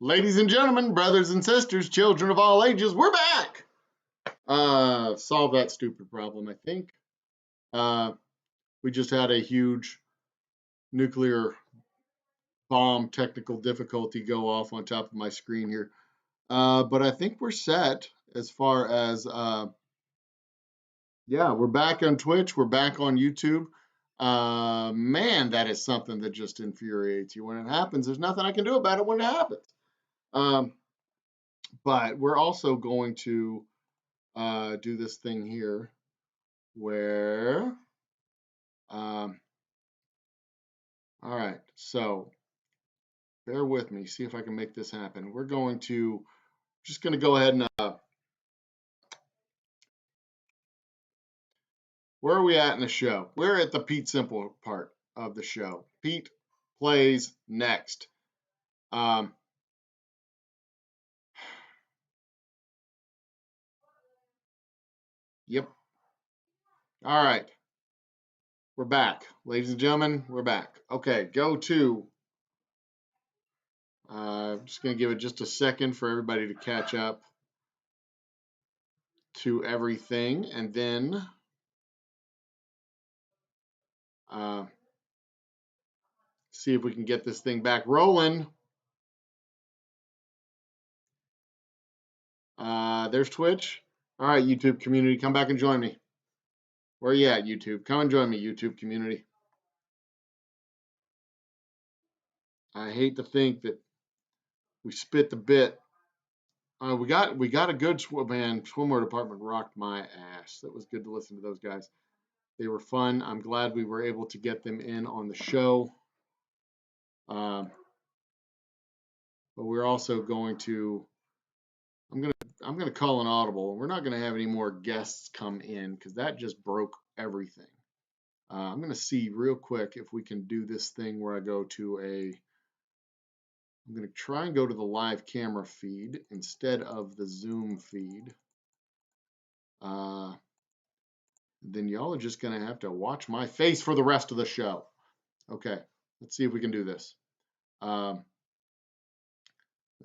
Ladies and gentlemen, brothers and sisters, children of all ages, we're back. Solve that stupid problem, I think. We just had a huge nuclear bomb technical difficulty go off on top of my screen here. But I think we're set as far as, yeah, we're back on Twitch. We're back on YouTube. Man, that is something that just infuriates you when it happens. There's nothing I can do about it when it happens. But we're also going to do this thing here where, all right, so bear with me, see if I can make this happen. We're going to, just going to go ahead and, where are we at in the show? We're at the Pete Simple part of the show. Pete plays next. Yep. All right. We're back. Ladies and gentlemen, we're back. Okay, go to, I'm just going to give it just a second for everybody to catch up to everything, and then see if we can get this thing back rolling. There's Twitch. All right, YouTube community, come back and join me. Where are you at, YouTube? Come and join me, YouTube community. I hate to think that we spit the bit. We got a good swimwear department rocked my ass. That was good to listen to those guys. They were fun. I'm glad we were able to get them in on the show. But we're also going to, I'm gonna call an audible. We're not gonna have any more guests come in because that just broke everything. I'm gonna see real quick if we can do this thing where I go to I'm gonna try and go to the live camera feed instead of the Zoom feed. Then y'all are just gonna have to watch my face for the rest of the show. Okay, let's see if we can do this. Let's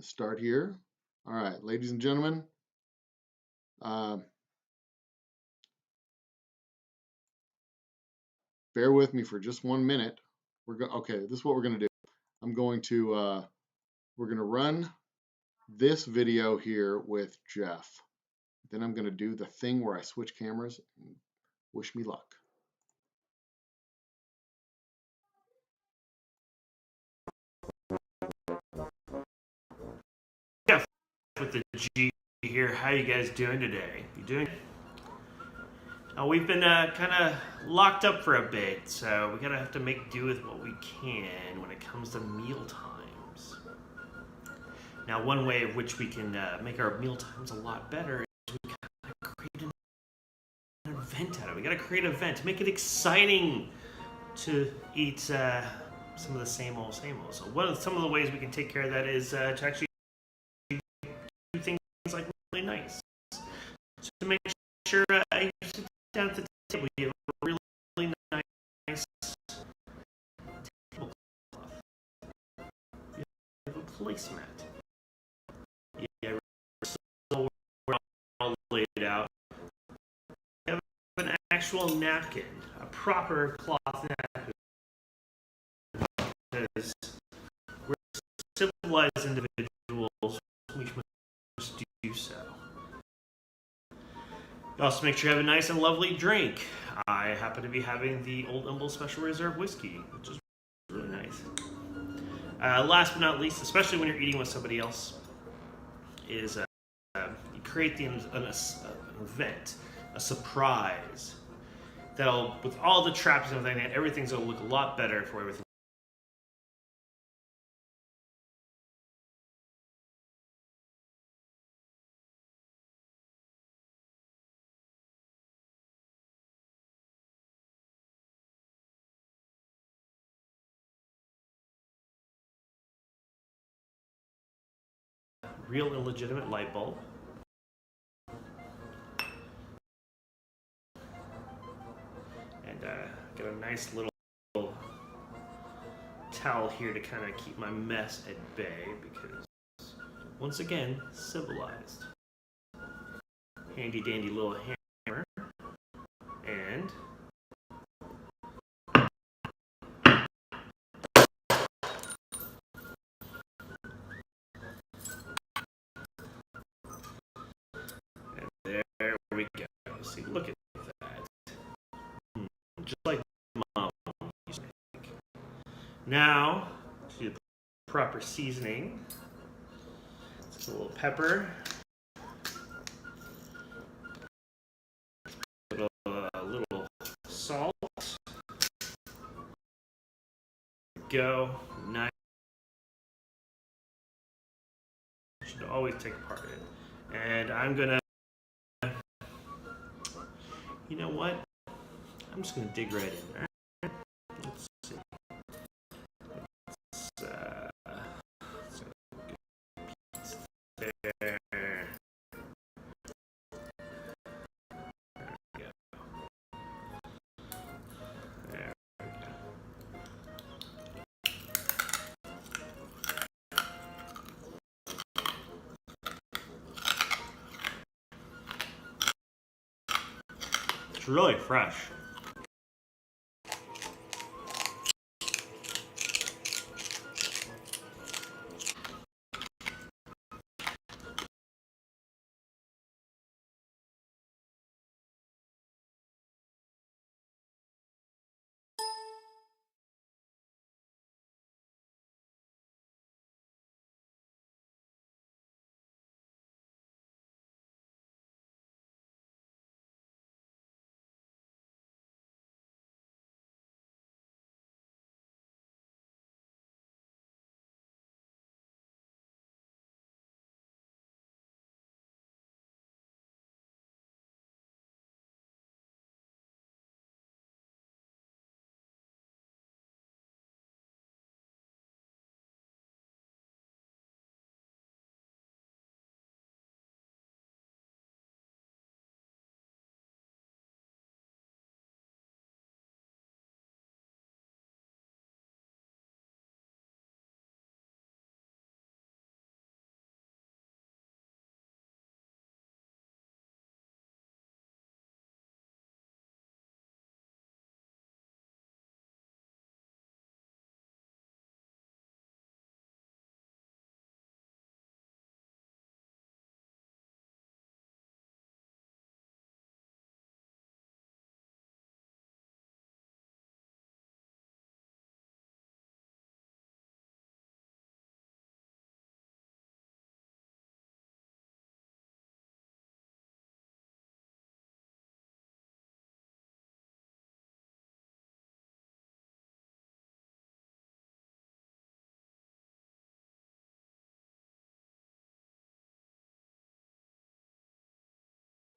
start here. All right, ladies and gentlemen. Bear with me for just 1 minute. Okay, this is what we're gonna do. I'm going to we're gonna run this video here with Jeff. Then I'm gonna do the thing where I switch cameras. Wish me luck. Jeff with the G here. How you guys doing today? You doing? We've been kind of locked up for a bit, so we're gonna have to make do with what we can when it comes to meal times. Now, one way of which we can make our meal times a lot better is we gotta create an event out of it. We gotta create an event, make it exciting to eat some of the same old. So some of the ways we can take care of that is to actually do things like really nice. So to make sure you sit down at the table, you have a really nice tablecloth. You have a placemat. You have all laid out. You have an actual napkin, a proper cloth napkin. Because we're civilized individuals, we must do so. You also make sure you have a nice and lovely drink. I happen to be having the Old Humble Special Reserve Whiskey, which is really nice. Last but not least, especially when you're eating with somebody else, is you create an event, a surprise, that'll, with all the traps and everything, everything's going to look a lot better for everything. Real illegitimate light bulb. And get a nice little towel here to kind of keep my mess at bay, because once again, civilized. Handy dandy little hammer. And there we go. See, look at that. Just like mom used to make. Now, to do the proper seasoning. Just a little pepper. A little salt. Go. Nice. Should always take part in it. And I'm gonna. You know what? I'm just gonna dig right in there. Let's see. There. There we go. There we go. It's really fresh.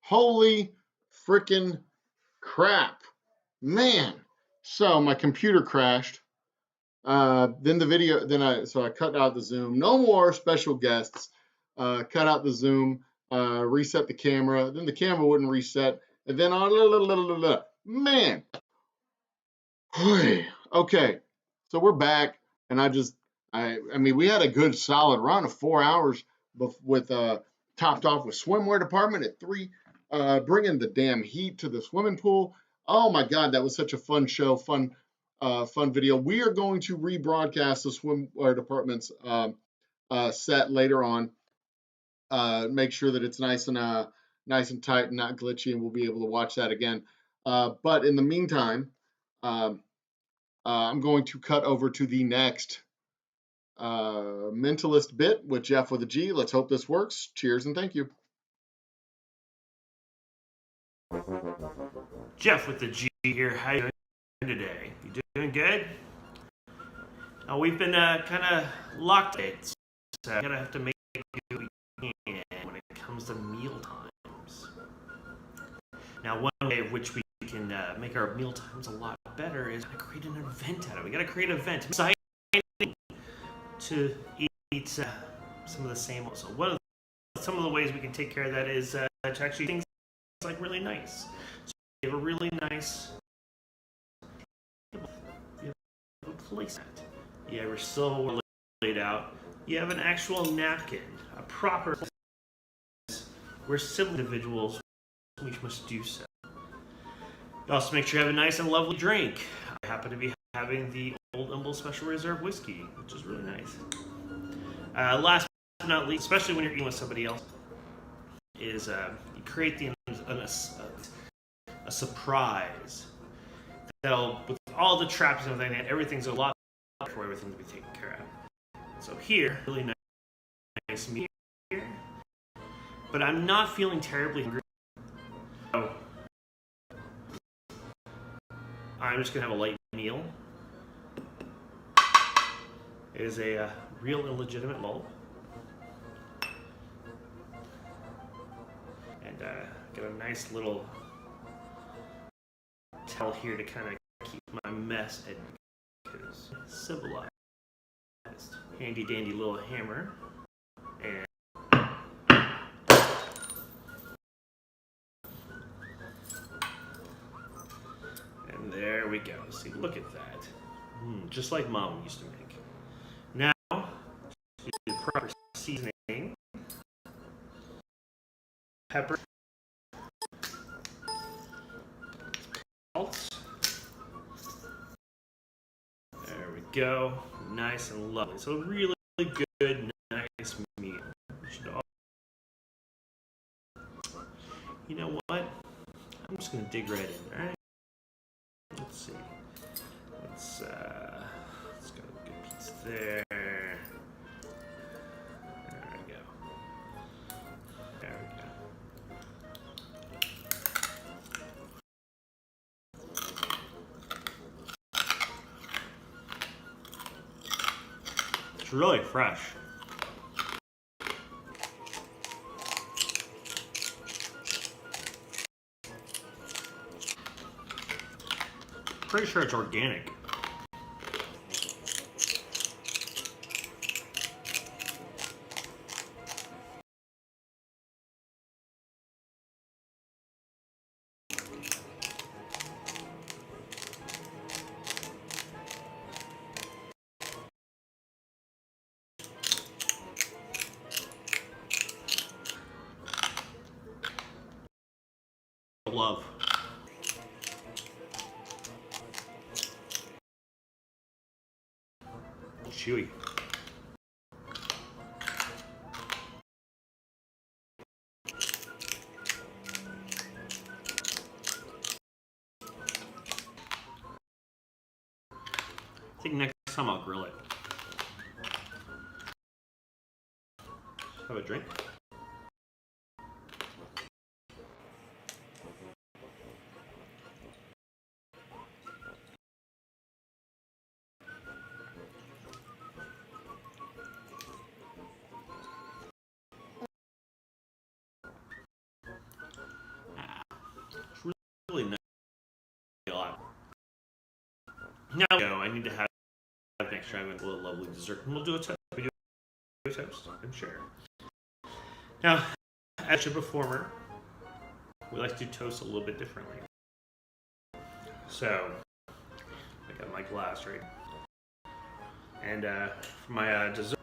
Holy freaking crap. Man. So my computer crashed. Then the video, so I cut out the Zoom. No more special guests. Cut out the Zoom, reset the camera. Then the camera wouldn't reset. And then, man. Okay. So we're back. And I mean, we had a good solid run of 4 hours with, topped off with swimwear department at 3, bringing the damn heat to the swimming pool. Oh my God, that was such a fun show, fun video. We are going to rebroadcast the swimwear department's set later on. Make sure that it's nice and tight and not glitchy, and we'll be able to watch that again. But in the meantime, I'm going to cut over to the next mentalist bit with Jeff with a G. Let's hope this works. Cheers and thank you. Jeff with the G here. How you doing today? You doing good? Now we've been kind of locked in, so we're gonna have to make do what we can when it comes to meal times. Now one way of which we can make our meal times a lot better is to create an event out of it. We gotta create an event, exciting to eat some of the same. So some of the ways we can take care of that is to actually things like really nice. So you have a really nice you have a place. Yeah, we're still laid out. You have an actual napkin, a proper where civil individuals we must do so. You also make sure you have a nice and lovely drink. I happen to be having the Old Humble Special Reserve whiskey, which is really nice. Last but not least, especially when you're eating with somebody else, is you create a surprise that'll, with all the traps and everything, everything's a lot for everything to be taken care of. So here, really nice meal here, but I'm not feeling terribly hungry. So I'm just gonna have a light meal. It is a real and legitimate bulb. And got a nice little towel here to kind of keep my mess at because civilized. Handy dandy little hammer. And there we go. See, look at that. Just like Mom used to make. Now, the proper seasoning. Pepper. Salt. There we go. Nice and lovely. So really good, nice meal. You know what? I'm just gonna dig right in. All right. Let's see. Let's go a good piece there. There we go. There we go. It's really fresh. Pretty sure it's organic. Love. Chewy. I think next time I'll grill it. Have a drink. It's really nice. Now I need to have an extra with a little lovely dessert, and we'll do a toast. We do a toast and share. Now, as a performer, we like to toast a little bit differently. So, I got my glass right, and for my dessert,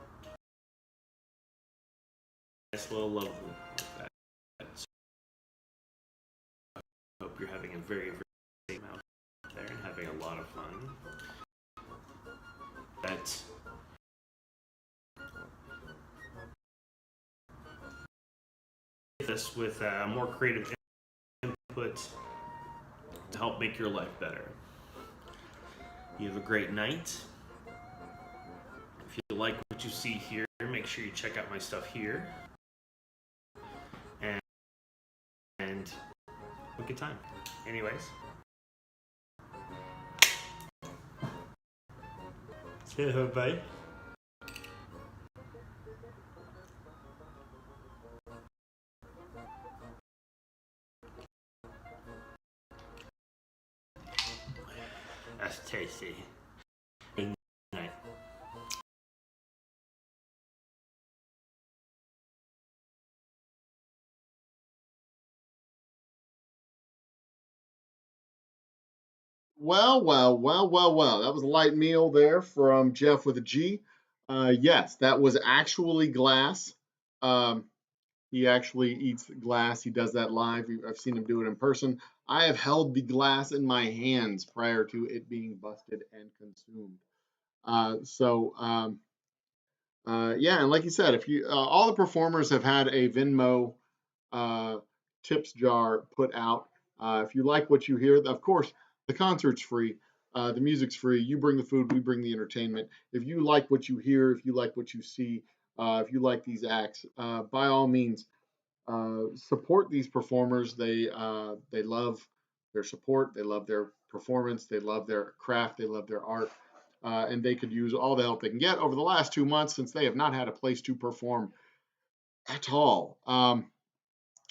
nice little lovely like that. So, I hope you're having a very, very safe out there and having a lot of fun. That's this with more creative input to help make your life better. You have a great night. If you like what you see here, make sure you check out my stuff here. And have a good time. Anyways. Bye. That's tasty. Good night. Well. That was a light meal there from Jeff with a G. Yes, that was actually glass. Um, he actually eats glass. He does that live. I've seen him do it in person. I have held the glass in my hands prior to it being busted and consumed. Yeah, and like you said, if you all the performers have had a Venmo uh, tips jar put out. If you like what you hear, of course, the concert's free, the music's free. You bring the food, we bring the entertainment. If you like what you hear, if you like what you see, if you like these acts, by all means, support these performers. They love their support, they love their performance, they love their craft, they love their art, and they could use all the help they can get over the last 2 months since they have not had a place to perform at all.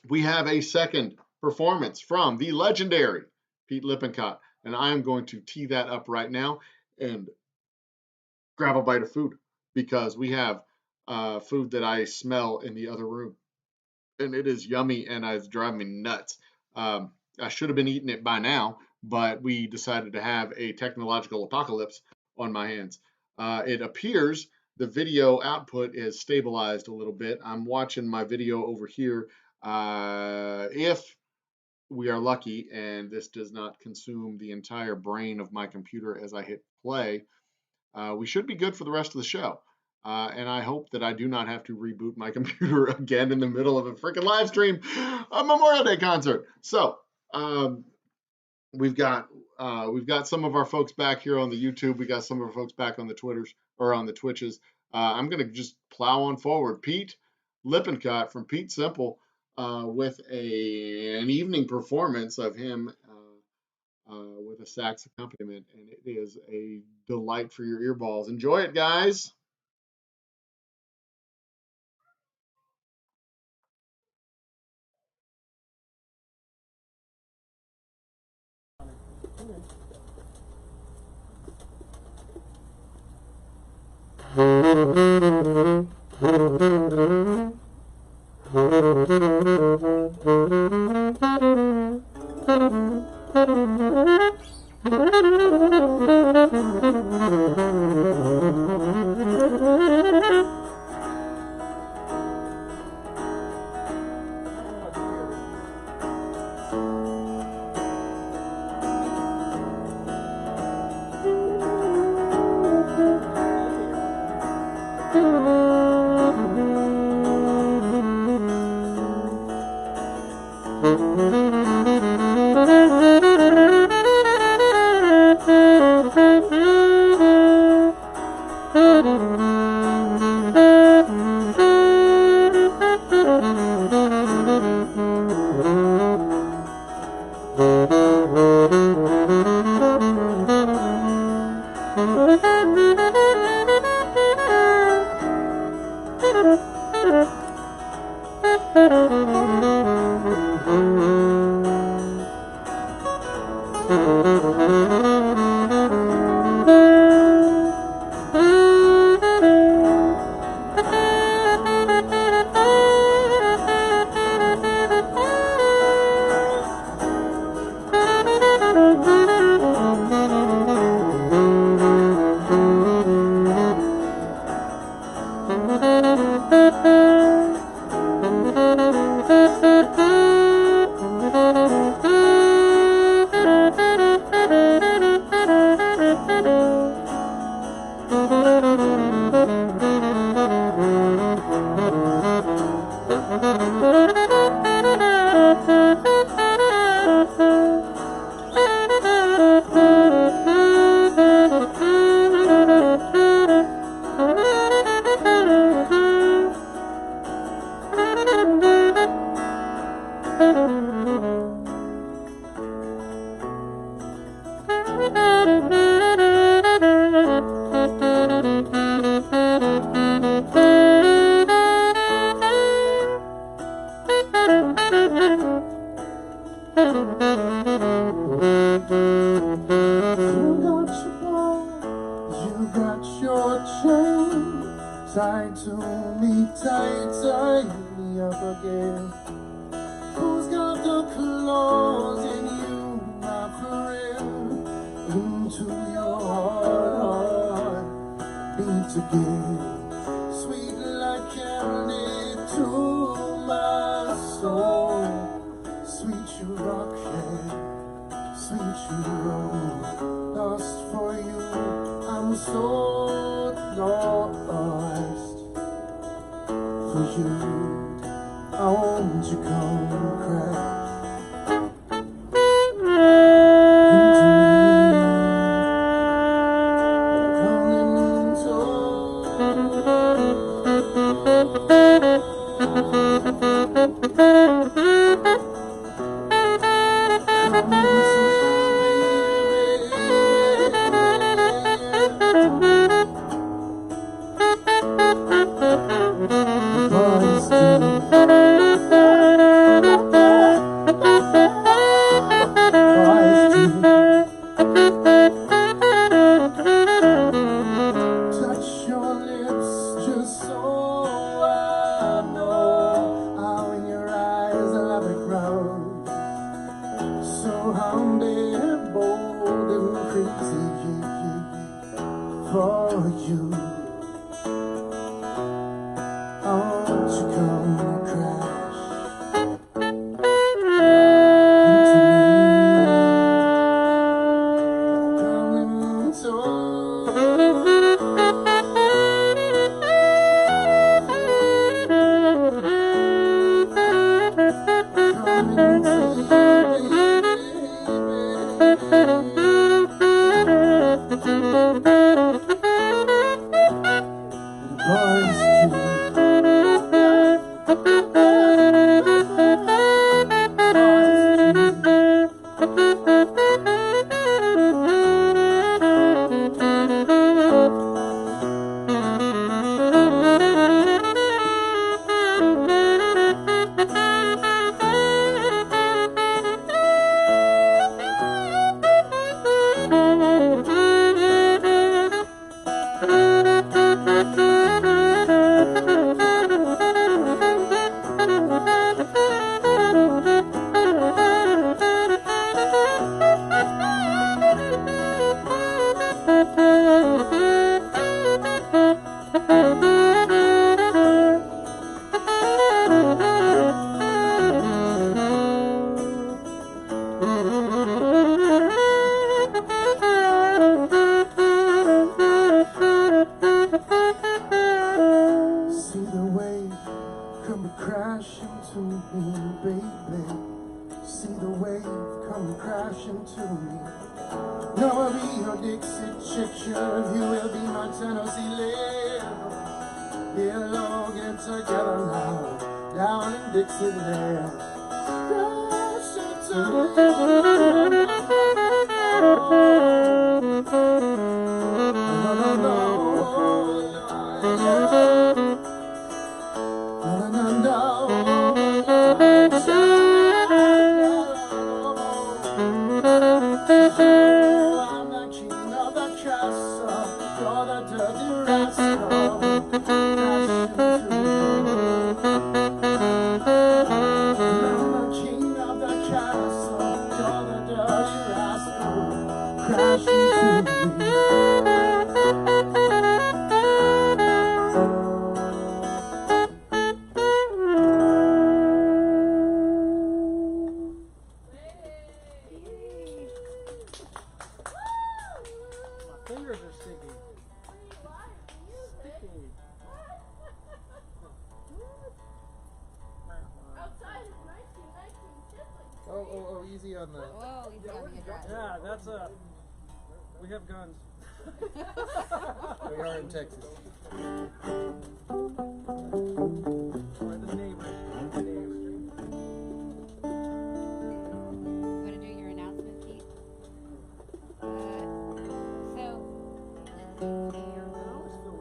We have a second performance from the legendary Pete Lippincot, and I am going to tee that up right now and grab a bite of food because we have food that I smell in the other room, and it is yummy and it's driving me nuts. I should have been eating it by now, but we decided to have a technological apocalypse on my hands. It appears the video output is stabilized a little bit. I'm watching my video over here. If we are lucky and this does not consume the entire brain of my computer as I hit play, we should be good for the rest of the show. And I hope that I do not have to reboot my computer again in the middle of a freaking live stream, a Memorial Day concert. So we've got some of our folks back here on the YouTube. We got some of our folks back on the Twitters or on the Twitches. I'm gonna just plow on forward. Pete Lippincott from Pete Simple with an evening performance of him with a sax accompaniment, and it is a delight for your earballs. Enjoy it, guys. Tied to me, tie me up again. Who's got the claws in you, my friend? Into your heart, beats again. I want you come crash We have guns. We are in Texas. We're the neighbors. Want to do your announcement, Pete?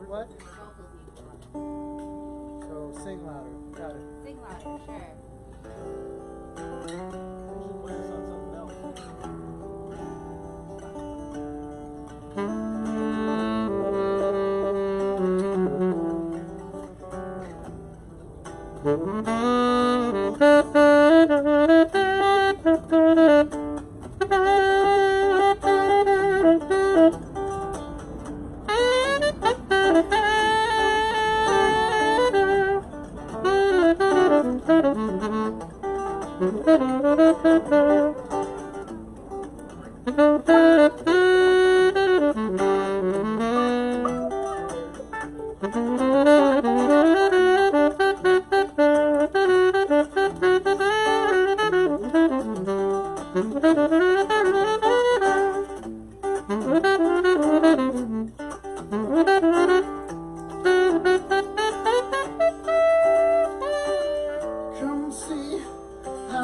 What? So sing louder. Got it. Sing louder, sure. Play us on something else.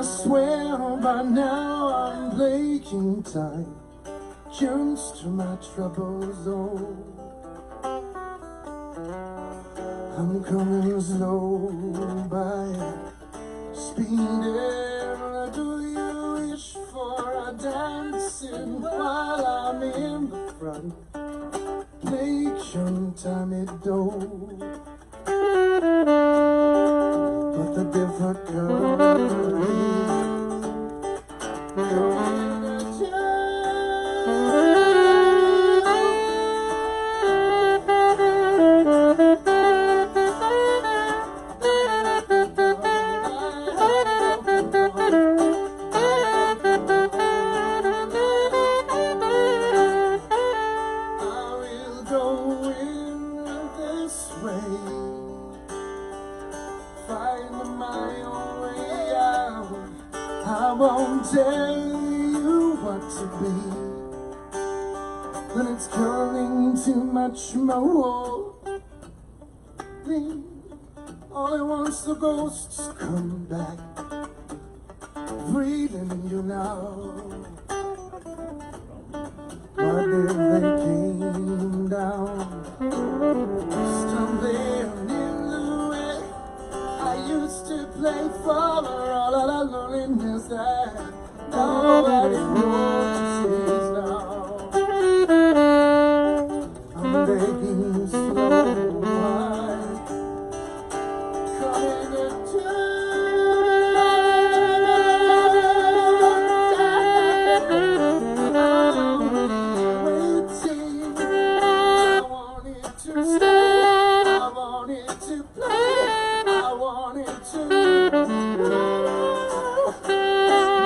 I swear by now I'm breaking time. Just to my troubles, oh, I'm coming slow by, speeding. Do you wish for a dancing while I'm in the front? Nation time it do, but the difficulty tell you what to be when it's calling too much more. All at once the ghosts come back, breathing in you now. But if they came down, stumbling in the way I used to play for, all of the loneliness that nobody notices now. I'm begging slow, coming into waiting. I wanted to stay, I wanted to play, I wanted to.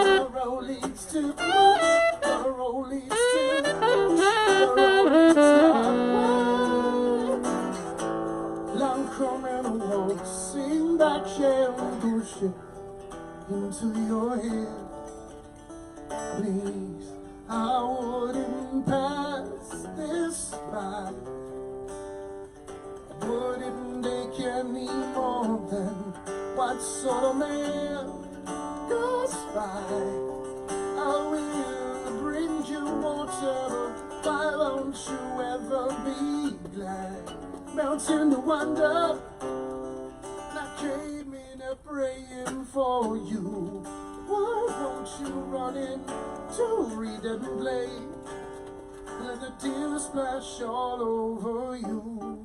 The road leads to much, the road leads to much, the road leads not way. Long coming waltzing back here and push it into your head. Please, I wouldn't pass this by. Wouldn't take any more than what sort of man goes by. I will bring you water, why won't you ever be glad? Melt into wonder, I came in a praying for you. Why won't you run in to read and play? Let the tears splash all over you.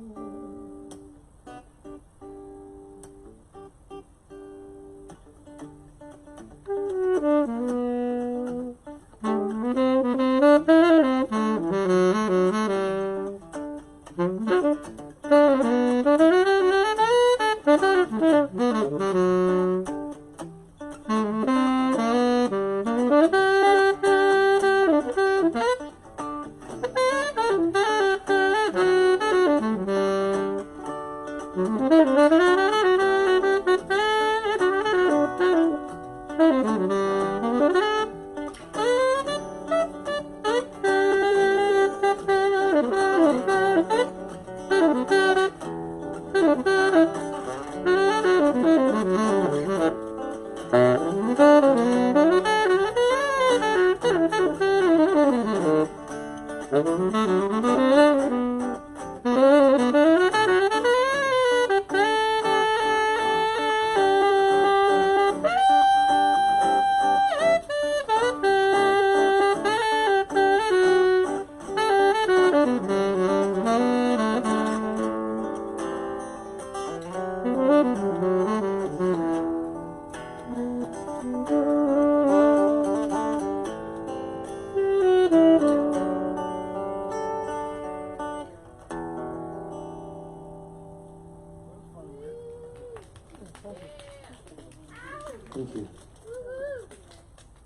Thank you.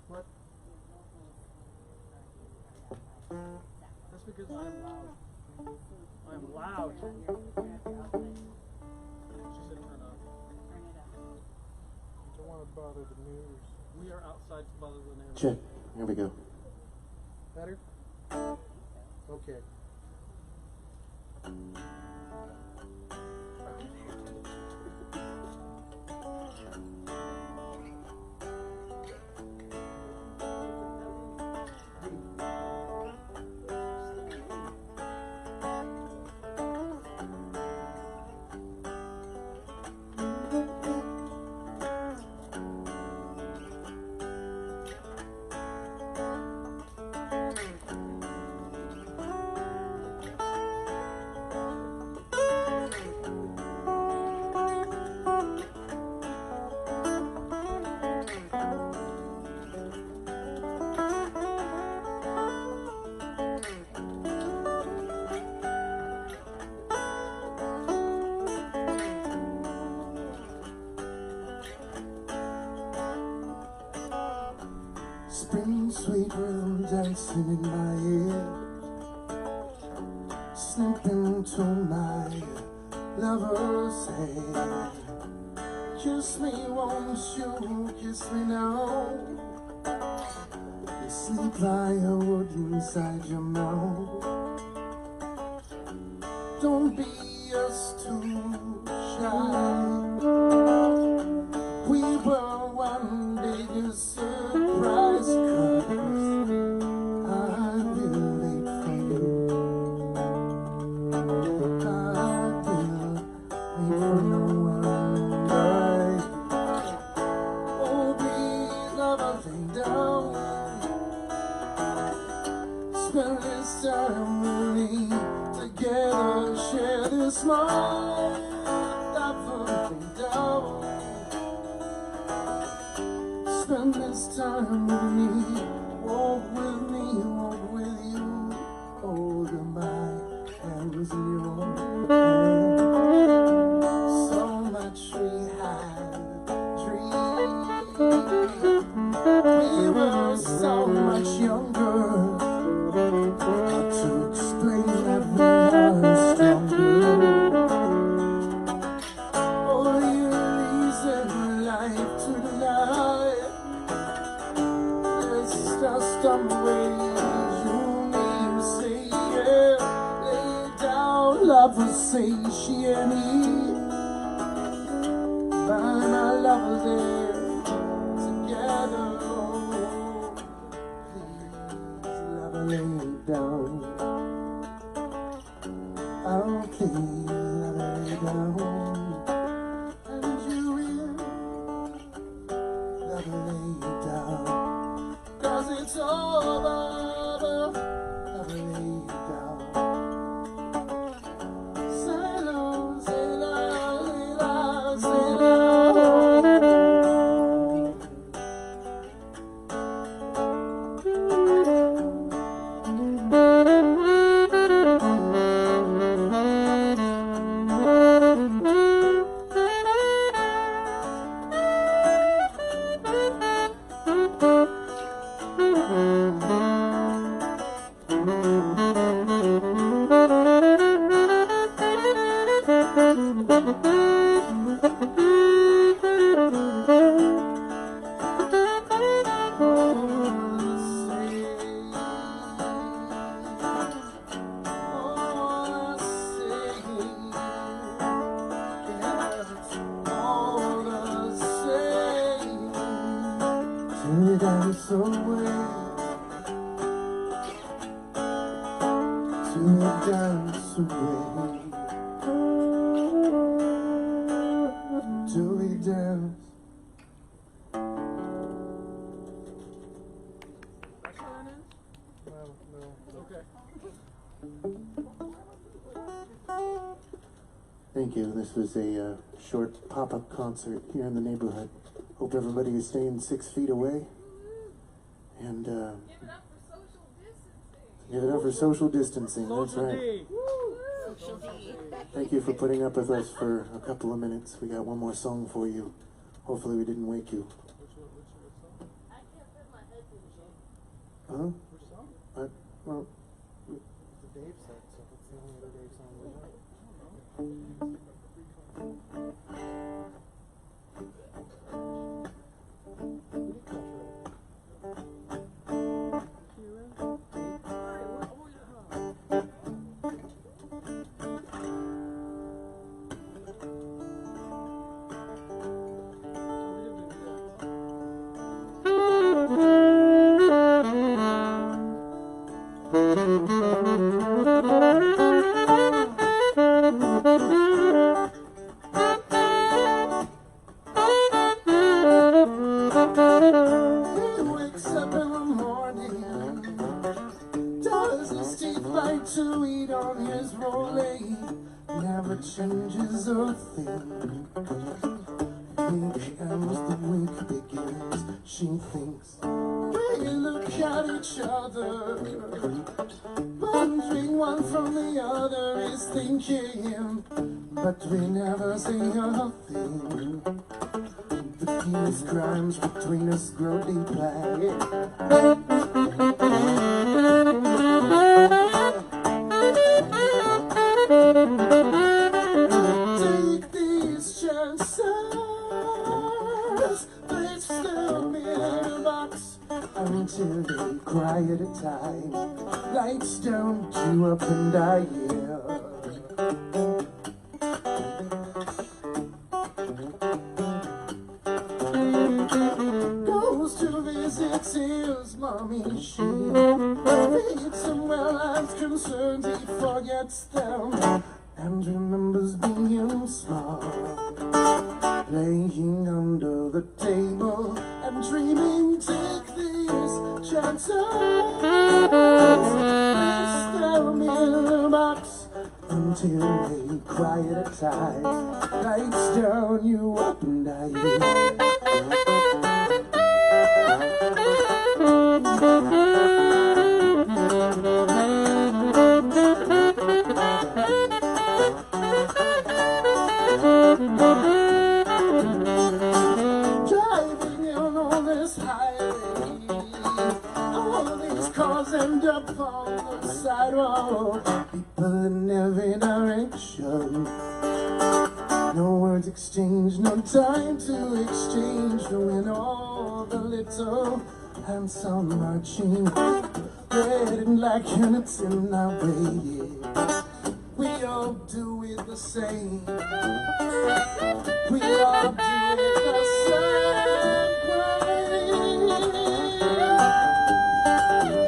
What? That's because I am loud. I am loud. She said turn up. Don't want to bother the neighbors. We are outside to bother the neighbors. Check. Here we go. Better? Okay. Spring sweet rhythm dancing in my ear, snipping to my lover's hand. Kiss me, won't you kiss me now? And sleep like I would inside your mouth. Don't be us too shy. We were one big surprise, 'cause I will wait for you. I will wait for no one but you. Oh, please, love, lay down. Spend this time with me together, share this moment. Love, lay down. Spend this time with me, walk with you, hold my hands in your hand. So much we had dreamed, we were so much younger, hard to explain that we are stronger. Oh, you reason life to deny. Just on the way you need to say, yeah. Lay down, lover, say she and he. Find my lover there together. Oh, please, lover, lay down. Oh, please, lover, lay down. And you will, lover, lay down. 'Cause it's over, I'll lay down. Sail, sail, sail, sail. To dance away, to dance away, till we dance. Thank you. This was a short pop-up concert here in the neighborhood. Hope everybody is staying 6 feet away. And give it up for social distancing. Give it up for social distancing. That's right. Thank you for putting up with us for a couple of minutes. We got one more song for you. Hopefully we didn't wake you. I can't fit my head to the song. Huh? Which song? Well, The Dave set, so it's the only other Dave song we have. To eat on his rolling, never changes a thing. He ends, the week begins. She thinks we look at each other, wondering one from the other is thinking, but we never say a thing. The These crimes between us grow deeper. Take these chances, place them in a box until they cry at a time. Lights down, you up and I goes to visit his mommy. She feeds him well as concerned. He forgets them and remembers being small, playing under the table and dreaming. Take these chances, place them in a box until they cry at a time. Lights down, you up and I. Driving in on this highway, all these cars end up on the sidewalk. People in every direction. No words exchanged, no time to exchange. When all the little hands are marching, red and black units in our way. We all do it the same. We all do it the same way.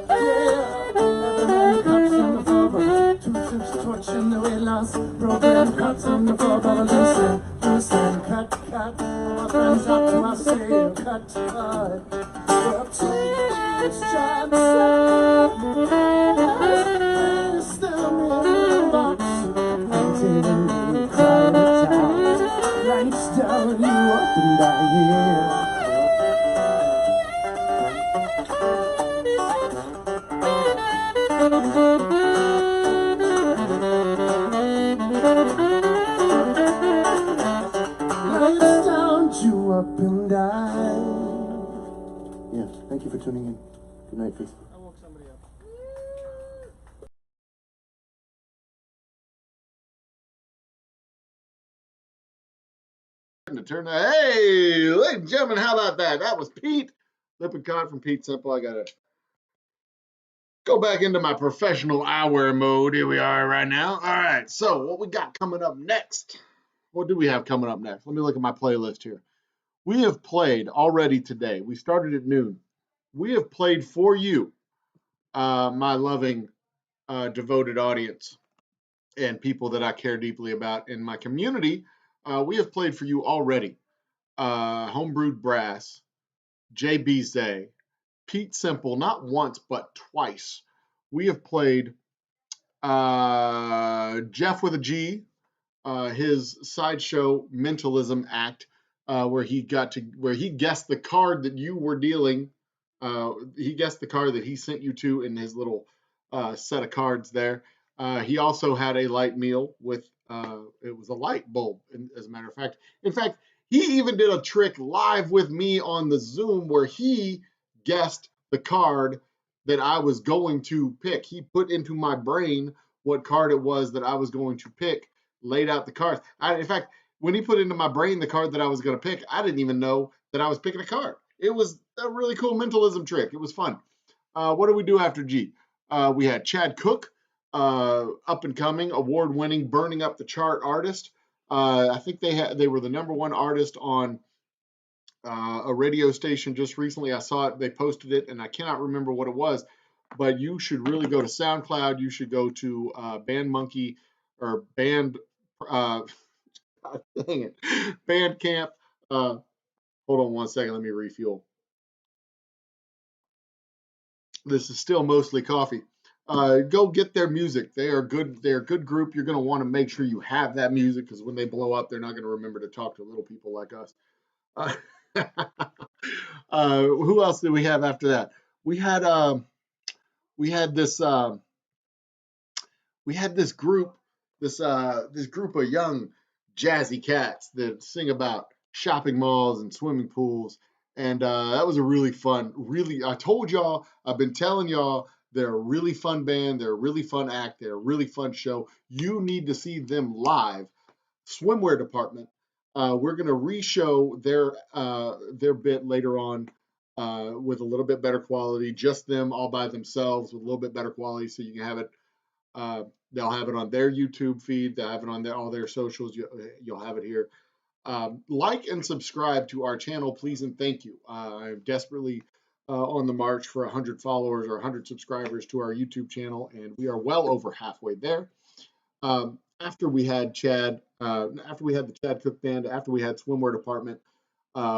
Yeah, everyone cups on the floor, two sips torching the way lost. Broken cups on the floor, but loose and cut. My friends up to my say, cut. Well, take each chance, place them in the box until they cry out. Lights down, you up and I Lights down, you up and I. Yeah, thank you for tuning in. Good night, Facebook. I woke somebody up. To turn that. Hey, ladies and gentlemen, how about that? That was Pete Lippincot from Pete Simple. I gotta go back into my professional eyewear mode. Here we are right now. All right, so what we got coming up next? What do we have coming up next? Let me look at my playlist here. We have played already today. We started at noon. We have played for you, my loving, devoted audience and people that I care deeply about in my community. We have played for you already. Homebrewed Brass, JB Zay, Pete Simple, not once, but twice. We have played Jeff with a G, his sideshow mentalism act, where he guessed the card that you were dealing. He guessed the card that he sent you to in his little set of cards there. He also had a light meal with it was a light bulb, as a matter of fact. In fact, he even did a trick live with me on the Zoom where he guessed the card that I was going to pick. He put into my brain what card it was that I was going to pick, laid out the cards. In fact, when he put into my brain the card that I was going to pick, I didn't even know that I was picking a card. It was a really cool mentalism trick. It was fun. What did we do after G? We had Chad Cook, up and coming, award winning, burning up the chart artist. I think they were the #1 artist on a radio station just recently. I saw it, they posted it, and I cannot remember what it was, but you should really go to SoundCloud. You should go to Band Monkey or Band, dang it, Bandcamp. Hold on one second, let me refuel. This is still mostly coffee. Go get their music. They are good. They're a good group. You're going to want to make sure you have that music because when they blow up, they're not going to remember to talk to little people like us. Who else did we have after that? We had this group, this group of young jazzy cats that sing about shopping malls and swimming pools. And that was a really fun, I told y'all, I've been telling y'all, they're a really fun band. They're a really fun act. They're a really fun show. You need to see them live. Swimwear department. We're going to re-show their bit later on with a little bit better quality. Just them all by themselves with a little bit better quality, so you can have it. They'll have it on their YouTube feed. They'll have it on all their socials. You'll have it here. Like and subscribe to our channel, please and thank you. I'm desperately on the march for 100 followers or 100 subscribers to our YouTube channel, and we are well over halfway there. After we had after we had the Chad Cook Band, after we had Swimwear Department,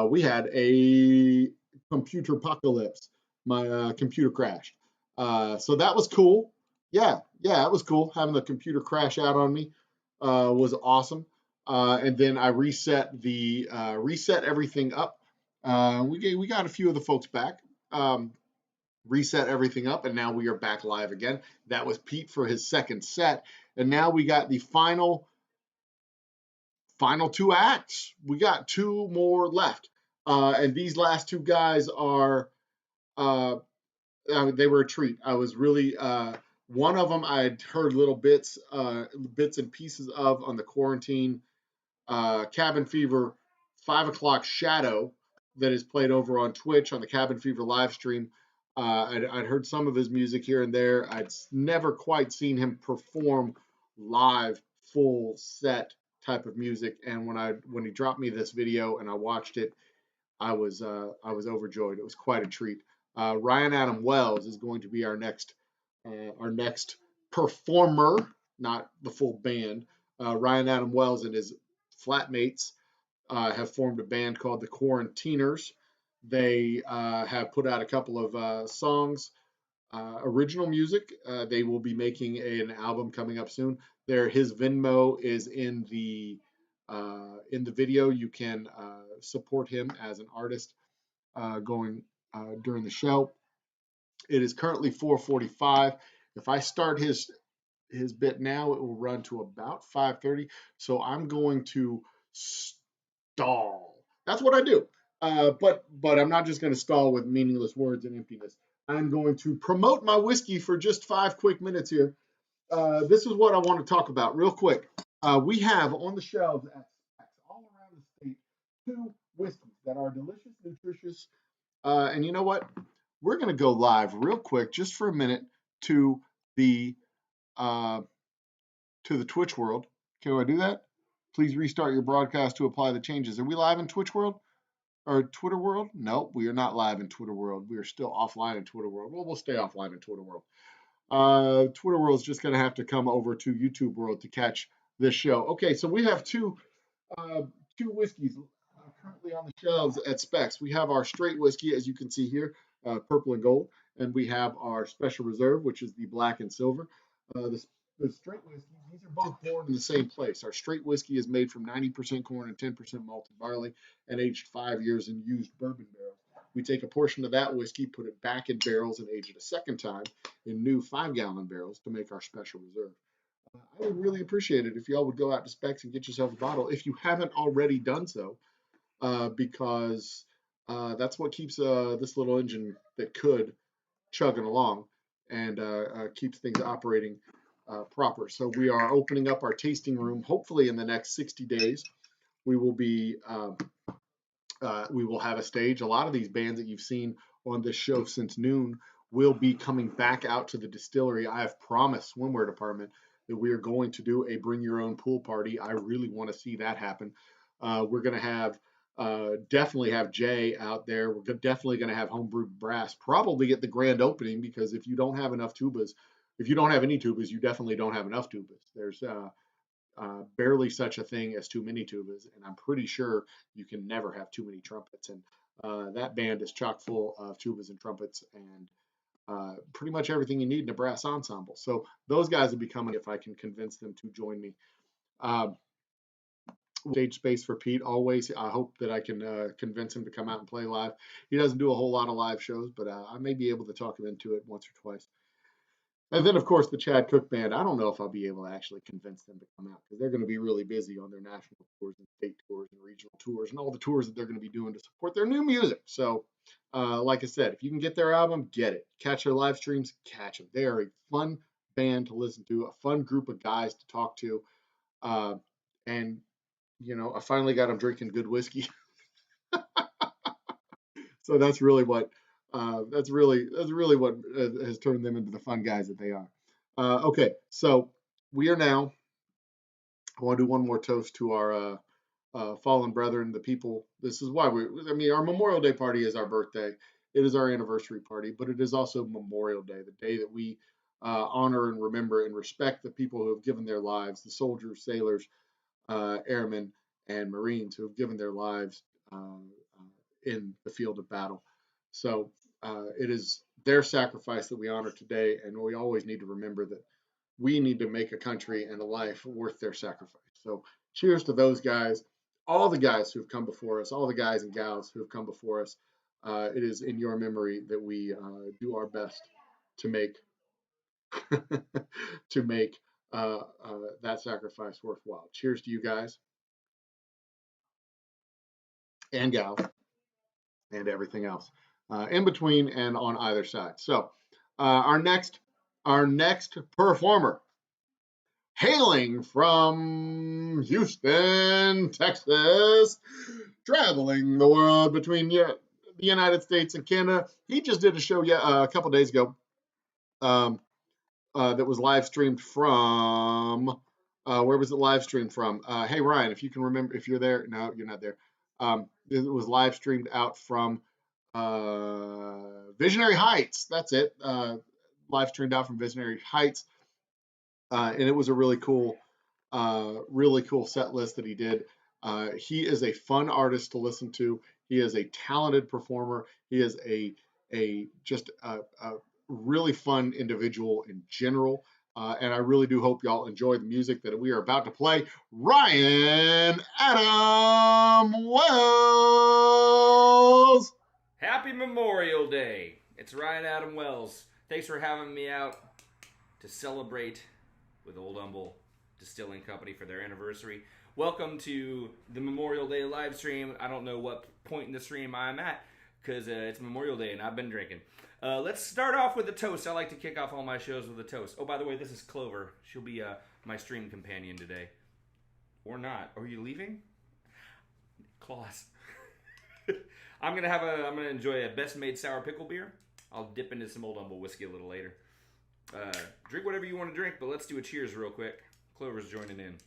we had a computer apocalypse. My computer crashed. So that was cool. Yeah, it was cool. Having the computer crash out on me was awesome. And then I reset everything up. We got a few of the folks back. Reset everything up, and now we are back live again. That was Pete for his second set, and now we got the final two acts. We got two more left, and these last two guys are they were a treat. I was really one of them I had heard little bits and pieces of on the Quarantine Cabin Fever 5 o'clock Shadow that is played over on Twitch on the Cabin Fever live stream. I'd heard some of his music here and there. I'd never quite seen him perform live, full set type of music. And when he dropped me this video and I watched it, I was overjoyed. It was quite a treat. Ryan Adam Wells is going to be our next performer, not the full band. Ryan Adam Wells and his flatmates have formed a band called the Quarantiners. They have put out a couple of songs, original music. They will be making an album coming up soon. His Venmo is in the video. You can support him as an artist going during the show. It is currently 4:45. If I start his bit now, it will run to about 5:30. So I'm going to stall. That's what I do. But I'm not just going to stall with meaningless words and emptiness. I'm going to promote my whiskey for just 5 quick minutes here. This is what I want to talk about real quick. We have on the shelves all around the state 2 whiskeys that are delicious, nutritious, and you know what? We're going to go live real quick, just for a minute, to the Twitch world. Can I do that? Please restart your broadcast to apply the changes. Are we live in Twitch world or Twitter world? No, we are not live in Twitter world. We are still offline in Twitter world. Well, we'll stay offline in Twitter world. Twitter world is just going to have to come over to YouTube world to catch this show. Okay, so we have two whiskeys currently on the shelves at Specs. We have our straight whiskey, as you can see here, purple and gold, and we have our special reserve, which is the black and silver. The straight whiskey, these are both born in the same place. Our straight whiskey is made from 90% corn and 10% malted barley and aged 5 years in used bourbon barrels. We take a portion of that whiskey, put it back in barrels, and age it a second time in new 5-gallon barrels to make our special reserve. I would really appreciate it if y'all would go out to Specs and get yourself a bottle if you haven't already done so, because that's what keeps this little engine that could chugging along and keeps things operating proper. So we are opening up our tasting room. Hopefully in the next 60 days, we will have a stage. A lot of these bands that you've seen on this show since noon will be coming back out to the distillery. I have promised Swimwear Department that we are going to do a bring your own pool party. I really want to see that happen. We're going to have definitely have Jay out there. We're definitely going to have homebrewed brass, probably at the grand opening, because if you don't have enough tubas, if you don't have any tubas, you definitely don't have enough tubas. There's barely such a thing as too many tubas, and I'm pretty sure you can never have too many trumpets. And that band is chock full of tubas and trumpets and pretty much everything you need in a brass ensemble. So those guys will be coming if I can convince them to join me. Stage space for Pete always. I hope that I can convince him to come out and play live. He doesn't do a whole lot of live shows, but I may be able to talk him into it once or twice. And then, of course, the Chad Cook Band. I don't know if I'll be able to actually convince them to come out because they're going to be really busy on their national tours and state tours and regional tours and all the tours that they're going to be doing to support their new music. So, like I said, if you can get their album, get it. Catch their live streams, catch them. They are a fun band to listen to, a fun group of guys to talk to. And, you know, I finally got them drinking good whiskey. So that's really what what has turned them into the fun guys that they are. Okay, so we are now. I want to do one more toast to our fallen brethren, the people. This is why our Memorial Day party is our birthday. It is our anniversary party, but it is also Memorial Day, the day that we honor and remember and respect the people who have given their lives, the soldiers, sailors, airmen, and Marines who have given their lives in the field of battle. So it is their sacrifice that we honor today, and we always need to remember that we need to make a country and a life worth their sacrifice. So cheers to those guys, all the guys who have come before us, all the guys and gals who have come before us. It is in your memory that we do our best to make that sacrifice worthwhile. Cheers to you guys and gals and everything else in between and on either side. So our next performer, hailing from Houston, Texas, traveling the world between the United States and Canada. He just did a show a couple days ago that was live streamed from. Where was it live streamed from? Hey, Ryan, if you can remember, if you're there. No, you're not there. It was live streamed out from Visionary Heights. That's it. Live streamed out from Visionary Heights. And it was a really cool set list that he did. He is a fun artist to listen to. He is a talented performer. He is just a really fun individual in general. And I really do hope y'all enjoy the music that we are about to play. Ryan Adam Wells. Happy Memorial Day. It's Ryan Adam Wells. Thanks for having me out to celebrate with Old Humble Distilling Company for their anniversary. Welcome to the Memorial Day live stream. I don't know what point in the stream I'm at because it's Memorial Day and I've been drinking. Let's start off with a toast. I like to kick off all my shows with a toast. Oh, by the way, this is Clover. She'll be my stream companion today. Or not. Are you leaving? Claus. I'm gonna enjoy a best made sour pickle beer. I'll dip into some Old Humble whiskey a little later. Drink whatever you want to drink, but let's do a cheers real quick. Clover's joining in.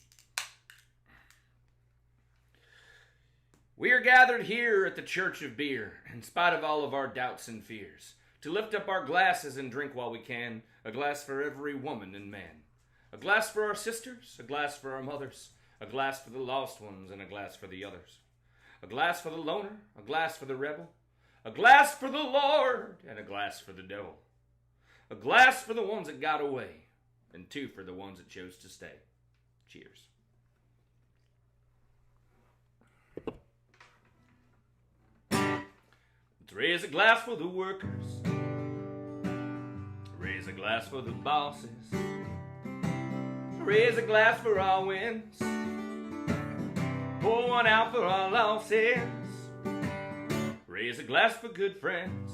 We are gathered here at the Church of Beer, in spite of all of our doubts and fears, to lift up our glasses and drink while we can, a glass for every woman and man. A glass for our sisters, a glass for our mothers, a glass for the lost ones, and a glass for the others. A glass for the loner, a glass for the rebel, a glass for the Lord, and a glass for the devil. A glass for the ones that got away, and two for the ones that chose to stay. Cheers. Let's raise a glass for the workers. Raise a glass for the bosses. Raise a glass for our wins. Pour one out for our losses. Raise a glass for good friends.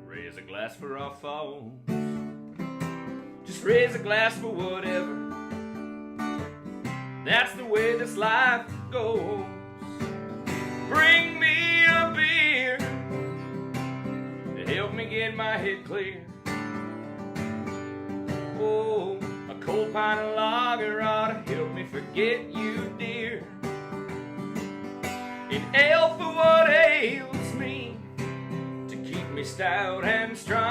Raise a glass for our foes. Just raise a glass for whatever. That's the way this life goes. Bring me a beer to help me get my head clear. Oh, a cold pint of lager ought to help me forget you, dear. An ale for what ails me, to keep me stout and strong.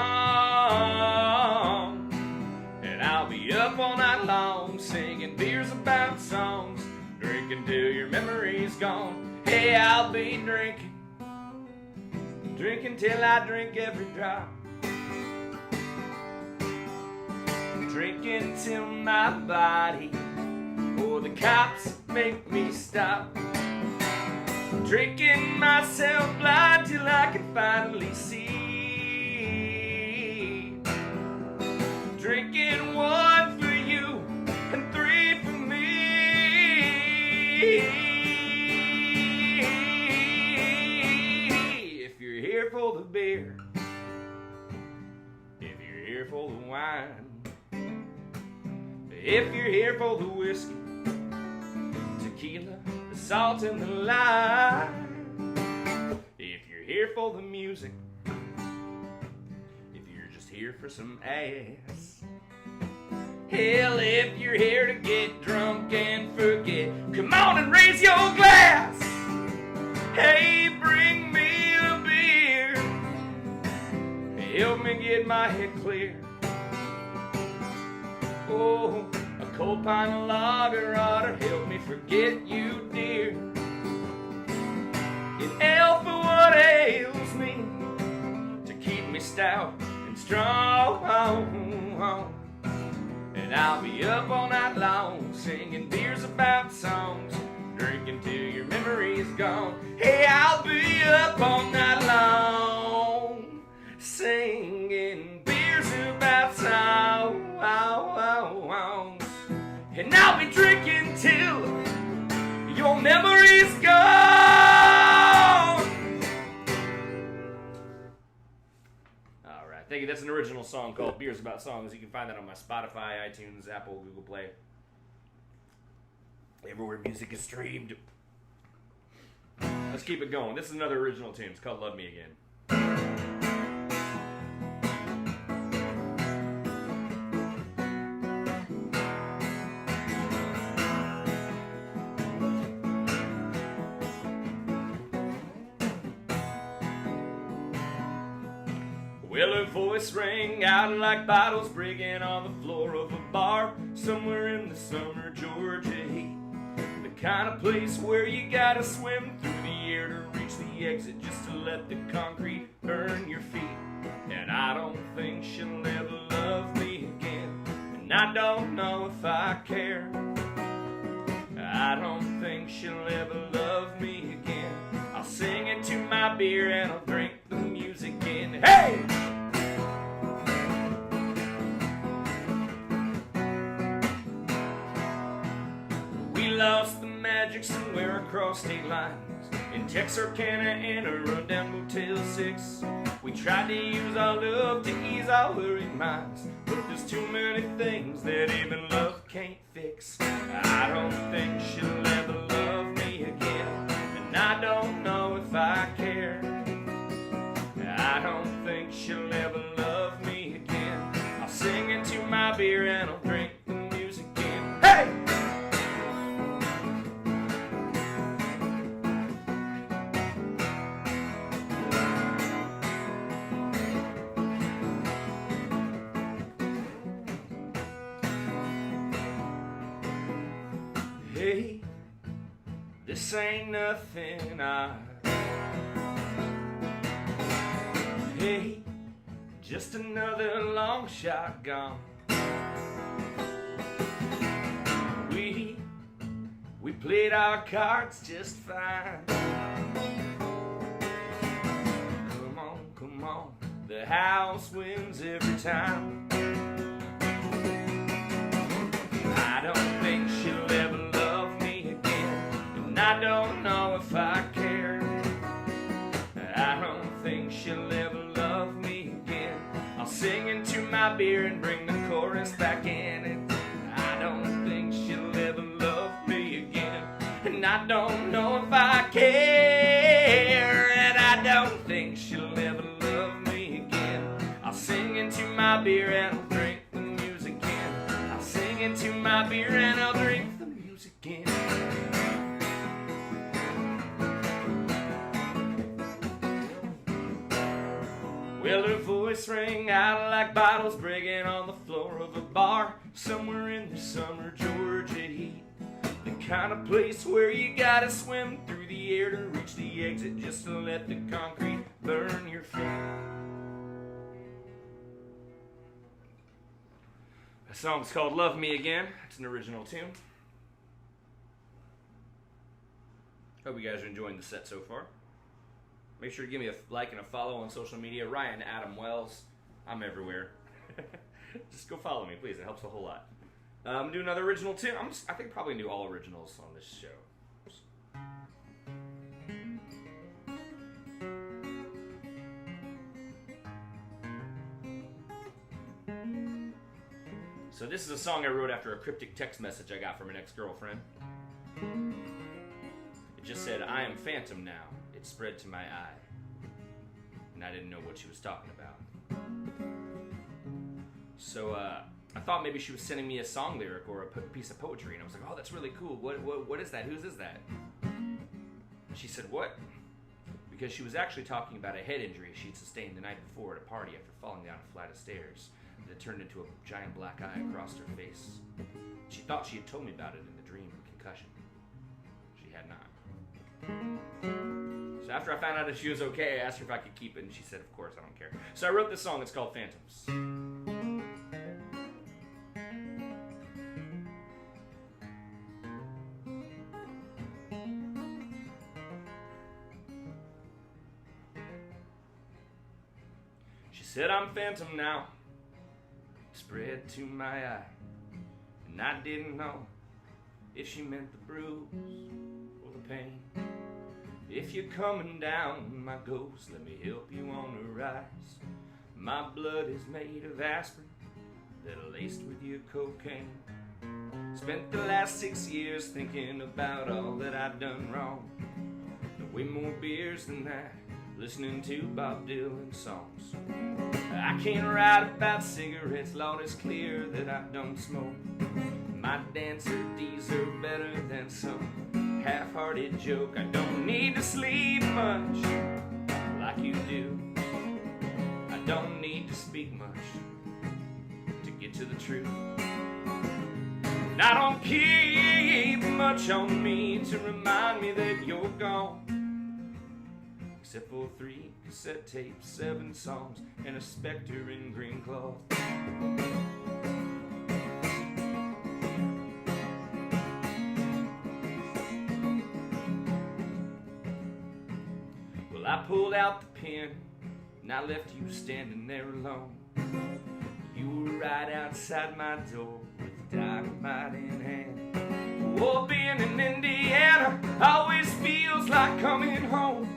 And I'll be up all night long, singing beers about songs, drinking till your memory's gone. Hey, I'll be drinking, drinking till I drink every drop. Drinking till my body, or the cops make me stop. Drinking myself blind till I can finally see. of beer, if you're here for the wine, if you're here for the whiskey, tequila, the salt and the lime, if you're here for the music, if you're just here for some ass, hell, if you're here to get drunk and forget, come on and raise your glass. Hey, bring me a beer, help me get my head clear. Oh, a cold pint of lager ought to help me forget you, dear. It ails for what ails me, to keep me stout and strong. And I'll be up all night long, singing beers about songs, drinking till your memory is gone. Hey, I'll be up all night long, singing beers about songs. And I'll be drinking till your memory's gone. Alright, thank you. That's an original song called Beers About Songs. You can find that on my Spotify, iTunes, Apple, Google Play. Everywhere music is streamed. Let's keep it going. This is another original tune. It's called Love Me Again. Well, her voice rang out like bottles breaking on the floor of a bar somewhere in the summer Georgia heat. The kind of place where you gotta swim through the air to reach the exit just to let the concrete burn your feet. And I don't think she'll ever love me again, and I don't know if I care. I don't think she'll ever love me again. I'll sing into my beer and I'll drink the music in. Hey! We lost the magic somewhere across state lines, in Texarkana and a rundown Motel 6. We tried to use our love to ease our worried minds, but there's too many things that even love can't fix. I don't think she'll ever love me again, and I don't know if I care. I don't think she'll ever love me again. I'll sing into my beer and I'll drink the music in. Hey! Hey, this ain't nothing Hey, just another long shot gone. We played our cards just fine. Come on, the house wins every time. I don't think she'll ever love me again, and I don't know if I care. I don't think she'll ever love me again. I'll sing into my beer and bring the chorus back in. And I don't think she'll ever love me again, and I don't know if I care. And I don't think she'll ever love me again. I'll sing into my beer and I'll drink the music in. I'll sing into my beer and I'll drink the music in. Well, her voice rang out like bottles breaking on the floor of a bar somewhere in the summer Georgia heat. The kind of place where you gotta swim through the air to reach the exit just to let the concrete burn your feet. The song's called Love Me Again. It's an original tune. Hope you guys are enjoying the set so far. Make sure to give me a like and a follow on social media. Ryan Adam Wells. I'm everywhere. Just go follow me, please. It helps a whole lot. I'm going to do another original tune. I think probably do all originals on this show. So this is a song I wrote after a cryptic text message I got from an ex-girlfriend. It just said, "I am phantom now. It spread to my eye." And I didn't know what she was talking about. So I thought maybe she was sending me a song lyric or a piece of poetry, and I was like, "Oh, that's really cool. What is that? Whose is that?" She said, "What?" Because she was actually talking about a head injury she'd sustained the night before at a party after falling down a flight of stairs that turned into a giant black eye across her face. She thought she had told me about it in the dream of concussion. She had not. So after I found out that she was okay, I asked her if I could keep it, and she said, "Of course, I don't care." So I wrote this song. It's called Phantoms. She said, "I'm phantom now. Spread to my eye. And I didn't know if she meant the bruise or the pain. If you're coming down, my ghost, let me help you on the rise. My blood is made of aspirin that are laced with your cocaine. Spent the last 6 years thinking about all that I've done wrong. Way more beers than that, listening to Bob Dylan songs. I can't write about cigarettes, Lord, it's clear that I don't smoke. My dancer D's are better than some half-hearted joke. I don't need to sleep much like you do. I don't need to speak much to get to the truth. And I don't keep much on me to remind me that you're gone. Except for 3 cassette tapes, 7 songs, and a specter in green cloth. Well, I pulled out the pen, and I left you standing there alone. You were right outside my door with dynamite in hand. Oh, being in Indiana always feels like coming home.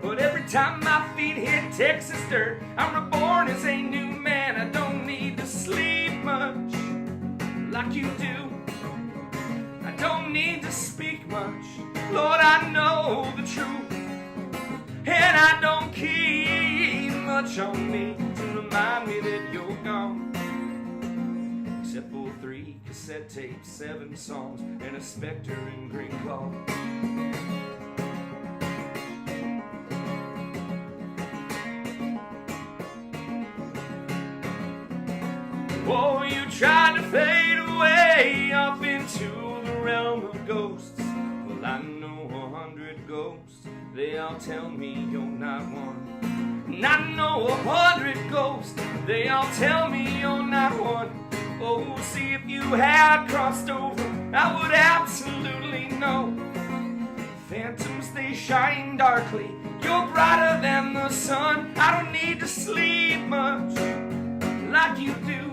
But every time my feet hit Texas dirt, I'm reborn as a new man. I don't need to sleep much like you do. I don't need to speak much. Lord, I know the truth. And I don't keep much on me to remind me that you're gone. Except for 3 cassette tapes, 7 songs, and a specter in green cloth. Oh, you tried to fade away off into the realm of ghosts. Well, I know 100 ghosts. They all tell me you're not one. And I know 100 ghosts. They all tell me you're not one. Oh, see, if you had crossed over, I would absolutely know. Phantoms, they shine darkly. You're brighter than the sun. I don't need to sleep much like you do.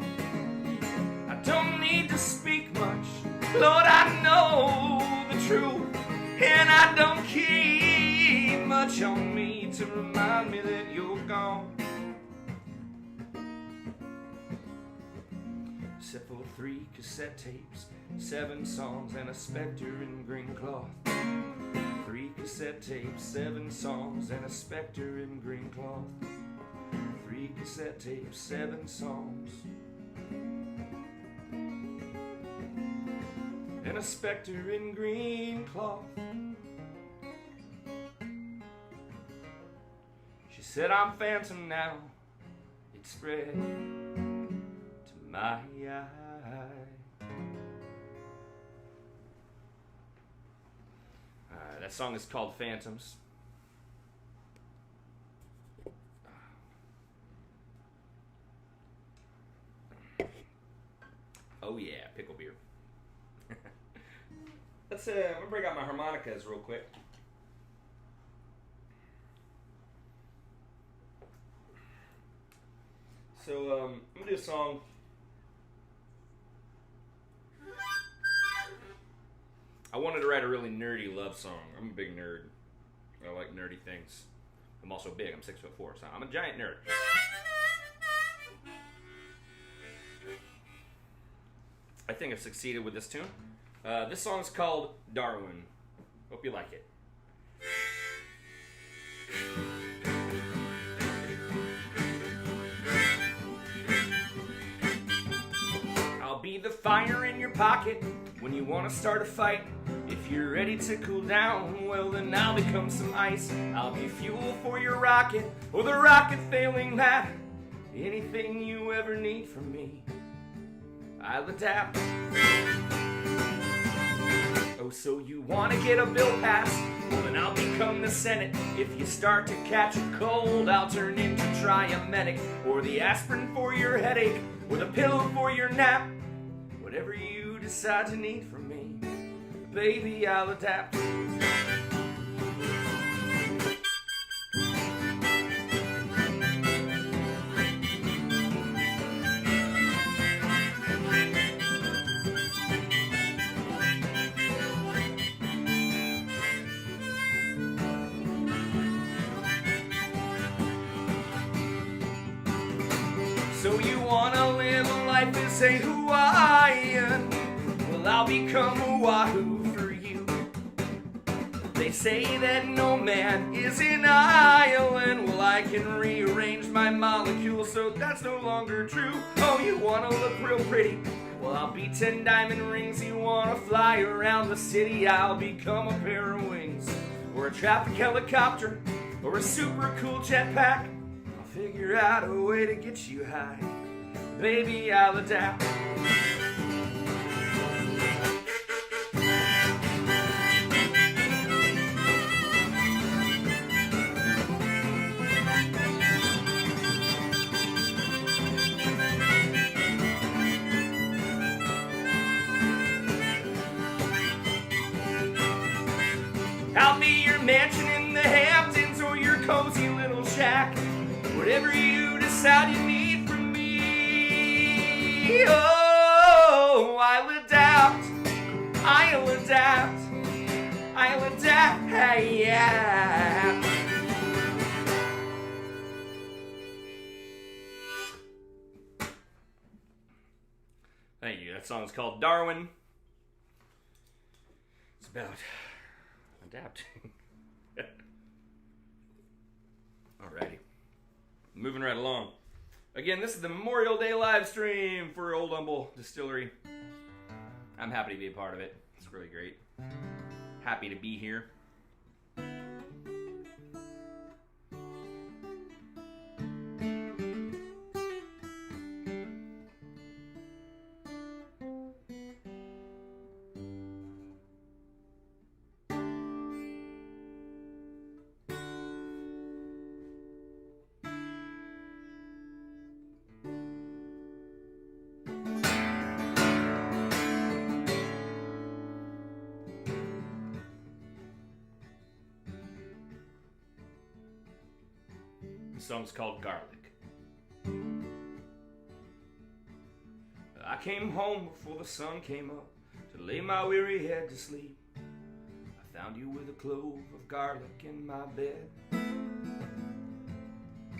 Don't need to speak much. Lord, I know the truth. And I don't keep much on me to remind me that you're gone. Except for 3 cassette tapes, 7 songs, and a specter in green cloth. 3 cassette tapes, 7 songs, and a specter in green cloth. 3 cassette tapes, 7 songs. And a specter in green cloth. She said, "I'm phantom now. It spread to my eye." That song is called Phantoms. Oh yeah, pickle beer. I'm gonna break out my harmonicas real quick. So I'm gonna do a song. I wanted to write a really nerdy love song. I'm a big nerd. I like nerdy things. I'm also big. I'm 6'4", so I'm a giant nerd. I think I've succeeded with this tune. This song's called Darwin. Hope you like it. I'll be the fire in your pocket when you want to start a fight. If you're ready to cool down, well then I'll become some ice. I'll be fuel for your rocket, or the rocket failing that. Anything you ever need from me, I'll adapt. Oh, so you want to get a bill passed? Well, then I'll become the Senate. If you start to catch a cold, I'll turn into Triamedic, or the aspirin for your headache, or the pillow for your nap. Whatever you decide to need from me, baby, I'll adapt. So you wanna live a life as a Hawaiian? Well, I'll become Oahu for you. They say that no man is an island. Well, I can rearrange my molecules so that's no longer true. Oh, you wanna look real pretty? Well, I'll be 10 diamond rings. You wanna fly around the city? I'll become a pair of wings, or a traffic helicopter, or a super cool jetpack. Figure out a way to get you high, baby, I'll adapt. I'll be your mansion in the Hamptons, or your cozy little shack. Whatever you decide you need from me, oh, I'll adapt, I'll adapt, I'll adapt, yeah. Thank you. That song's called Darwin. It's about adapting. Alrighty. Moving right along. Again, this is the Memorial Day live stream for Old Humble Distillery. I'm happy to be a part of it. It's really great. Happy to be here. The song's called Garlic. I came home before the sun came up to lay my weary head to sleep. I found you with a clove of garlic in my bed.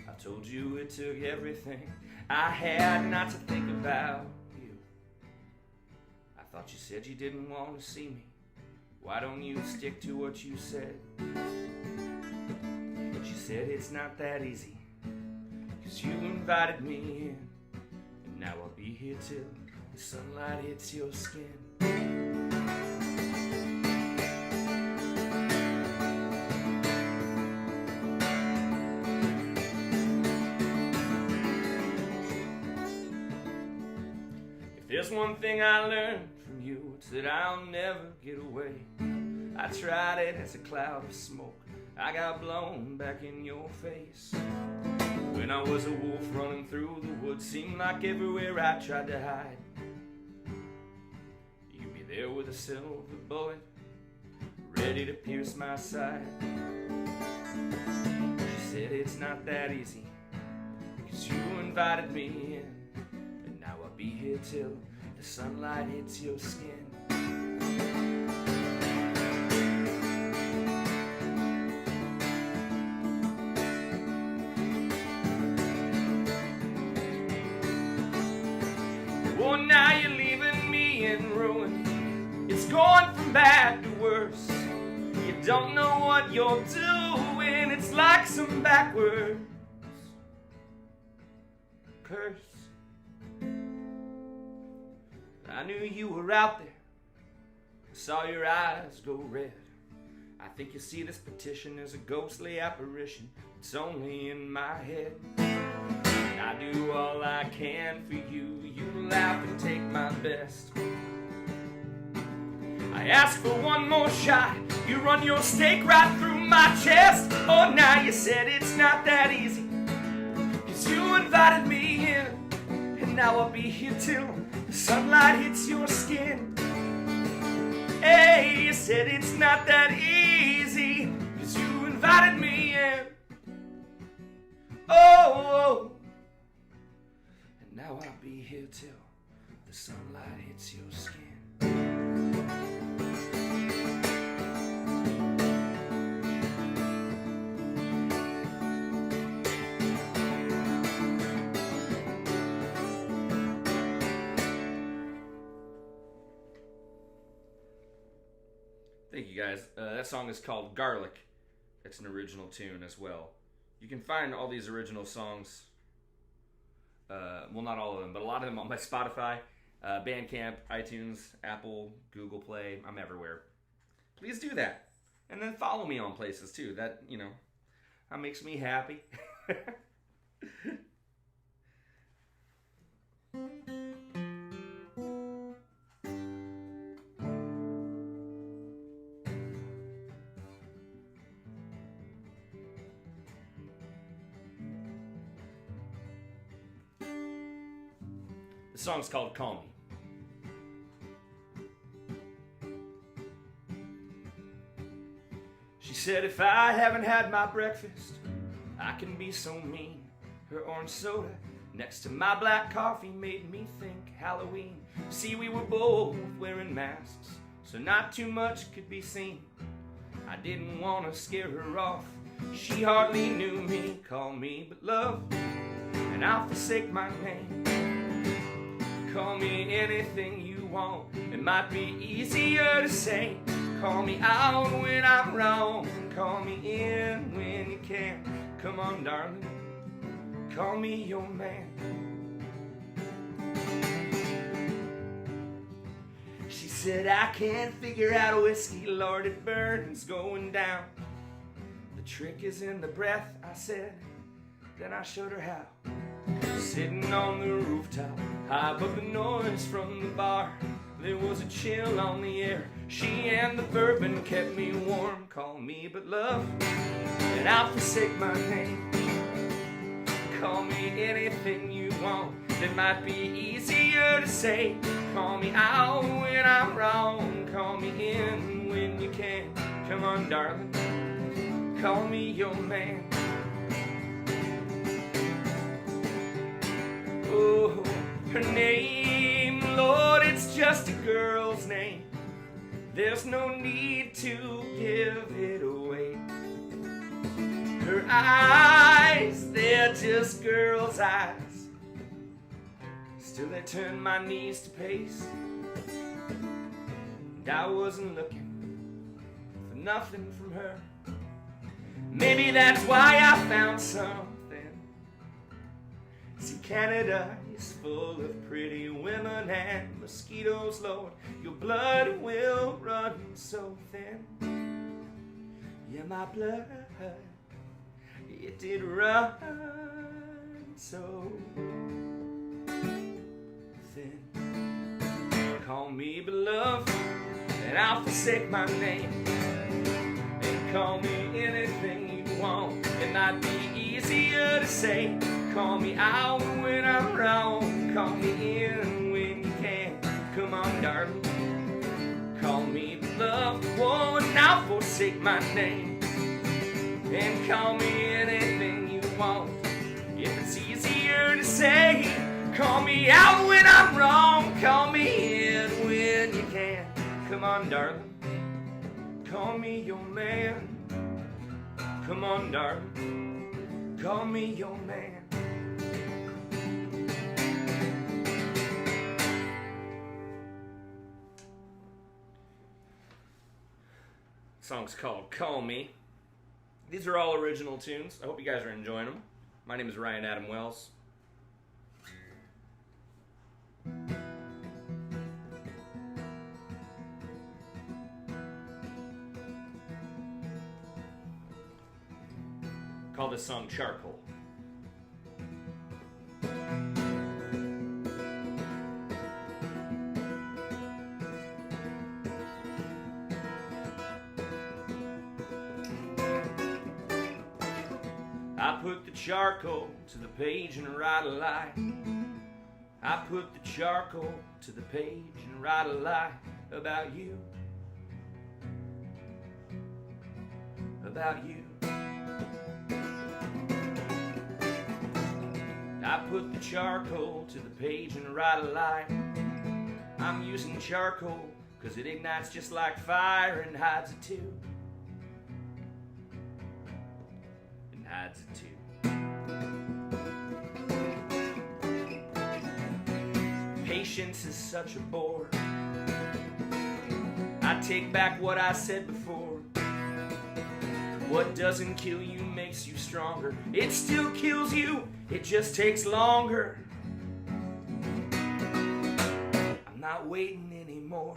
I told you it took everything I had not to think about you. I thought you said you didn't want to see me. Why don't you stick to what you said? But you said it's not that easy, 'cause you invited me in, and now I'll be here till the sunlight hits your skin. If there's one thing I learned from you, it's that I'll never get away. I tried it as a cloud of smoke, I got blown back in your face. When I was a wolf running through the woods, seemed like everywhere I tried to hide, you'd be there with a silver bullet, ready to pierce my side. She said it's not that easy, 'cause you invited me in, and now I'll be here till the sunlight hits your skin. Well, now you're leaving me don't know what you're doing. It's like some backwards curse. I knew you were out there. I saw your eyes go red. I think you see this petition as a ghostly apparition. It's only in my head. I do all I can for you. You laugh and take my best. I ask for one more shot. You run your stake right through my chest. Oh, now you said it's not that easy, 'cause you invited me in, and now I'll be here till the sunlight hits your skin. Hey, you said it's not that easy, 'cause you invited me in. Oh, and now I'll be here till the sunlight hits your skin. Thank you guys. That song is called Garlic. It's an original tune as well. You can find all these original songs, well, not all of them, but a lot of them on my Spotify, Bandcamp, iTunes, Apple, Google Play. I'm everywhere. Please do that. And then follow me on places too. That, that makes me happy. The song's called Call Me. She said if I haven't had my breakfast, I can be so mean. Her orange soda next to my black coffee made me think Halloween. See, we were both wearing masks, so not too much could be seen. I didn't want to scare her off. She hardly knew me. Call me but love, and I'll forsake my name. Call me anything you want. It might be easier to say. Call me out when I'm wrong. Call me in when you can. Come on, darling. Call me your man. She said, I can't figure out whiskey. Lord, it burns going down. The trick is in the breath, I said. Then I showed her how. Sitting on the rooftop, high above the noise from the bar, there was a chill on the air. She and the bourbon kept me warm. Call me but love, and I'll forsake my name. Call me anything you want. It might be easier to say. Call me out when I'm wrong. Call me in when you can. Come on, darling. Call me your man. Oh, her name, Lord, it's just a girl's name. There's no need to give it away. Her eyes, they're just girl's eyes. Still they turn my knees to pace. And I wasn't looking for nothing from her. Maybe that's why I found something. See, Canada is full of pretty women and mosquitoes, Lord. Your blood will run so thin. Yeah, my blood, it did run so thin. Call me beloved, and I'll forsake my name. And call me anything you want. It might be easier to say. Call me out when I'm wrong. Call me in when you can. Come on, darling. Call me love. Whoa, and I'll forsake my name. And call me anything you want. If it's easier to say. Call me out when I'm wrong. Call me in when you can. Come on, darling. Call me your man. Come on, darling. Call me your man. Song's called Call Me. These are all original tunes. I hope you guys are enjoying them. My name is Ryan Adam Wells. Call this song Charcoal. I put the charcoal to the page and write a lie. I put the charcoal to the page and write a lie about you. About you. I put the charcoal to the page and write a lie. I'm using charcoal because it ignites just like fire and hides it too. And hides it too. Patience is such a bore. I take back what I said before. What doesn't kill you makes you stronger. It still kills you, it just takes longer. I'm not waiting anymore.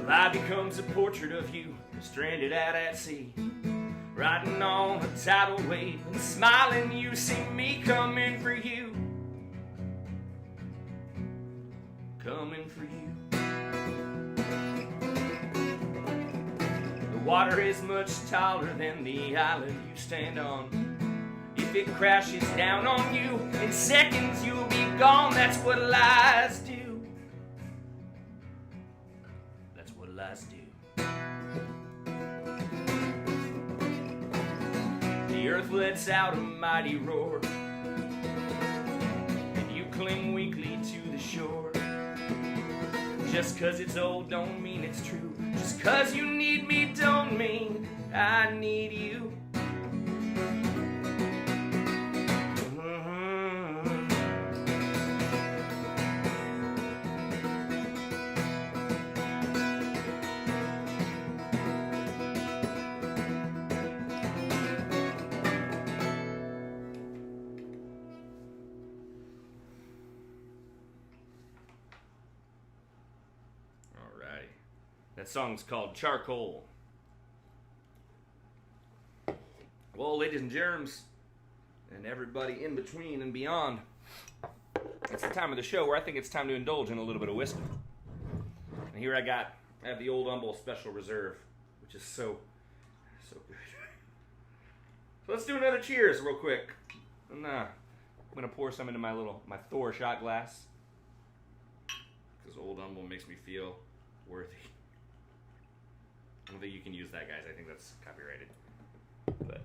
Life becomes a portrait of you, stranded out at sea, riding on a tidal wave and smiling. You see me coming for you, coming for you. The water is much taller than the island you stand on. If it crashes down on you, in seconds you'll be gone. That's what lies do. That's what lies do. The earth lets out a mighty roar, and you cling weakly to the shore. Just 'cause it's old don't mean it's true. Just 'cause you need me don't mean I need you. That song's called Charcoal. Well, ladies and germs, and everybody in between and beyond, it's the time of the show where I think it's time to indulge in a little bit of whiskey. And here I have the Old Humble Special Reserve, which is so good. So let's do another cheers real quick. And I'm gonna pour some into my Thor shot glass, because Old Humble makes me feel worthy. I don't think you can use that, guys. I think that's copyrighted. But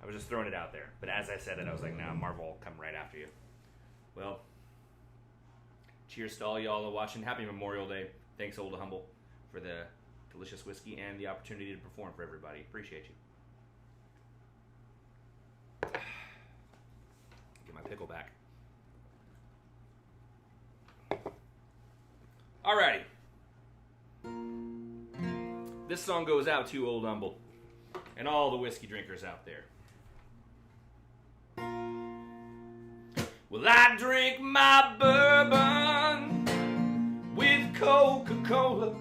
I was just throwing it out there. But as I said it, I was like, nah, Marvel will come right after you. Well, cheers to all y'all watching. Happy Memorial Day. Thanks, Old Humble, for the delicious whiskey and the opportunity to perform for everybody. Appreciate you. Get my pickle back. Alrighty. This song goes out to Old Humble and all the whiskey drinkers out there. Well, I drink my bourbon with Coca-Cola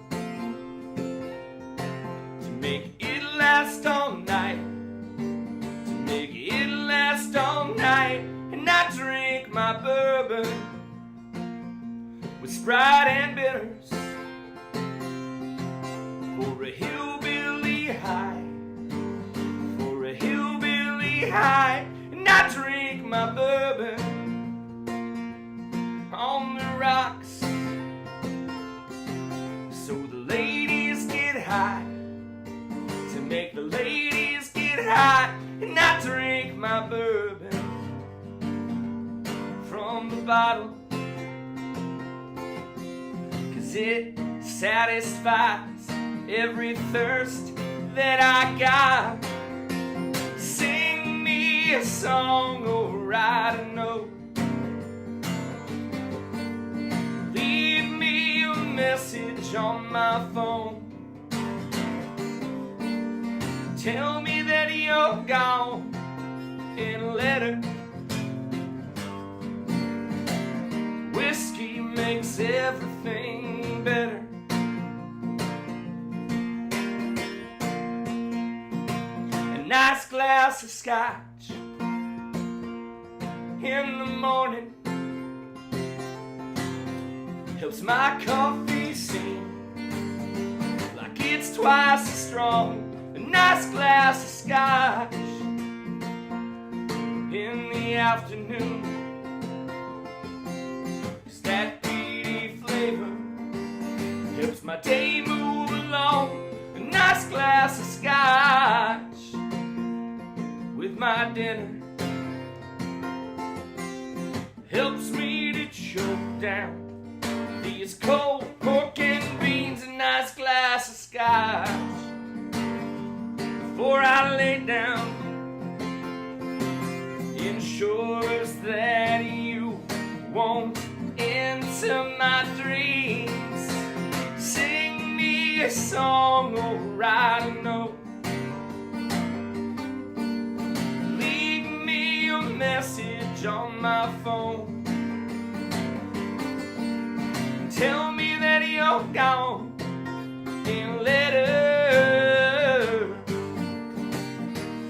to make it last all night, to make it last all night. And I drink my bourbon with Sprite and bitters for a hillbilly high, for a hillbilly high. And I drink my bourbon on the rocks so the ladies get high, to make the ladies get high. And I drink my bourbon from the bottle, 'cause it satisfies every thirst that I got. me a song or write a note. Leave me a message on my phone. Tell me that you're gone in a letter. Whiskey makes everything better. A nice glass of scotch in the morning helps my coffee seem like it's twice as strong. A nice glass of scotch in the afternoon, 'cause that peaty flavor helps my day move along. A nice glass of scotch with my dinner helps me to choke down these cold pork and beans. A nice glass of scotch before I lay down ensures that you won't enter my dreams. Sing me a song or write a note. Leave me a message on my phone. Tell me that you're gone in a letter.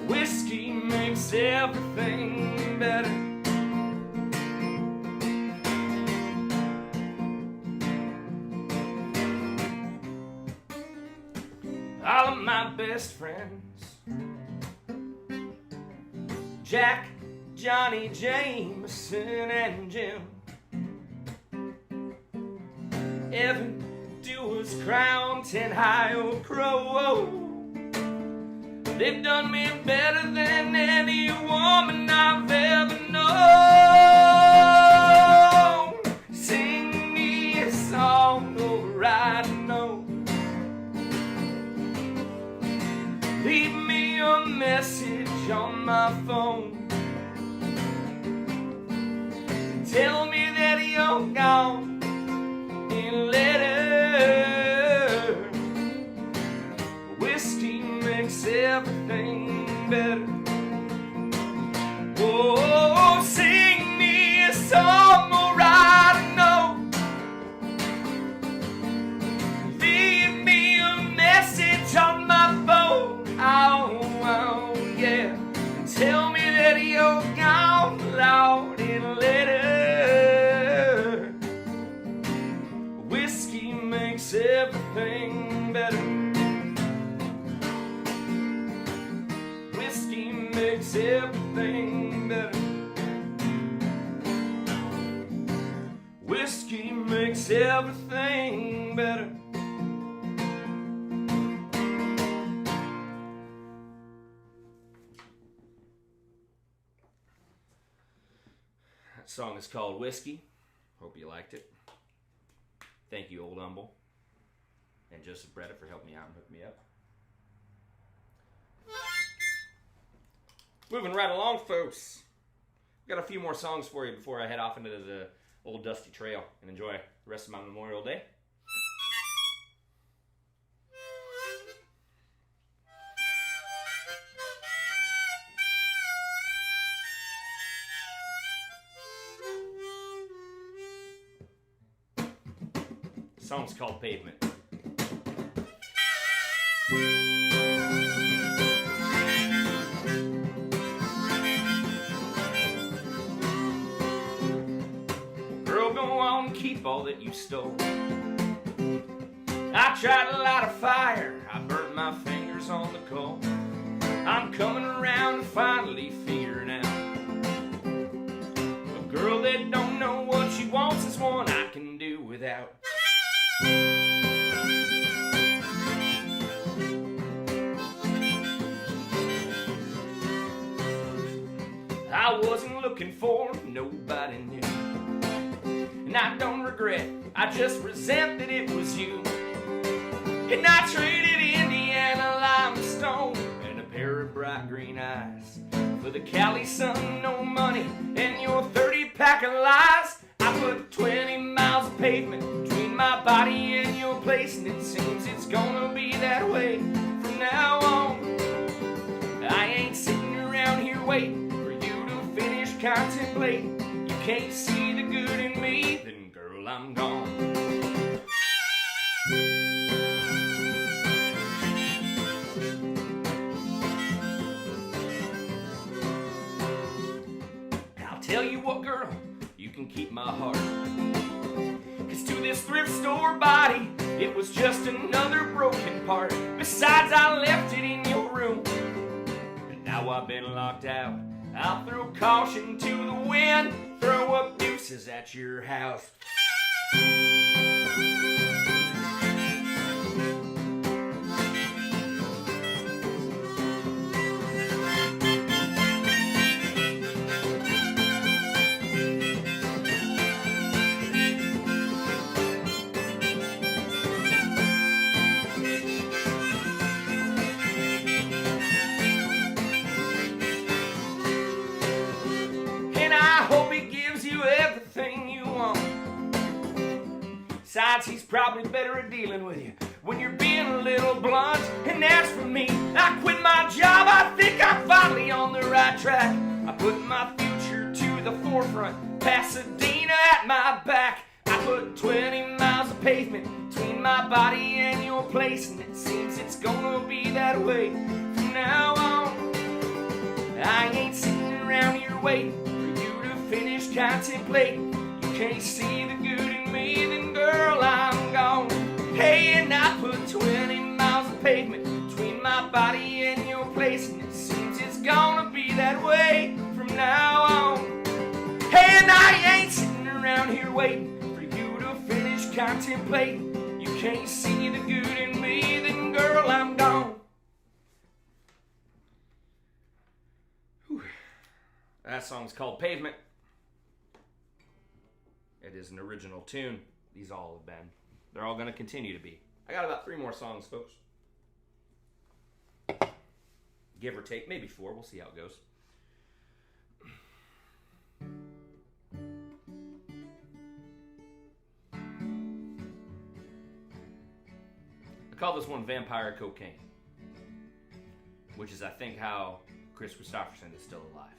Whiskey makes everything better. All of my best friends, Jack, Johnny, Jameson, and Jim, Evan, Dewar's Crown, Ten High Old Crow. They've done me better than any woman I've ever known. Sing me a song or write a note. Leave me a message on my phone. Tell me that you're gone in a letter. Whiskey makes everything better. Oh, sing me a song or write a note. Leave me a message on my phone. Oh, yeah. Tell me that you're gone, Lord, in a letter. Whiskey makes everything better. Whiskey makes everything better. Whiskey makes everything better. That song is called Whiskey. Hope you liked it. Thank you, Old Humble, and Joseph Bretta for helping me out and hooking me up. Moving right along, folks. Got a few more songs for you before I head off into the old dusty trail and enjoy the rest of my Memorial Day. The song's called Pavement. Girl, go on, keep all that you stole. I tried to light a fire, I burnt my fingers on the coal. I'm coming around to finally figure it out. A girl that don't know what she wants is one I can do without. I wasn't looking for nobody new, and I don't regret, I just resent that it was you. And I traded Indiana limestone and a pair of bright green eyes for For the Cali sun, no money, and your 30-pack of lies. I put 20 miles of pavement between my body and your place, and it seems it's gonna be that way from now on. I ain't sitting around here waiting for you to finish contemplating. You can't see the good in me, then girl, I'm gone. I'll tell you what, girl, you can keep my heart. 'Cause to this thrift store body, it was just another broken part. Besides, I left it in your room, and now I've been locked out. I'll throw caution to the wind, throw up deuces at your house. Besides, he's probably better at dealing with you when you're being a little blunt. And as for me, I quit my job. I think I'm finally on the right track. I put my future to the forefront, Pasadena at my back. I put 20 miles of pavement between my body and your place, and it seems it's gonna be that way from now on. I ain't sitting around here waiting for you to finish contemplating. You can't see the good in me, then girl, I'm gone. Hey, and I put 20 miles of pavement between my body and your place, and it seems it's gonna be that way from now on. Hey, and I ain't sitting around here waiting for you to finish contemplating. You can't see the good in me, then girl, I'm gone. Whew. That song's called Pavement. It is an original tune. These all have been. They're all going to continue to be. I got about 3 more songs, folks. Give or take. Maybe 4. We'll see how it goes. I call this one Vampire Cocaine, which is, I think, how Chris Christopherson is still alive.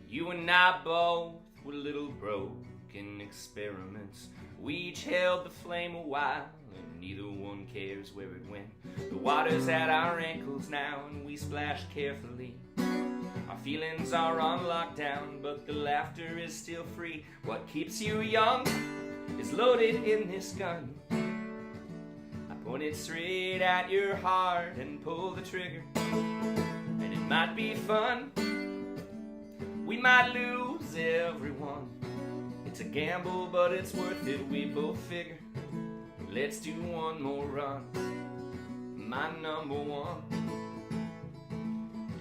You and I both were little broken experiments. We each held the flame a while, and neither one cares where it went. The water's at our ankles now, and we splash carefully. Our feelings are on lockdown, but the laughter is still free. What keeps you young is loaded in this gun. I point it straight at your heart and pull the trigger, and it might be fun. We might lose everyone. It's a gamble, but it's worth it, we both figure. Let's do one more run. My number one.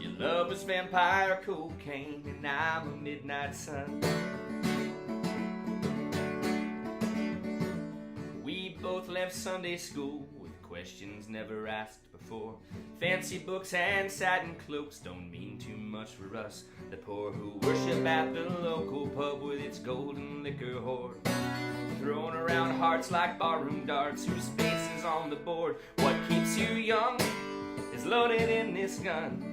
Your love is vampire cocaine, and I'm a midnight sun. We both left Sunday school with questions never asked before. Fancy books and satin cloaks don't mean too much for us, the poor who worship at the local pub with its golden liquor hoard. Throwing around hearts like barroom darts, whose space is on the board. What keeps you young is loaded in this gun.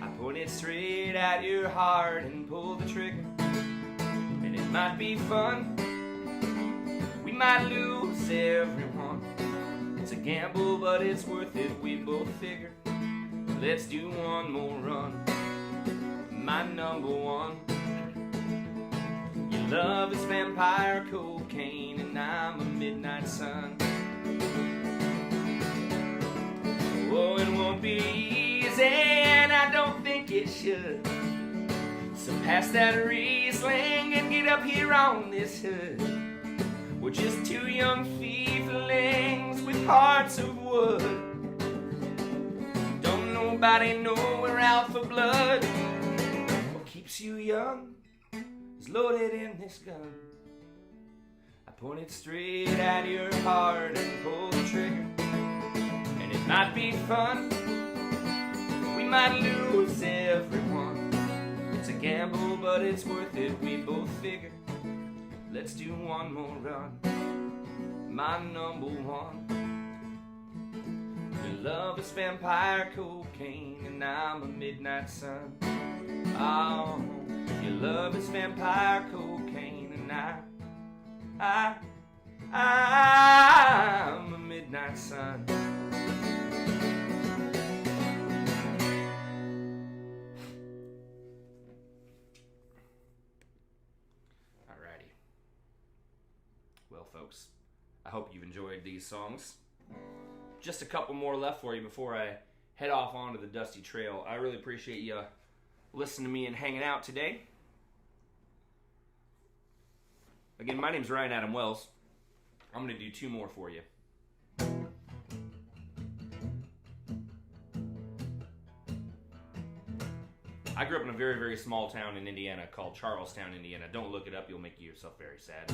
I point it straight at your heart and pull the trigger, and it might be fun. We might lose everyone. It's a gamble, but it's worth it, we both figure. Let's do one more run. My number one. Your love is vampire cocaine, and I'm a midnight sun. Oh, it won't be easy, and I don't think it should. So pass that Riesling and get up here on this hood. We're just 2 young feeblerings with hearts of wood. Don't nobody know we're out for blood. What keeps you young is loaded in this gun. I point it straight at your heart and pull the trigger. And it might be fun, we might lose everyone. It's a gamble, but it's worth it, we both figure. Let's do one more run, my number one. Your love is vampire cocaine and I'm a midnight sun. Oh, your love is vampire cocaine and I'm a midnight sun. Alrighty. Well, folks, I hope you've enjoyed these songs. Just a couple more left for you before I head off onto the dusty trail. I really appreciate you listening to me and hanging out today. Again, my name's Ryan Adam Wells. I'm going to do two more for you. I grew up in a very, very small town in Indiana called Charlestown, Indiana. Don't look it up, you'll make yourself very sad.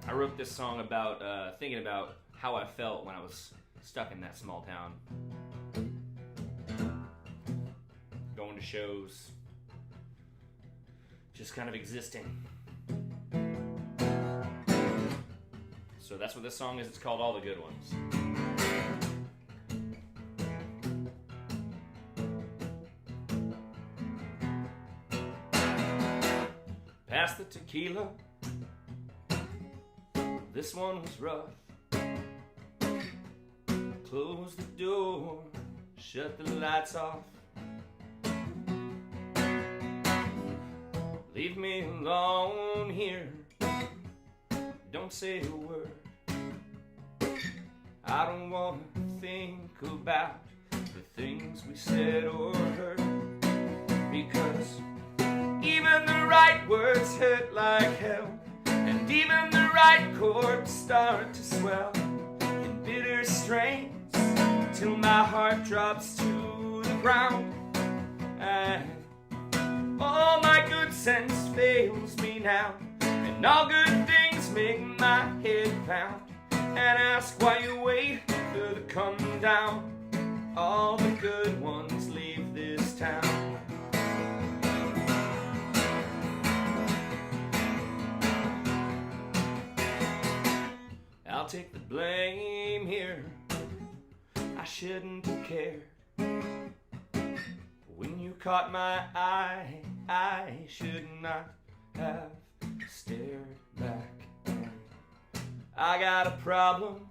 I wrote this song about thinking about how I felt when I was stuck in that small town. Going to shows, just kind of existing. So that's what this song is. It's called All the Good Ones. Pass the tequila, this one was rough. Close the door, shut the lights off. Leave me alone here, don't say a word. I don't want to think about the things we said or heard, because even the right words hurt like hell, and even the right chords start to swell in bitter strains till my heart drops to the ground. And all my good sense fails me now, and all good things make my head pound, and ask why you wait for the come down. All the good ones leave this town. I'll take the blame here, I shouldn't have cared. When you caught my eye, I should not have stared back. I got a problem,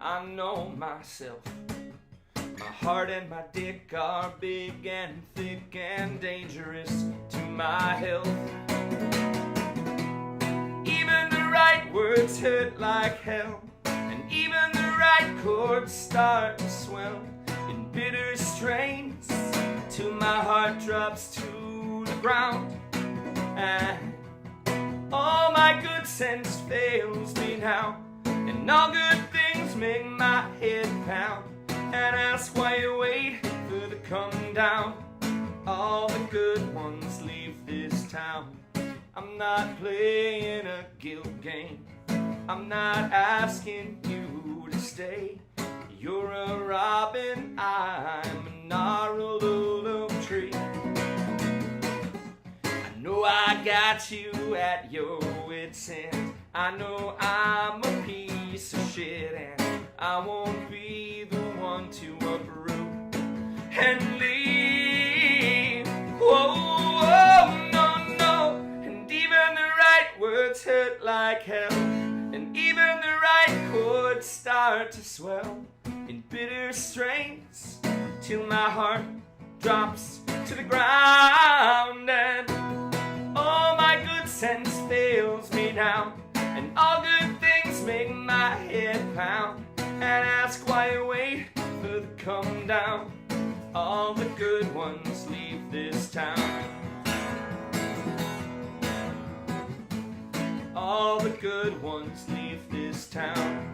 I know myself. My heart and my dick are big and thick and dangerous to my health. Even the right words hurt like hell, and even the right chords start to swell in bitter strains till my heart drops to the ground. And all my good sense fails me now, and all good things make my head pound, and ask why you wait for the come down. All the good ones leave this town. I'm not playing a guilt game, I'm not asking you to stay. You're a robin, I'm a gnarled tree. I know I got you at your wit's end. I know I'm a piece of shit, and I won't be the one to uproot and leave. Whoa, whoa, no, no. And even the right words hurt like hell, and even the right chords start to swell in bitter strains till my heart drops to the ground. And all my good sense fails me now, and all good things make my head pound, and ask why you wait for the come down. All the good ones leave this town. All the good ones leave this town.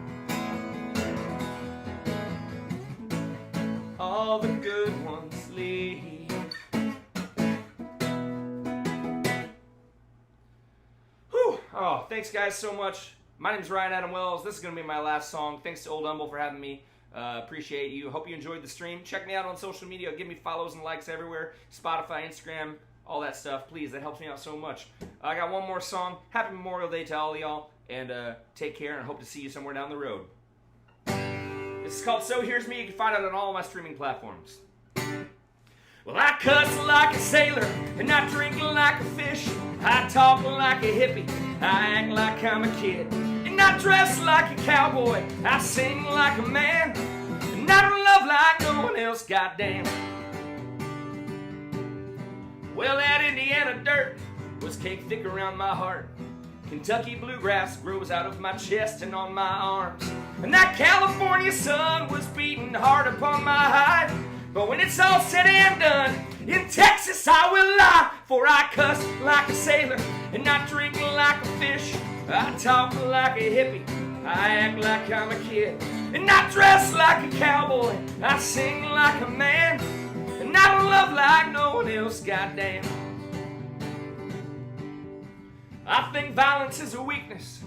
All the good ones leave Thanks, guys, so much. My name is Ryan Adam Wells. This is going to be my last song. Thanks to Old Humble for having me. Appreciate you. Hope you enjoyed the stream. Check me out on social media. Give me follows and likes everywhere. Spotify, Instagram, all that stuff. Please, that helps me out so much. I got one more song. Happy Memorial Day to all of y'all. And take care, and hope to see you somewhere down the road. This is called So Here's Me. You can find it on all my streaming platforms. Well, I cuss like a sailor, and I drink like a fish. I talk like a hippie, I act like I'm a kid. And I dress like a cowboy, I sing like a man. And I don't love like no one else, goddamn. Well, that Indiana dirt was cake thick around my heart. Kentucky bluegrass grows out of my chest and on my arms. And that California sun was beating hard upon my hide. But when it's all said and done, in Texas I will lie. For I cuss like a sailor, and I drink like a fish. I talk like a hippie, I act like I'm a kid. And I dress like a cowboy, I sing like a man. And I don't love like no one else, goddamn. I think violence is a weakness,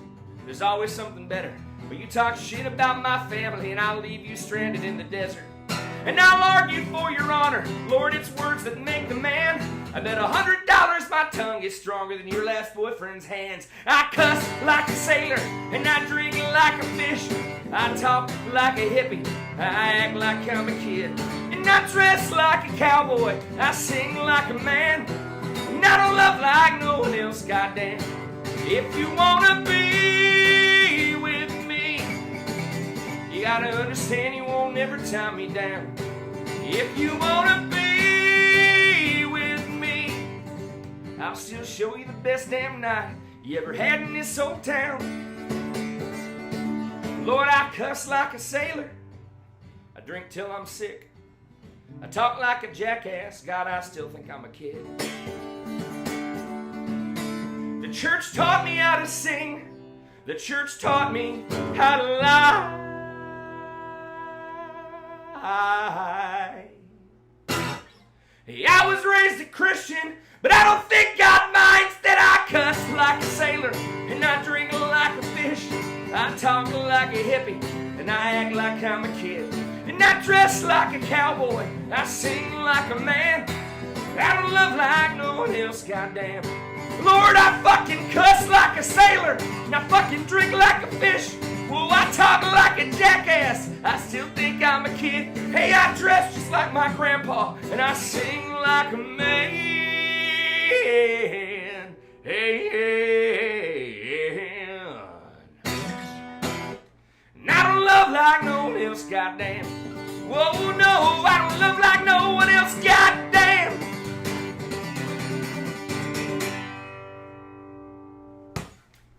there's always something better. But you talk shit about my family and I'll leave you stranded in the desert. And I'll argue for your honor, Lord, it's words that make the man. I bet $100 my tongue is stronger than your last boyfriend's hands. I cuss like a sailor, and I drink like a fish. I talk like a hippie, I act like I'm a kid. And I dress like a cowboy, I sing like a man. And I don't love like no one else, goddamn. If you wanna be with me, you gotta understand you won't never tie me down. If you wanna be with me, I'll still show you the best damn night you ever had in this old town. Lord, I cuss like a sailor, I drink till I'm sick. I talk like a jackass, God, I still think I'm a kid. The church taught me how to sing, the church taught me how to lie. I was raised a Christian, but I don't think God minds that I cuss like a sailor, and I drink like a fish. I talk like a hippie, and I act like I'm a kid. And I dress like a cowboy, I sing like a man. I don't love like no one else, goddamn. Lord, I fucking cuss like a sailor, and I fucking drink like a fish. Whoa, I talk like a jackass, I still think I'm a kid. Hey, I dress just like my grandpa, and I sing like a man. And I don't love like no one else, goddamn. Whoa, no, I don't love like no one else, goddamn.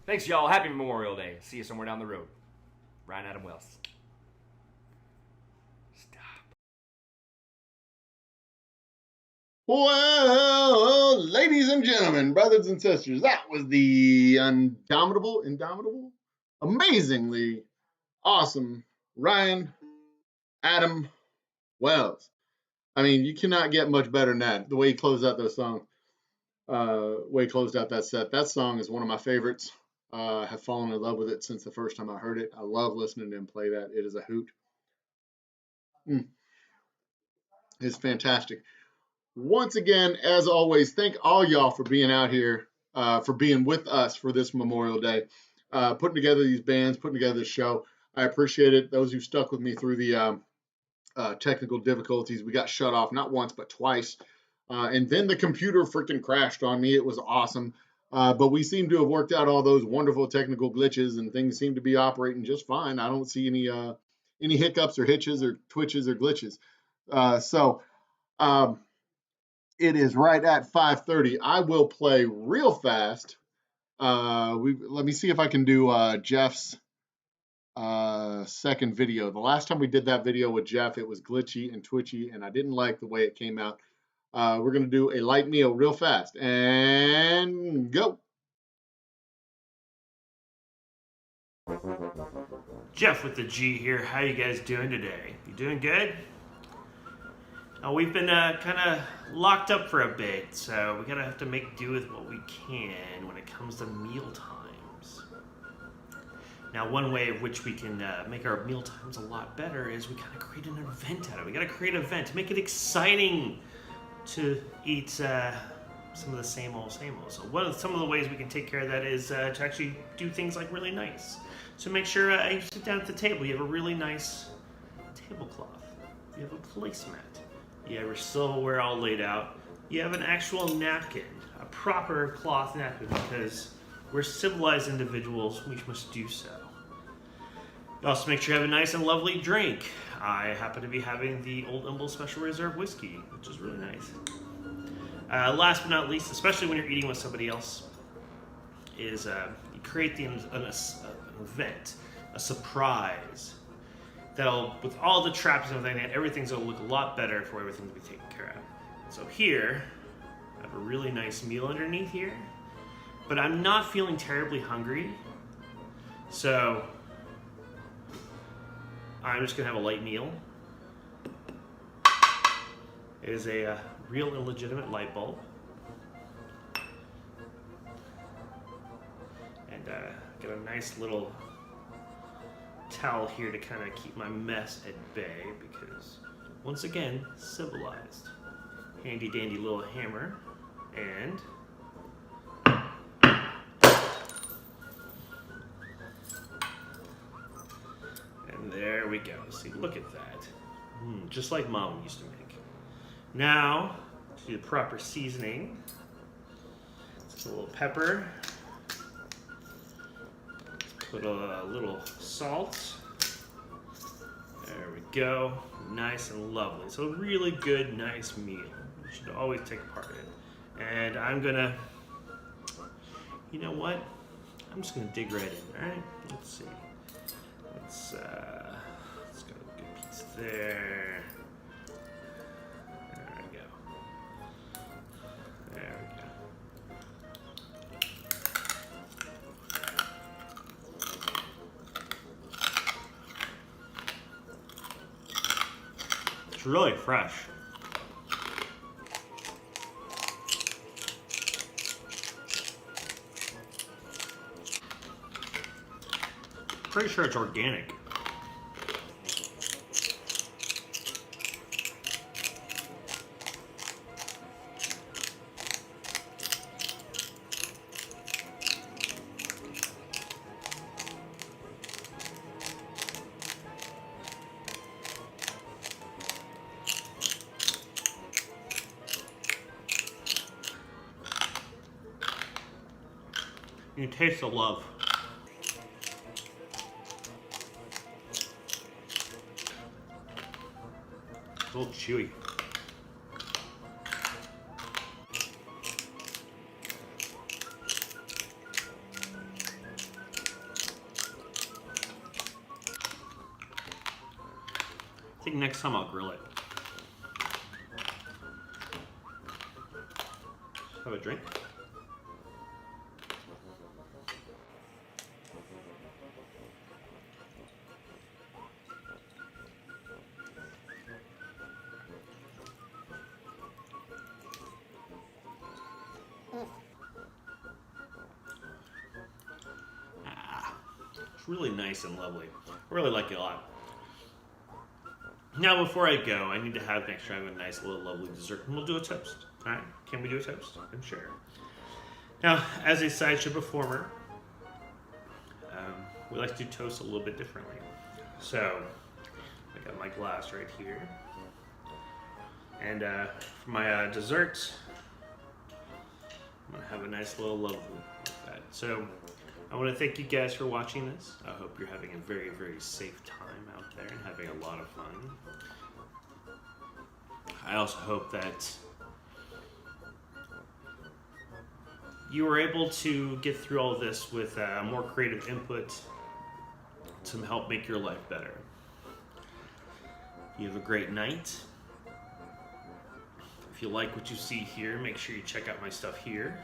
Thanks, y'all. Happy Memorial Day. See you somewhere down the road. Ryan Adam Wells. Stop. Well, ladies and gentlemen, brothers and sisters, that was the indomitable, amazingly awesome Ryan Adam Wells. I mean, you cannot get much better than that. The way he closed out those songs, way he closed out that set. That song is one of my favorites. I have fallen in love with it since the first time I heard it. I love listening to him play that. It is a hoot. It's fantastic. Once again, as always, thank all y'all for being out here, for being with us for this Memorial Day, putting together these bands, putting together this show. I appreciate it. Those who stuck with me through the technical difficulties. We got shut off not once but twice. And then the computer freaking crashed on me. It was awesome. But we seem to have worked out all those wonderful technical glitches, and things seem to be operating just fine. I don't see any hiccups or hitches or twitches or glitches. So it is right at 5:30. I will play real fast. Let me see if I can do Jeff's second video. The last time we did that video with Jeff, it was glitchy and twitchy, and I didn't like the way it came out. We're going to do a light meal real fast and go. Jeff with the G here. How you guys doing today? You doing good? We've been kind of locked up for a bit, so we gotta have to make do with what we can when it comes to meal times. Now, one way of which we can make our meal times a lot better is we kind of create an event out of it. We got to create an event to make it exciting to eat some of the same old, same old. So some of the ways we can take care of that is to actually do things like really nice. So make sure you sit down at the table. You have a really nice tablecloth. You have a placemat. You have your silverware all laid out. You have an actual napkin, a proper cloth napkin, because we're civilized individuals. We must do so. You also make sure you have a nice and lovely drink. I happen to be having the Old Humble Special Reserve Whiskey, which is really nice. Last but not least, especially when you're eating with somebody else, is you create an event, a surprise, that'll, with all the traps and everything, everything's gonna look a lot better for everything to be taken care of. So here, I have a really nice meal underneath here, but I'm not feeling terribly hungry, so I'm just gonna have a light meal. It is a real and legitimate light bulb. And got a nice little towel here to kind of keep my mess at bay because, once again, civilized. Handy dandy little hammer. And there we go. See, look at that. Just like Mom used to make. Now, to do the proper seasoning. Just a little pepper. Put a little salt. There we go. Nice and lovely. So a really good, nice meal. You should always take part in it. And I'm gonna, you know what? I'm just gonna dig right in, all right? Let's see. Let's go a good piece there. There we go. There we go. It's really fresh. Pretty sure it's organic. You can taste the love. It's a little chewy. I think next time I'll grill it. Have a drink. It's really nice and lovely. I really like it a lot. Now, before I go, I need to make sure I have a nice little lovely dessert, and we'll do a toast. All right? Can we do a toast? I'm sure. Now, as a sideshow performer, we like to do toasts a little bit differently. So, I got my glass right here. And for my dessert, I'm going to have a nice little lovely like that. So, I want to thank you guys for watching this. I hope you're having a very, very safe time out there and having a lot of fun. I also hope that you were able to get through all this with more creative input to help make your life better. You have a great night. If you like what you see here, make sure you check out my stuff here.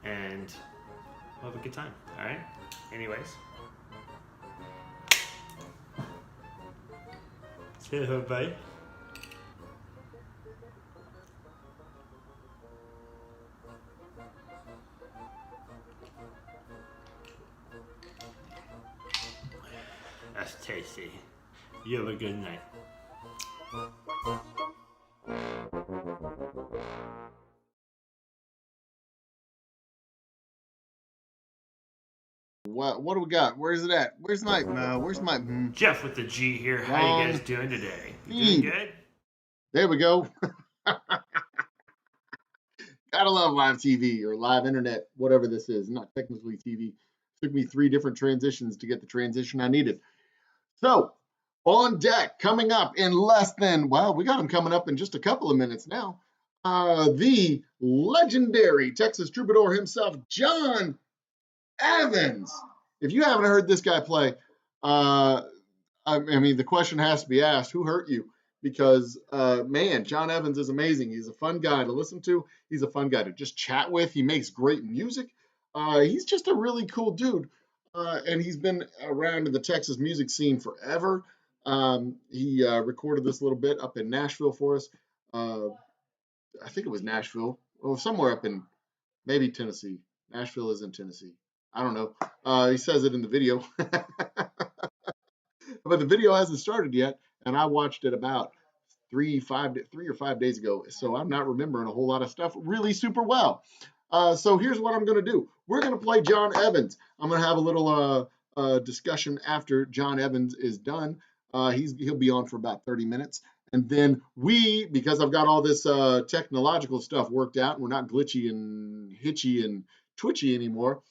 And we'll have a good time, all right? Anyways. Say hello, bye. That's tasty. You have a good night. What do we got? Where's it at? Where's my Jeff with the G here. How Wrong you guys doing today? You feed. doing good? There we go. Gotta love live TV or live internet, whatever this is. Not technically TV. Took me 3 different transitions to get the transition I needed. So, on deck, coming up in less than, well, we got him coming up in just a couple of minutes now. The legendary Texas troubadour himself, John Evans. If you haven't heard this guy play, I mean, the question has to be asked, who hurt you? Because, man, John Evans is amazing. He's a fun guy to listen to. He's a fun guy to just chat with. He makes great music. He's just a really cool dude. And he's been around in the Texas music scene forever. He recorded this little bit up in Nashville for us. I think it was Nashville, or somewhere up in maybe Tennessee. Nashville is in Tennessee. I don't know. He says it in the video. But the video hasn't started yet, and I watched it about 3 or 5 days ago, so I'm not remembering a whole lot of stuff really super well. So here's what I'm going to do. We're going to play John Evans. I'm going to have a little discussion after John Evans is done. He'll be on for about 30 minutes. And then because I've got all this technological stuff worked out, and we're not glitchy and hitchy and twitchy anymore,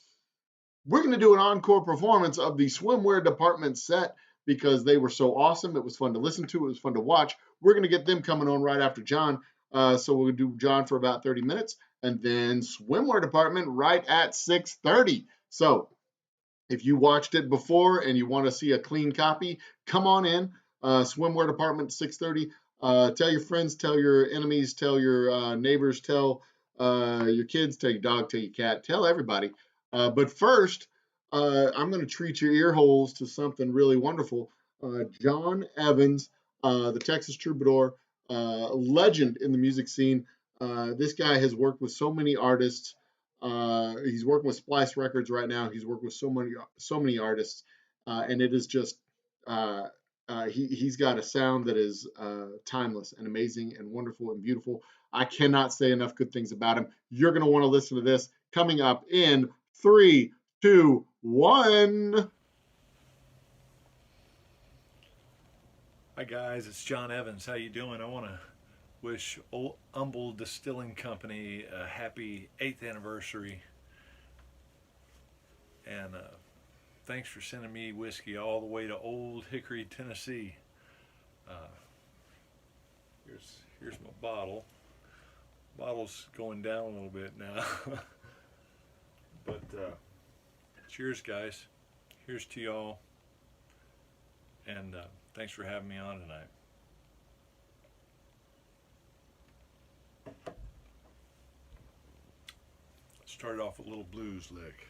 we're going to do an encore performance of the Swimwear department set because they were so awesome. It was fun to listen to. It was fun to watch. We're going to get them coming on right after John. So we'll do John for about 30 minutes and then Swimwear department right at 6:30. So if you watched it before and you want to see a clean copy, come on in. Swimwear department 6:30. Tell your friends, tell your enemies, tell your neighbors, tell your kids, tell your dog, tell your cat, tell everybody. But first, I'm going to treat your ear holes to something really wonderful. John Evans, the Texas troubadour, legend in the music scene. This guy has worked with so many artists. He's working with Splice Records right now. He's worked with so many artists, and it is just he's got a sound that is timeless and amazing and wonderful and beautiful. I cannot say enough good things about him. You're going to want to listen to this coming up in 3, 2, 1. Hi guys, it's John Evans. How you doing? I want to wish Old Humble Distilling Company a happy 8th anniversary, and thanks for sending me whiskey all the way to Old Hickory, Tennessee. Here's my bottle. Bottle's going down a little bit now. But cheers guys. Here's to y'all, and thanks for having me on tonight. Started off with a little blues lick.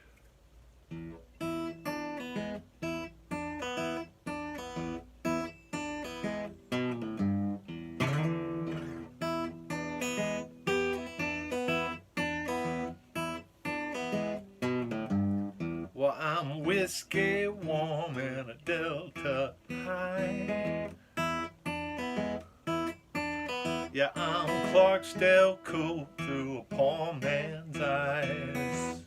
Well, I'm whiskey warm and a Delta high. Yeah, I'm Clarksdale cool through a poor man's eyes.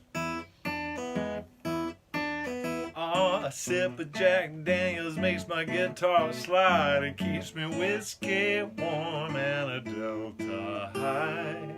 Oh, a sip of Jack Daniels makes my guitar slide and keeps me whiskey warm and a Delta high.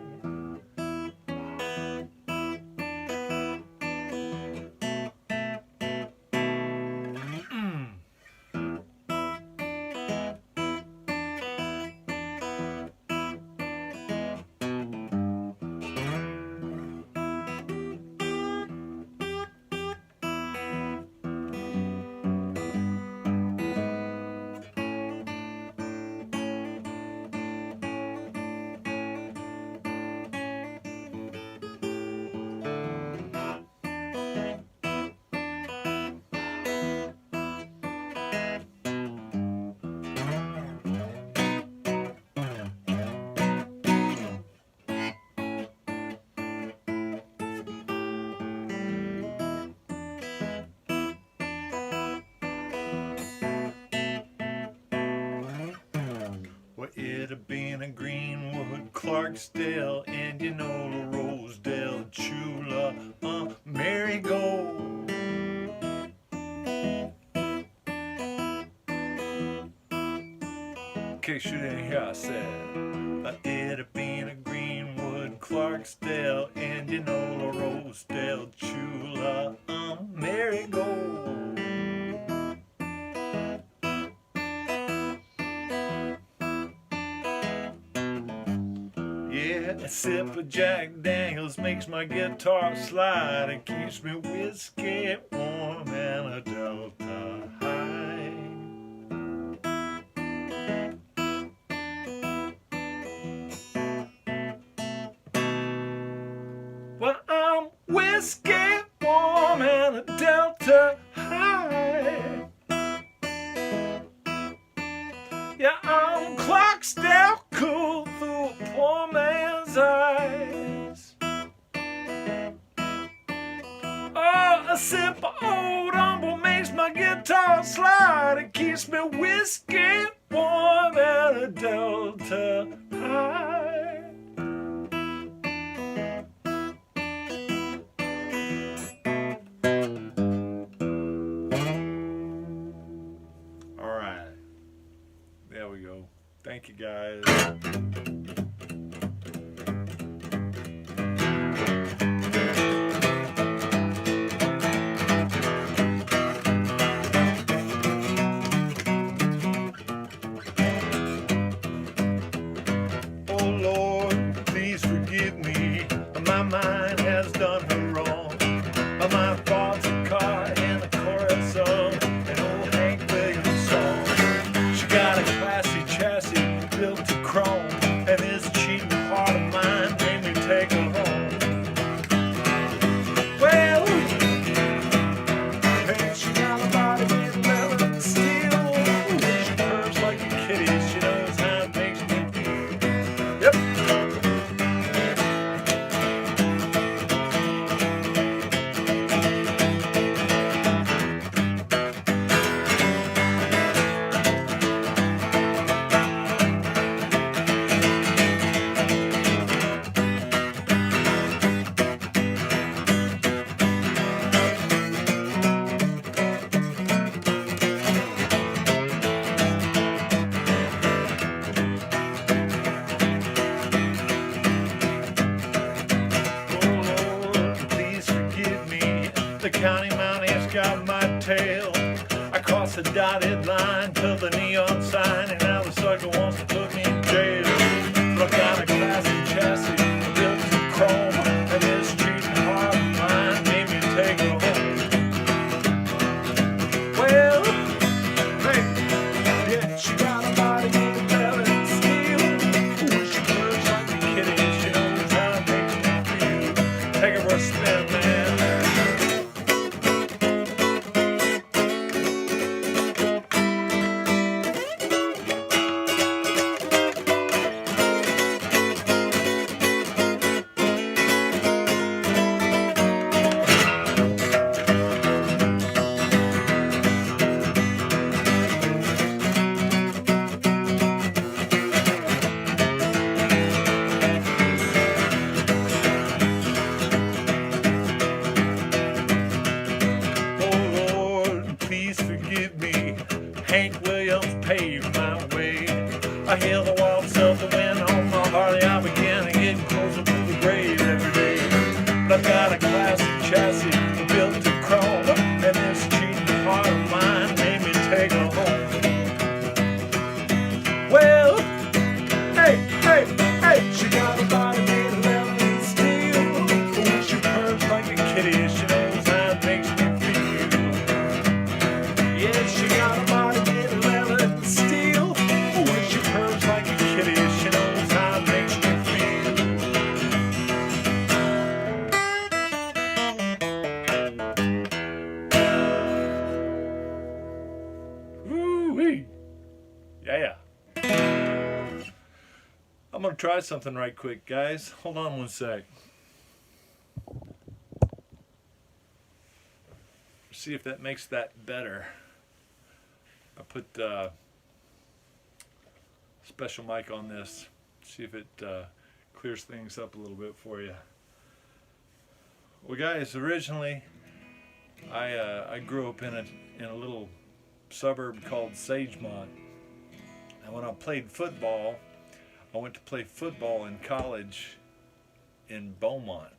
It being a Greenwood, Clarksdale, Indianola, Rosedale, Chula, Marigold. In case you didn't hear, I said, it had been a Greenwood, Clarksdale, Indianola, Rosedale, Chula, Marigold. Yeah, a sip of Jack Daniels makes my guitar slide. It keeps me whiskey warm and a Delta high. Well, I'm whiskey warm and a Delta high. Yeah, I'm Clarksdale cool through a poor man's eyes. Oh, a sip of Old Humble makes my guitar slide. It keeps me whiskey warm and a Delta high. All right. There we go. Thank you, guys. Oh Lord, please forgive me. My mind has done her wrong. My thoughts are caught in the chorus of an old Hank Williams song. She got a classy chassis built to chrome, and this cheating heart of mine made me take her home. Well, hey, she got a body made of leather and steel. She purrs like a kitty, she knows how it makes me feel. Yep. Oh Lord, please forgive me. The county mounties got my tail. I crossed the dotted line to the neon sign, and now the sucker wants to put me in jail. But I've got a classy chassis built to chrome, and this cheating heart of mine made me take her home. Well, hey, yeah, she got a body made of leather and steel. Ooh, she purrs like a kitty, she knows how it makes me feel. Take her for a spin, man. Oh Lord, please forgive me. Hank Williams paved my way. I hear the waltz of the wind on my Harley. I begin to get closer to the grave every day. But I've got a classy chassis built to chrome, and this cheating heart of mine made me take her home. Well, hey, hey, hey, she got a body made of leather and steel. Ooh, she purrs like a kitty, she knows how it makes me feel. Yeah, she got a body made of leather and steel. Ooh, she purrs like a kitty, she knows how it makes me feel. Woo-wee. Yeah. I'm gonna try something right quick, guys. Hold on one sec. See if that makes that better. I put special mic on this. See if it clears things up a little bit for you. Well, guys, originally I grew up in a little suburb called Sagemont, and when I played football, I went to play football in college in Beaumont,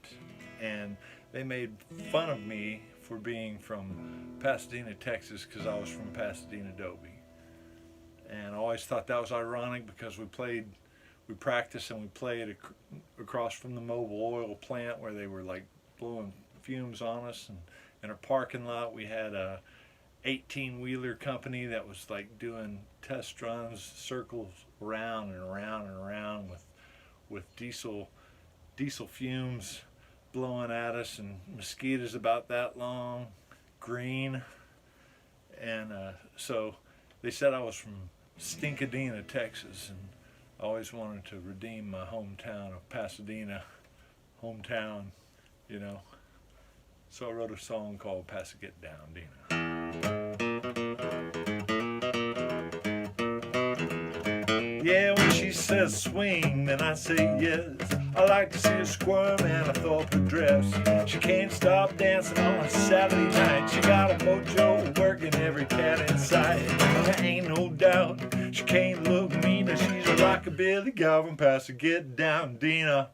and they made fun of me for being from Pasadena, Texas, because I was from Pasadena, Dobie. And I always thought that was ironic because we practiced and we played across from the Mobil oil plant where they were like blowing fumes on us, and in our parking lot we had a 18-wheeler company that was like doing test runs, circles around and around and around with diesel fumes blowing at us, and mosquitoes about that long, green, and so they said I was from Stinkadena, Texas, and I always wanted to redeem my hometown of Pasadena, hometown, you know. So I wrote a song called Pass It Get Down, Dina. Yeah, when she says swing, then I say yes. I like to see her squirm and I throw up her dress. She can't stop dancing on a Saturday night. She got a mojo working every cat in sight. There ain't no doubt she can't look meaner. She's a rockabilly gal from Pass It Get Down, Dina.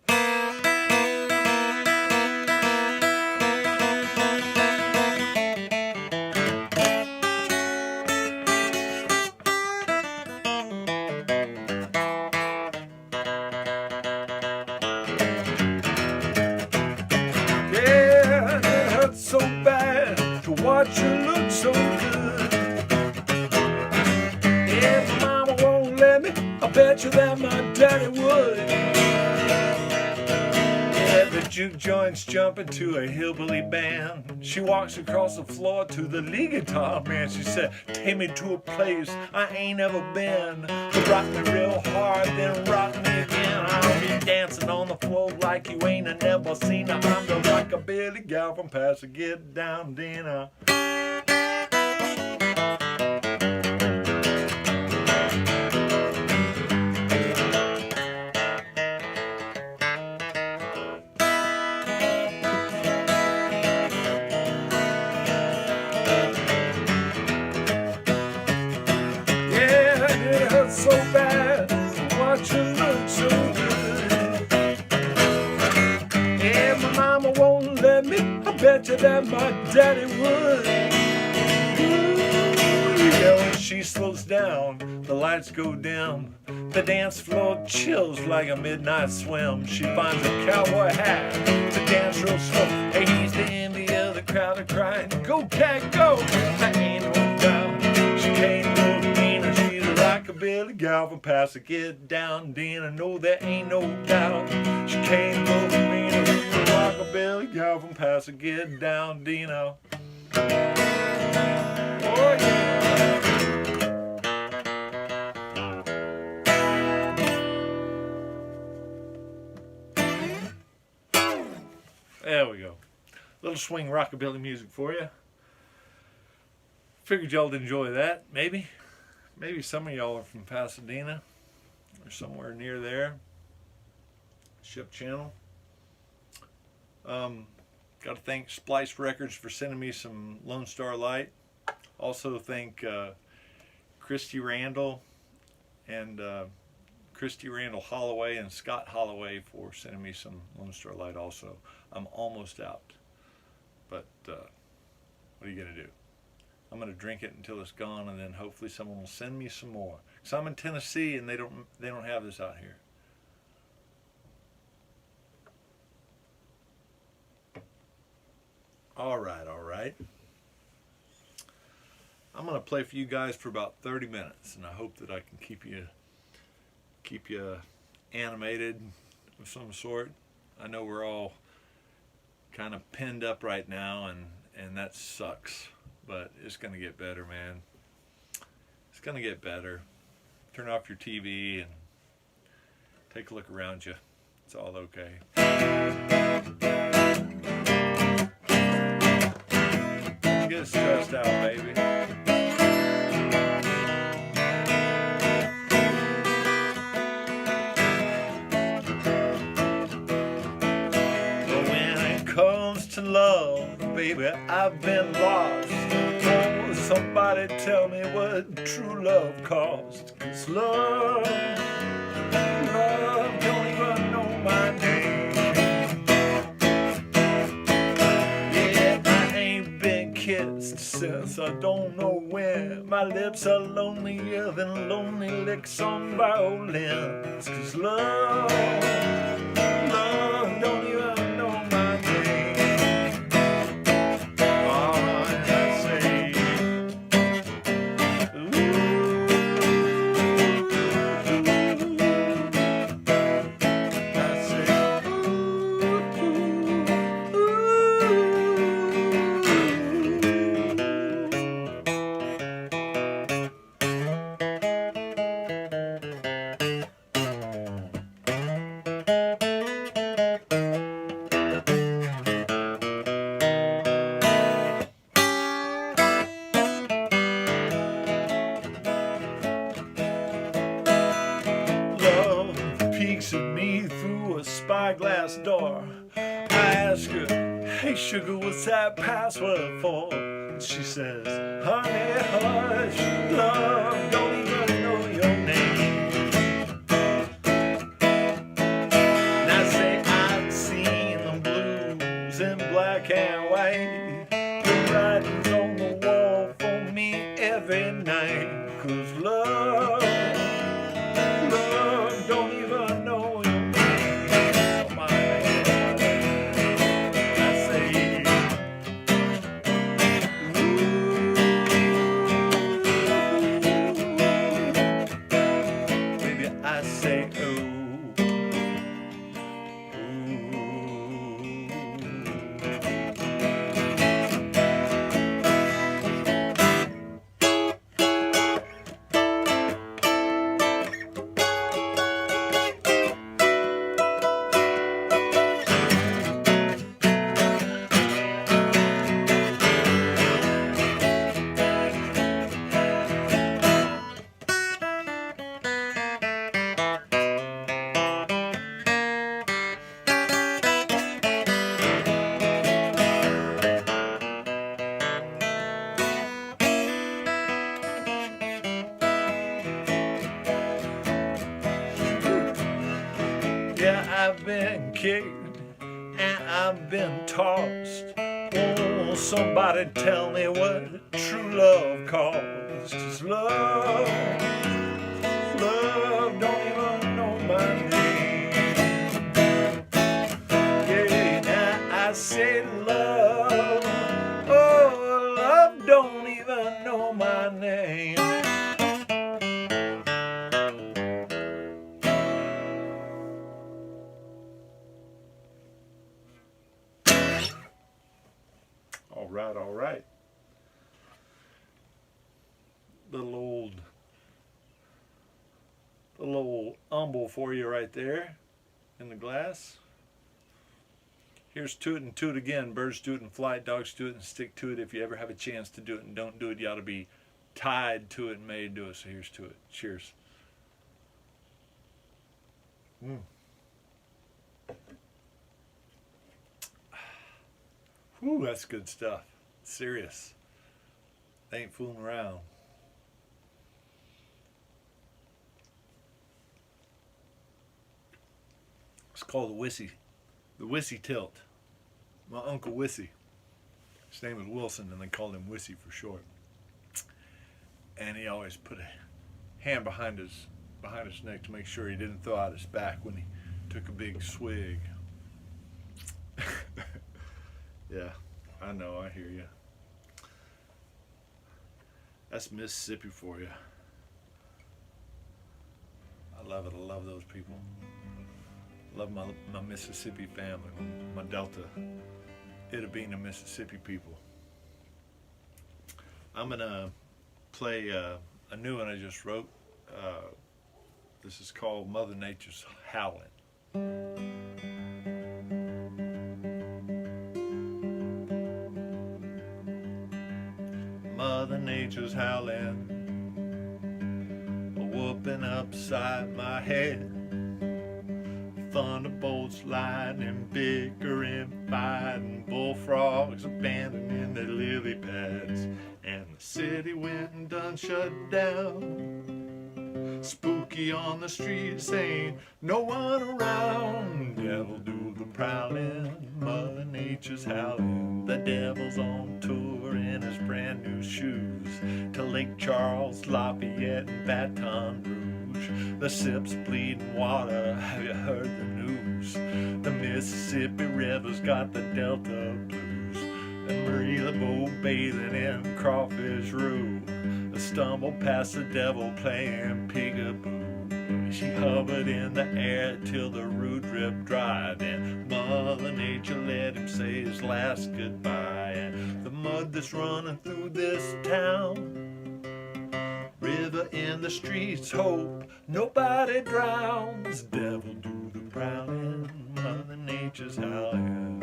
So bad to watch you look so good. If my mama won't let me, I bet you that my daddy would. Yeah, the juke joint's jumping to a hillbilly band. She walks across the floor to the lead guitar man. She said, take me to a place I ain't ever been. Rock me real hard, then rock me again. I'll be dancing on the floor like you ain't never seen her. I'm the rockabilly gal from Pass It Get Down, Dina. So bad to watch you look so good. And my mama won't let me, I bet you that my daddy would. Ooh, yeah, when she slows down, the lights go dim. The dance floor chills like a midnight swim. She finds a cowboy hat to dance real slow. Hey, he's the envy of the crowd, are crying, go cat go. I ain't no doubt she can't look meaner. She's a rockabilly gal from Pass It Get Down, Dina. No, there ain't no doubt she can't look meaner. She's a rockabilly gal from Pass It Get Down, Dina. Oh yeah. There we go. Little swing rockabilly music for you. Figured y'all would enjoy that, maybe. Maybe some of y'all are from Pasadena or somewhere near there. Ship Channel. Got to thank Splice Records for sending me some Lone Star Light. Also thank Christy Randall and Christy Randall Holloway and Scott Holloway for sending me some Lone Star Light also. I'm almost out, but what are you going to do? I'm going to drink it until it's gone, and then hopefully someone will send me some more. Because I'm in Tennessee and they don't have this out here. All right. I'm going to play for you guys for about 30 minutes, and I hope that I can keep you animated of some sort. I know we're all kind of pinned up right now, and that sucks, but it's going to get better, man. It's going to get better. Turn off your TV and take a look around you. It's all okay. Don't get stressed out, baby. Baby, I've been lost. Oh, somebody tell me what true love costs. 'Cause love don't even know my name. Yeah, I ain't been kissed since I don't know when. My lips are lonelier than lonely licks on violins. 'Cause love don't even know my name. Oh, and I say, ooh, I say, ooh, love peeks at me through a spyglass door. I ask her, hey sugar, what's that password for? And she says, honey, hush, love don't even know your name. And I say, I've seen the blues in black and white. The writing's on the wall for me every night. 'Cause love don't even know your name. Oh, my name. I say, ooh, baby, I say, ooh, yeah, I've been kicked and I've been tossed. Oh, somebody tell me what true love costs. 'Cause love don't even know my name. Yeah, I say love, oh, love don't even know my name. All right. Little old humble for you right there in the glass. Here's to it and to it again. Birds do it in flight, dogs do it and stick to it. If you ever have a chance to do it and don't do it, you ought to be tied to it and made to it. So here's to it. Cheers. Whew, that's good stuff. Serious. They ain't fooling around. It's called the Wissy tilt. My Uncle Wissy. His name was Wilson and they called him Wissy for short. And he always put a hand behind his neck to make sure he didn't throw out his back when he took a big swig. Yeah, I know, I hear you. That's Mississippi for you. I love it. I love those people. I love my Mississippi family, my Delta, Itabena, Mississippi people. I'm gonna play a new one I just wrote. This is called Mother Nature's Howling. Mother Nature's howling, whooping upside my head, thunderbolts, lightning, bickering, fighting, bullfrogs abandoning their lily pads, and the city went and done shut down. Spooky on the streets, ain't no one around. Devil do the prowling, Mother Nature's howling. The devil's on tour in his brand new shoes to Lake Charles, Lafayette, and Baton Rouge. The sips bleeding water, have you heard the news? The Mississippi River's got the Delta blues. And Maria boat bathing in Crawfish Row. I stumbled past the devil playing peekaboo. She hovered in the air till the root dripped dry. Then Mother Nature let him say his last goodbye. And the mud that's running through this town, river in the streets, hope nobody drowns. Devil do the prowling, Mother Nature's howling.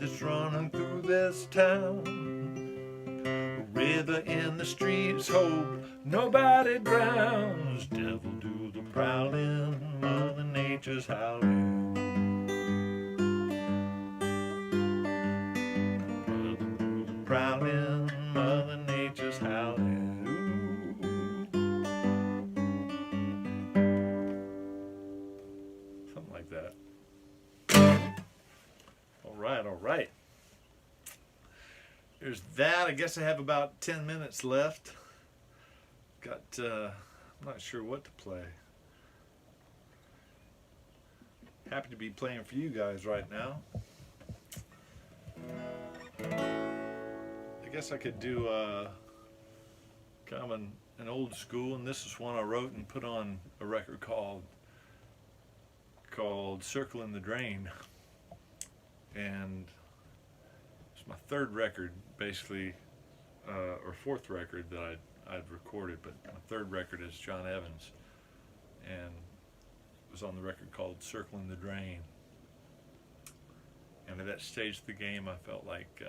That's running through this town, a river in the streets, hope nobody drowns. Devil do the prowling, Mother Nature's howling. Devil do the prowling, Mother Nature's howling. Ooh. Something like that. All right. There's that. I guess I have about 10 minutes left. I'm not sure what to play. Happy to be playing for you guys right now. I guess I could do kind of an old school, and this is one I wrote and put on a record called Circling the Drain. And it's my third record, basically, or fourth record that I'd recorded, but my third record is John Evans, and it was on the record called Circling the Drain. And at that stage of the game, I felt like,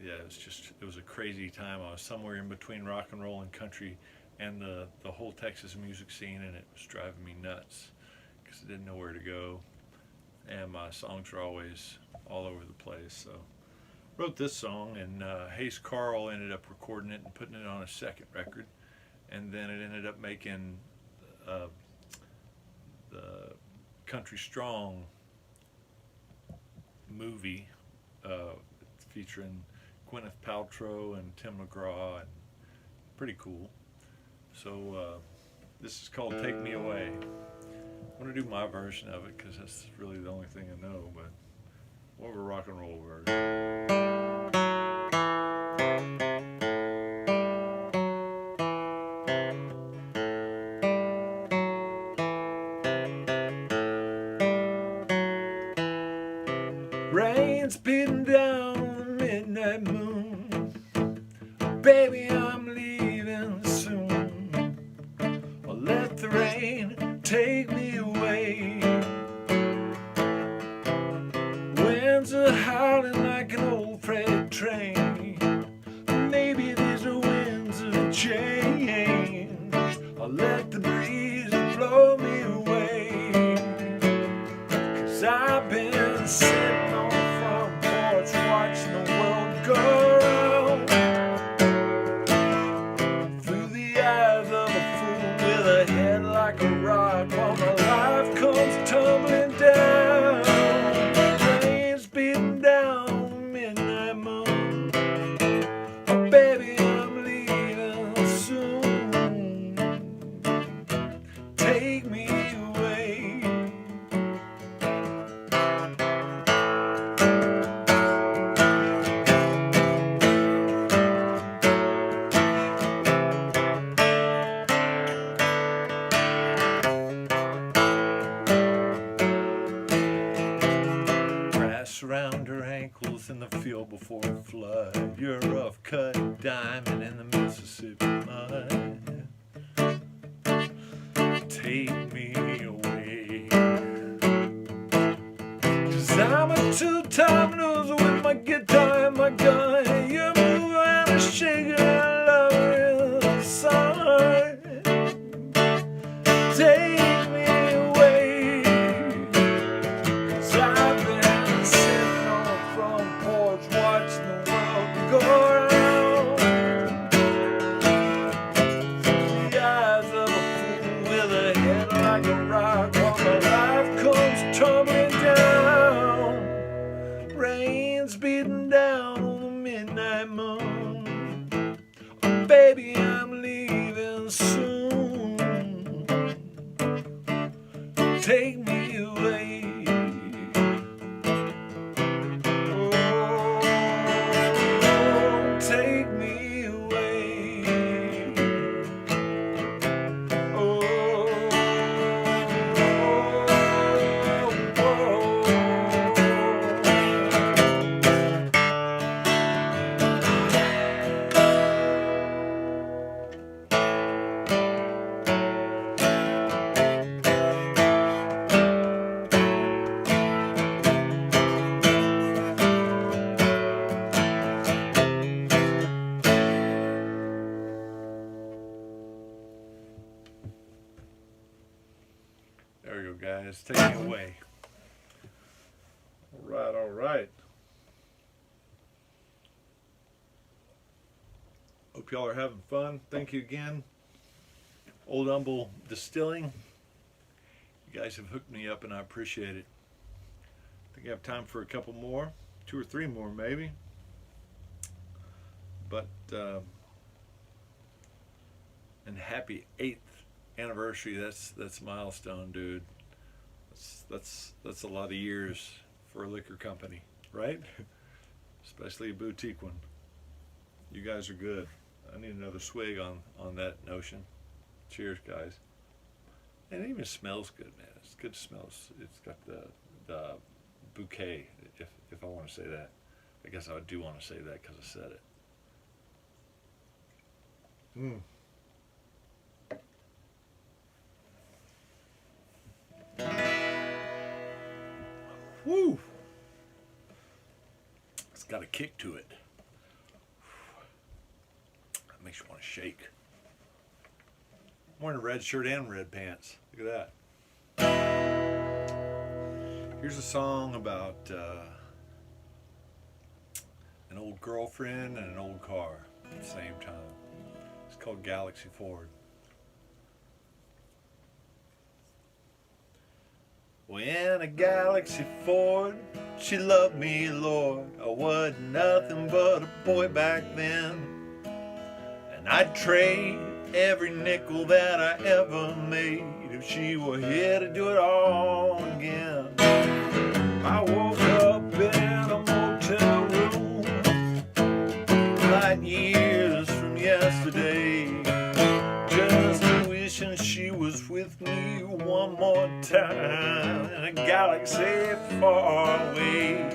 it was a crazy time. I was somewhere in between rock and roll and country and the whole Texas music scene, and it was driving me nuts because I didn't know where to go. And my songs were always all over the place. So wrote this song, and Hayes Carl ended up recording it and putting it on a second record, and then it ended up making the Country Strong movie featuring Gwyneth Paltrow and Tim McGraw, and pretty cool. So this is called Take Me Away. I'm going to do my version of it because that's really the only thing I know, but more of a rock and roll version. Rain's beating down on the midnight moon. Baby, I'm leaving soon. I'll let the rain take me away. Winds are howling like an old freight train. Maybe these are winds of change. I'll let the breeze blow me away. 'Cause I've been sitting on the front porch watching the world go round through the eyes of a fool with a head like a rock while my life comes tumbling down. Rain's beating down the midnight moon. Oh, baby, I'm leaving soon. Take me away. Grass around her ankles in the field before a flood. You're a rough cut diamond in the Mississippi mud. Take me away, 'cause I'm a two-time loser with my guitar and my gun. You move around and shake it, I love it in the sun. Take me away, 'cause I've been sitting on the front porch watching the world go around. The eyes of a fool with a head like a rock, while my life comes tumbling down. Rain's beating down on the midnight moon. Oh, baby, I'm leaving soon. Take me away. Oh, take me away. Oh, there you go, guys. Take me away. All right, all right. Hope y'all are having fun. Thank you again. Old Humble Distilling. You guys have hooked me up and I appreciate it. I think I have time for a couple more. 2 or 3 more maybe. But, and happy 8th anniversary. That's a milestone, dude. That's a lot of years for a liquor company, right? Especially a boutique one. You guys are good. I need another swig on that notion. Cheers, guys. And it even smells good, man. It's good smells. It's got the bouquet, if I want to say that. I guess I do want to say that because I said it. Woo! It's got a kick to it. That makes you want to shake. I'm wearing a red shirt and red pants. Look at that. Here's a song about an old girlfriend and an old car at the same time. It's called Galaxy Ford. When a Galaxy Ford, she loved me, Lord. I wasn't nothing but a boy back then. And I'd trade every nickel that I ever made if she were here to do it all again. I woke up in a motel room, light years from yesterday, just wishing she was with me one more time in a galaxy far away.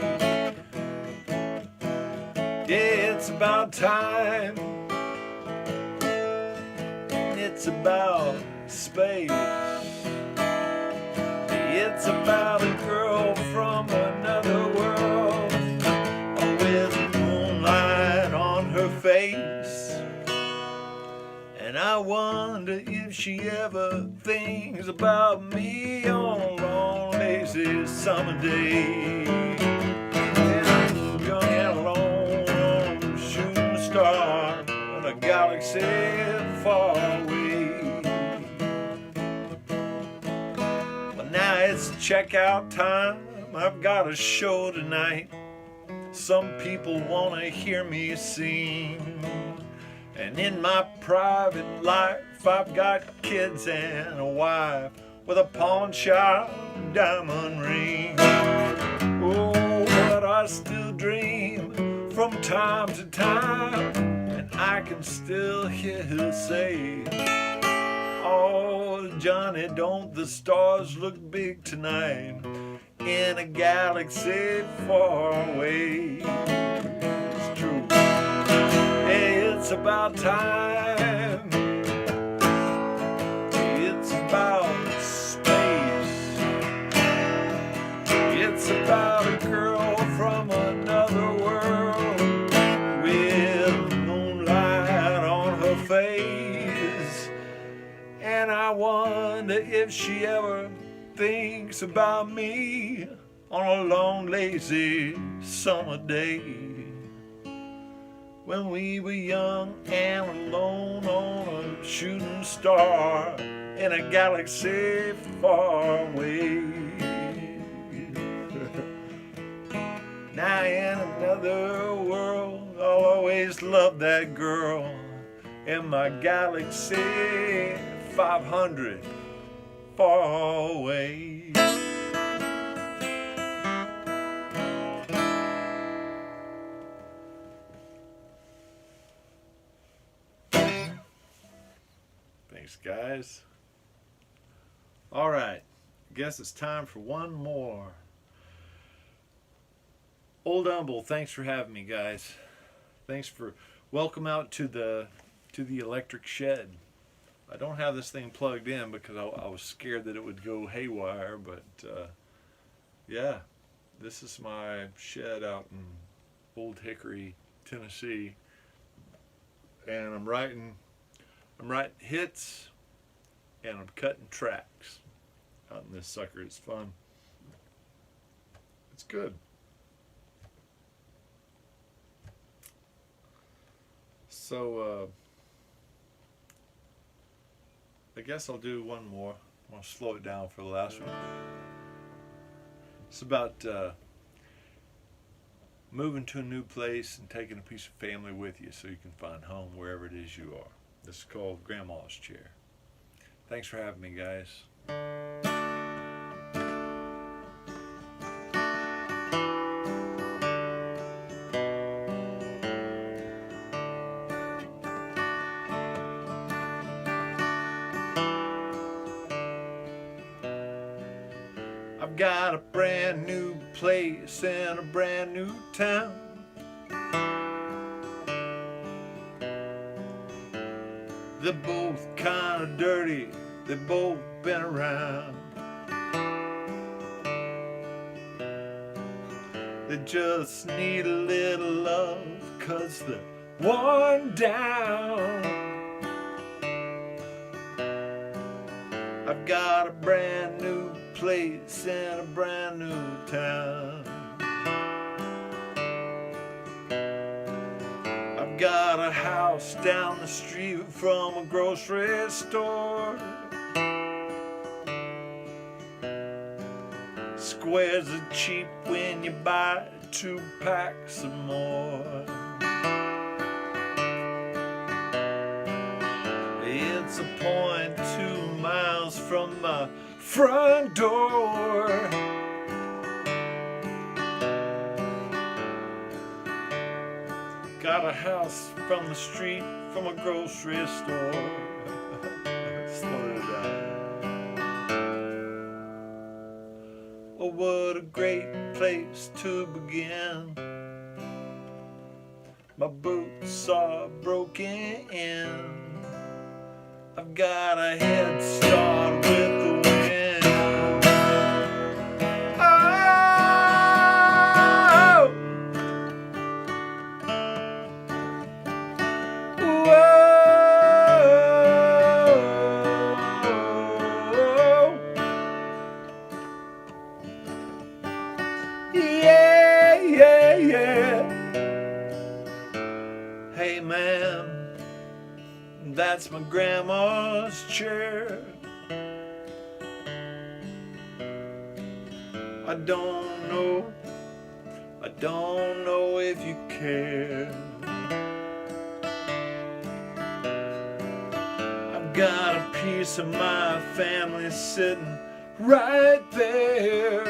Yeah, it's about time. It's about space. It's about a girl from another world with moonlight on her face. And I wonder if she ever thinks about me on a long, lazy summer day. And young and alone on a shooting star in a galaxy far away. But now it's checkout time. I've got a show tonight. Some people want to hear me sing. And in my private life, I've got kids and a wife with a pawn shop and diamond ring. Oh, but I still dream from time to time, and I can still hear her say, oh, Johnny, don't the stars look big tonight? in a galaxy far away. It's true. It's about time. It's about space. It's about a girl from another world with moonlight on her face. And I wonder if she ever thinks about me on a long lazy summer day, when we were young and alone on a shooting star in a galaxy far away. Now in another world, I'll always love that girl in my galaxy 500 far away. Thanks, guys. All right, guess it's time for one more. Old Humble, thanks for having me, guys. Thanks for welcome out to the electric shed. I don't have this thing plugged in because I was scared that it would go haywire, but yeah, this is my shed out in Old Hickory, Tennessee, and I'm writing hits and I'm cutting tracks out in this sucker. It's fun. It's good. So I guess I'll do one more. I'm going to slow it down for the last one. It's about moving to a new place and taking a piece of family with you so you can find home wherever it is you are. This is called Grandma's Chair. Thanks for having me, guys. I've got a brand new place in a brand new town. They're both kind of dirty, they've both been around. They just need a little love, 'cause they're worn down. I've got a brand new place in a brand new town. I've got a house down the street from a grocery store. Squares are cheap when you buy 2 packs or more. It's 0.2 miles from my front door. Got a house from the street from a grocery store. Slow it down. Oh, what a great place to begin. My boots are broken in. I've got a head start with the wind. Oh, whoa, yeah, yeah, yeah. Hey, man. That's my grandma's chair. I don't know if you care. I've got a piece of my family sitting right there.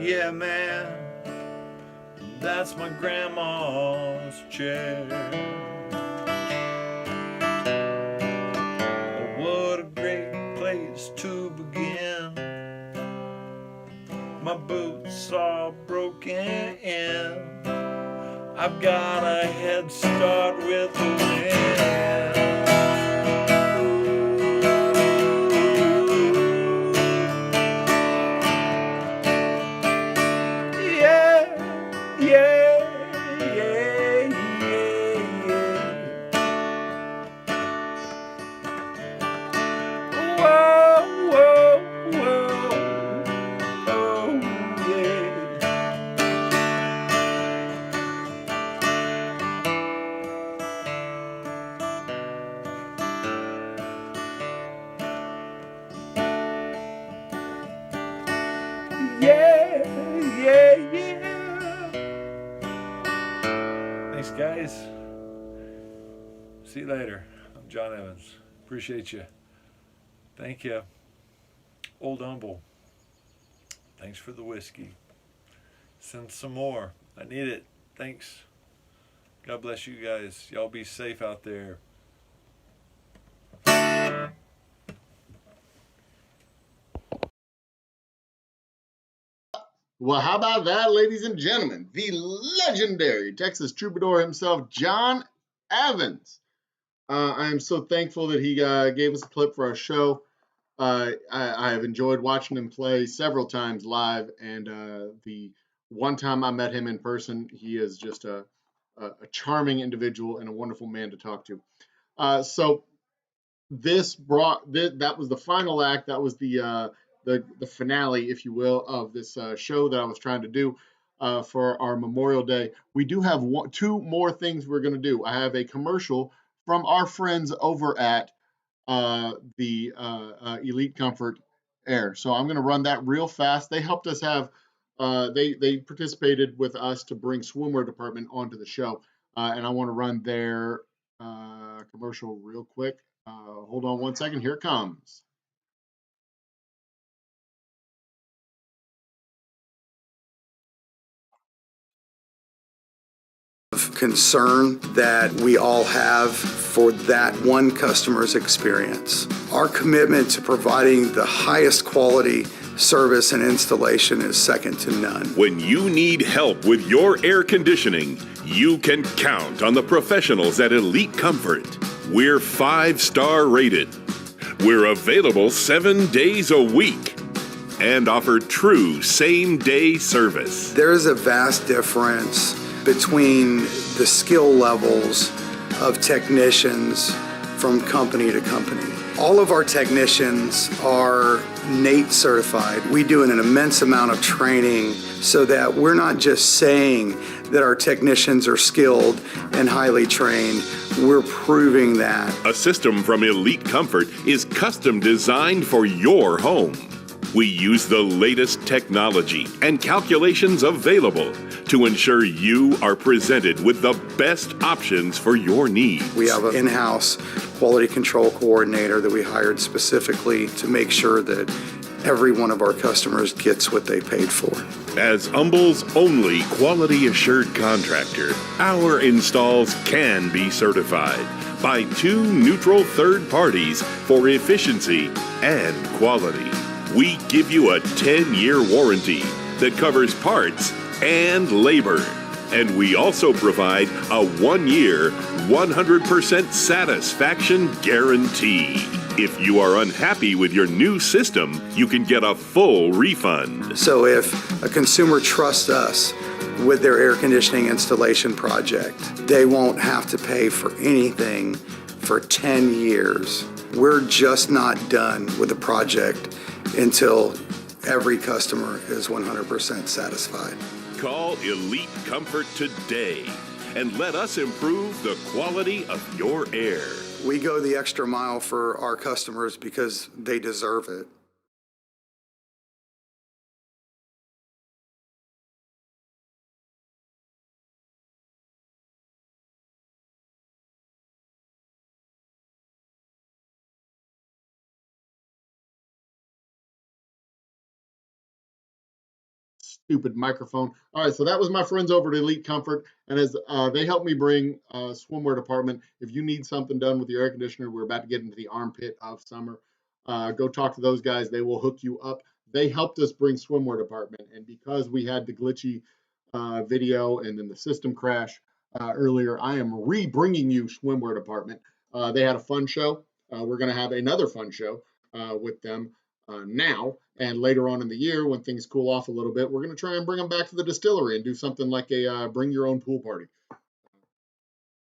Yeah, man. That's my grandma's chair. Oh, what a great place to boots all broken in. I've got a head start with the wind. Yeah, yeah, yeah, yeah, yeah. Whoa, whoa, whoa, oh yeah. Yeah, yeah, yeah. Thanks, guys. See you later. I'm John Evans. Appreciate you. Thank you. Old Humble. Thanks for the whiskey. Send some more. I need it. Thanks. God bless you guys. Y'all be safe out there. Well, how about that, ladies and gentlemen? The legendary Texas troubadour himself, John Evans. I am so thankful that he gave us a clip for our show. I have enjoyed watching him play several times live, and the one time I met him in person, he is just a charming individual and a wonderful man to talk to. So that was the final act. That was the finale, if you will, of this show that I was trying to do for our Memorial Day. We do have two more things we're going to do. I have a commercial from our friends over at the Elite Comfort Air. So I'm going to run that real fast. They helped us have. They participated with us to bring Swimwear department onto the show, and I want to run their commercial real quick. Hold on one second. Here it comes. Concern that we all have for that one customer's experience. Our commitment to providing the highest quality service and installation is second to none. When you need help with your air conditioning, you can count on the professionals at Elite Comfort. We're 5-star rated. We're available 7 days a week and offer true same-day service. There is a vast difference between the skill levels of technicians from company to company. All of our technicians are NATE certified. We do an immense amount of training so that we're not just saying that our technicians are skilled and highly trained. We're proving that. A system from Elite Comfort is custom designed for your home. We use the latest technology and calculations available to ensure you are presented with the best options for your needs. We have an in-house quality control coordinator that we hired specifically to make sure that every one of our customers gets what they paid for. As Humble's only quality assured contractor, our installs can be certified by 2 neutral third parties for efficiency and quality. We give you a 10-year warranty that covers parts and labor. And we also provide a 1-year, 100% satisfaction guarantee. If you are unhappy with your new system, you can get a full refund. So if a consumer trusts us with their air conditioning installation project, they won't have to pay for anything for 10 years. We're just not done with the project until every customer is 100% satisfied. Call Elite Comfort today and let us improve the quality of your air. We go the extra mile for our customers because they deserve it. Stupid microphone. All right, so that was my friends over at Elite Comfort, and as they helped me bring Swimwear department. If you need something done with your air conditioner, we're about to get into the armpit of summer. Go talk to those guys. They will hook you up. They helped us bring Swimwear department, and because we had the glitchy video and then the system crash earlier, I am re-bringing you Swimwear department. They had a fun show. We're going to have another fun show with them now, and later on in the year when things cool off a little bit, we're going to try and bring them back to the distillery and do something like a bring your own pool party.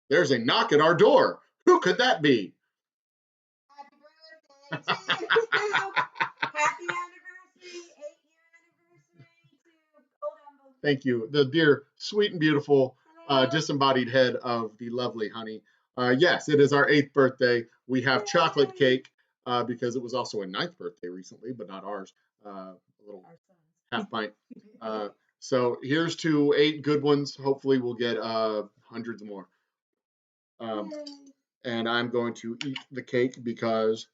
There's a knock at our door. Who could that be? Happy birthday to you. Happy anniversary, 8-year anniversary to Old Humble. Thank you. The dear, sweet and beautiful, disembodied head of the lovely Honey. Yes, it is our 8th birthday. We have chocolate cake because it was also a 9th birthday recently, but not ours. A little half pint. So here's to 8 good ones. Hopefully we'll get hundreds more. And I'm going to eat the cake because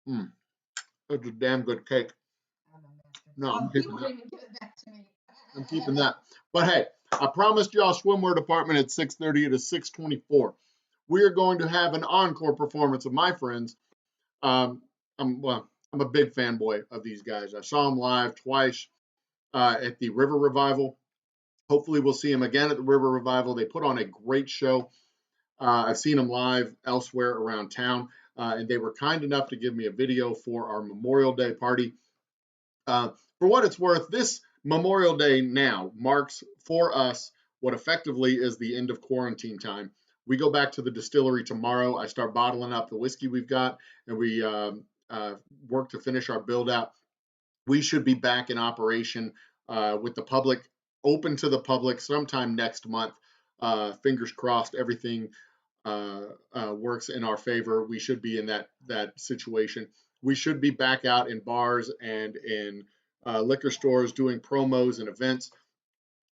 it's a damn good cake. No, I'm keeping that. I'm keeping that. But hey, I promised y'all Swimwear department at 6:30 to 6:24. We are going to have an encore performance of my friends. I'm a big fanboy of these guys. I saw them live twice at the River Revival. Hopefully we'll see them again at the River Revival. They put on a great show. I've seen them live elsewhere around town, and they were kind enough to give me a video for our Memorial Day party. For what it's worth, this Memorial Day now marks for us what effectively is the end of quarantine time. We go back to the distillery tomorrow. I start bottling up the whiskey we've got, and we work to finish our build out. We should be back in operation with the public, open to the public sometime next month. Fingers crossed, everything works in our favor. We should be in that situation. We should be back out in bars and in liquor stores doing promos and events.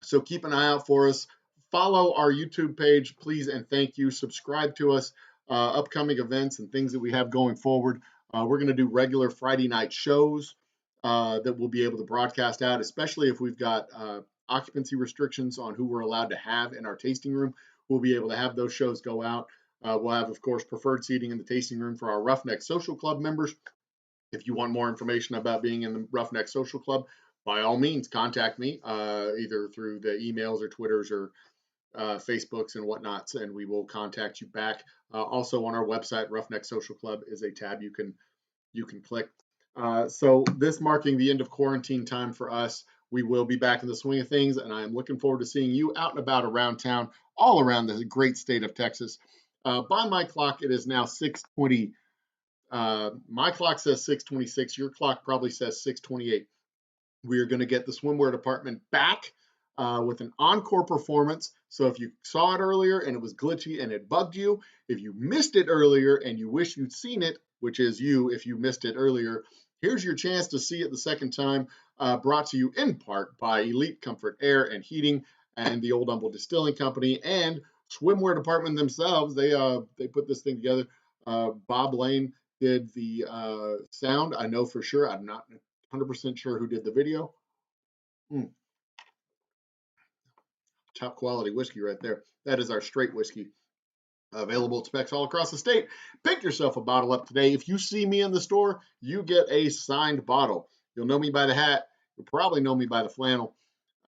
So keep an eye out for us. Follow our YouTube page, please, and thank you. Subscribe to us. Upcoming events and things that we have going forward. We're going to do regular Friday night shows that we'll be able to broadcast out, especially if we've got occupancy restrictions on who we're allowed to have in our tasting room. We'll be able to have those shows go out. We'll have, of course, preferred seating in the tasting room for our Roughneck Social Club members. If you want more information about being in the Roughneck Social Club, by all means, contact me either through the emails or Twitters or Facebooks and whatnots, and we will contact you back. Also on our website, Roughneck Social Club is a tab you can click. So this marking the end of quarantine time for us. We will be back in the swing of things, and I am looking forward to seeing you out and about around town, all around the great state of Texas. By my clock, it is now 6:20. My clock says 6:26. Your clock probably says 6:28. We are going to get the Swimwear department back with an encore performance. So if you saw it earlier and it was glitchy and it bugged you, if you missed it earlier and you wish you'd seen it, which is you if you missed it earlier, here's your chance to see it the second time, brought to you in part by Elite Comfort Air and Heating and the Old Humble Distilling Company and Swimwear department themselves. They put this thing together. Bob Lane did the sound. I know for sure. I'm not 100% sure who did the video. Top quality whiskey right there. That is our straight whiskey. Available at specs all across the state. Pick yourself a bottle up today. If you see me in the store, you get a signed bottle. You'll know me by the hat. You'll probably know me by the flannel.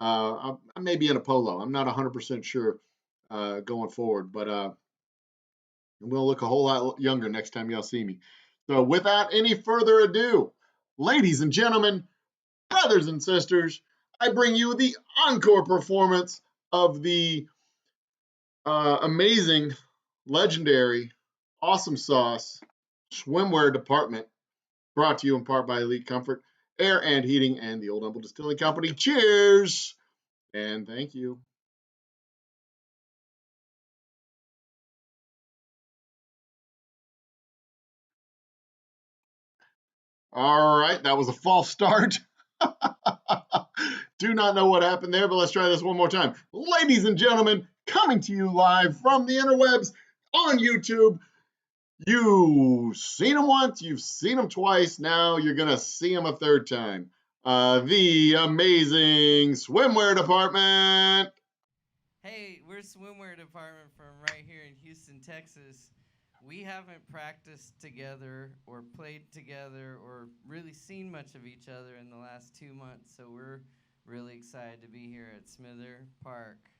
I may be in a polo. I'm not 100% sure going forward, but I'm going to look a whole lot younger next time y'all see me. So without any further ado, ladies and gentlemen, brothers and sisters, I bring you the encore performance of the amazing, legendary, awesome sauce Swimwear department, brought to you in part by Elite Comfort Air and Heating and the Old Humble Distilling Company. Cheers and thank you. All right, that was a false start. Do not know what happened there, but let's try this one more time. Ladies and gentlemen, coming to you live from the interwebs on YouTube. You've seen them once, you've seen them twice, now you're going to see them a third time. The amazing Swimwear department. Hey, we're Swimwear department from right here in Houston, Texas. we haven't practiced together or played together or really seen much of each other in the last 2 months, so we're really excited to be here at Smither Park.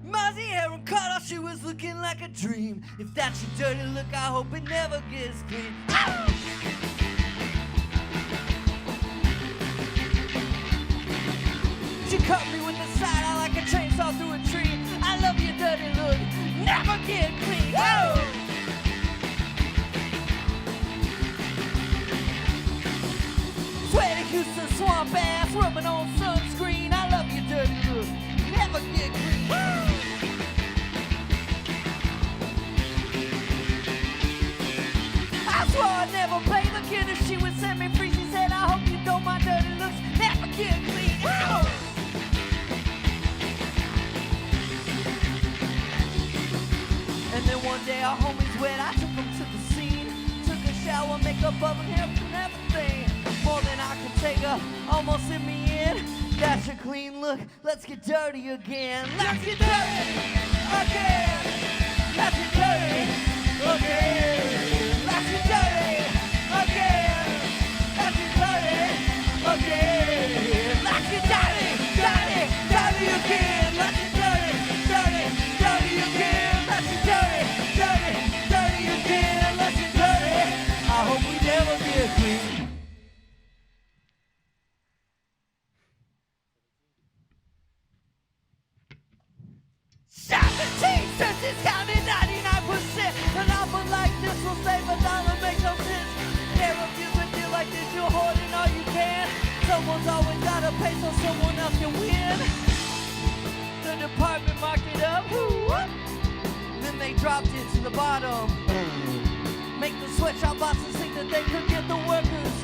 Mozzie hair and cut off, she was looking like a dream. If that's your dirty look, I hope it never gets clean. Ah! She cut me with the side eye like a chainsaw through a tree. I love your dirty look, never get clean. Whoa! Sweaty Houston swamp ass, rubbing on sunscreen. I love your dirty look, never get clean. Woo! I swore I'd never play the kid if she would set me free. She said, I hope you know my dirty looks never get clean. Woo! And then one day our homies wet, I took them to the scene. Took a shower, makeup, bubble hair, and everything. More than I could take her, almost hit me in. That's a clean look, let's get dirty again. Let's get dirty again. Let's get dirty again. Let's get dirty again. Let's get dirty again. Let's get dirty, dirty, dirty again. Let's get dirty, dirty, dirty again. Let's get dirty, dirty, dirty again. Let's get dirty. I hope we never get clean. 17 cents is counted 99%. An offer like this will save $1, make no sense. They refuse a deal like this, you're hoarding all you can. Someone's always gotta pay so someone else can win. The department marked it up, then they dropped it to the bottom. Make the sweatshop bosses think that they could get the workers.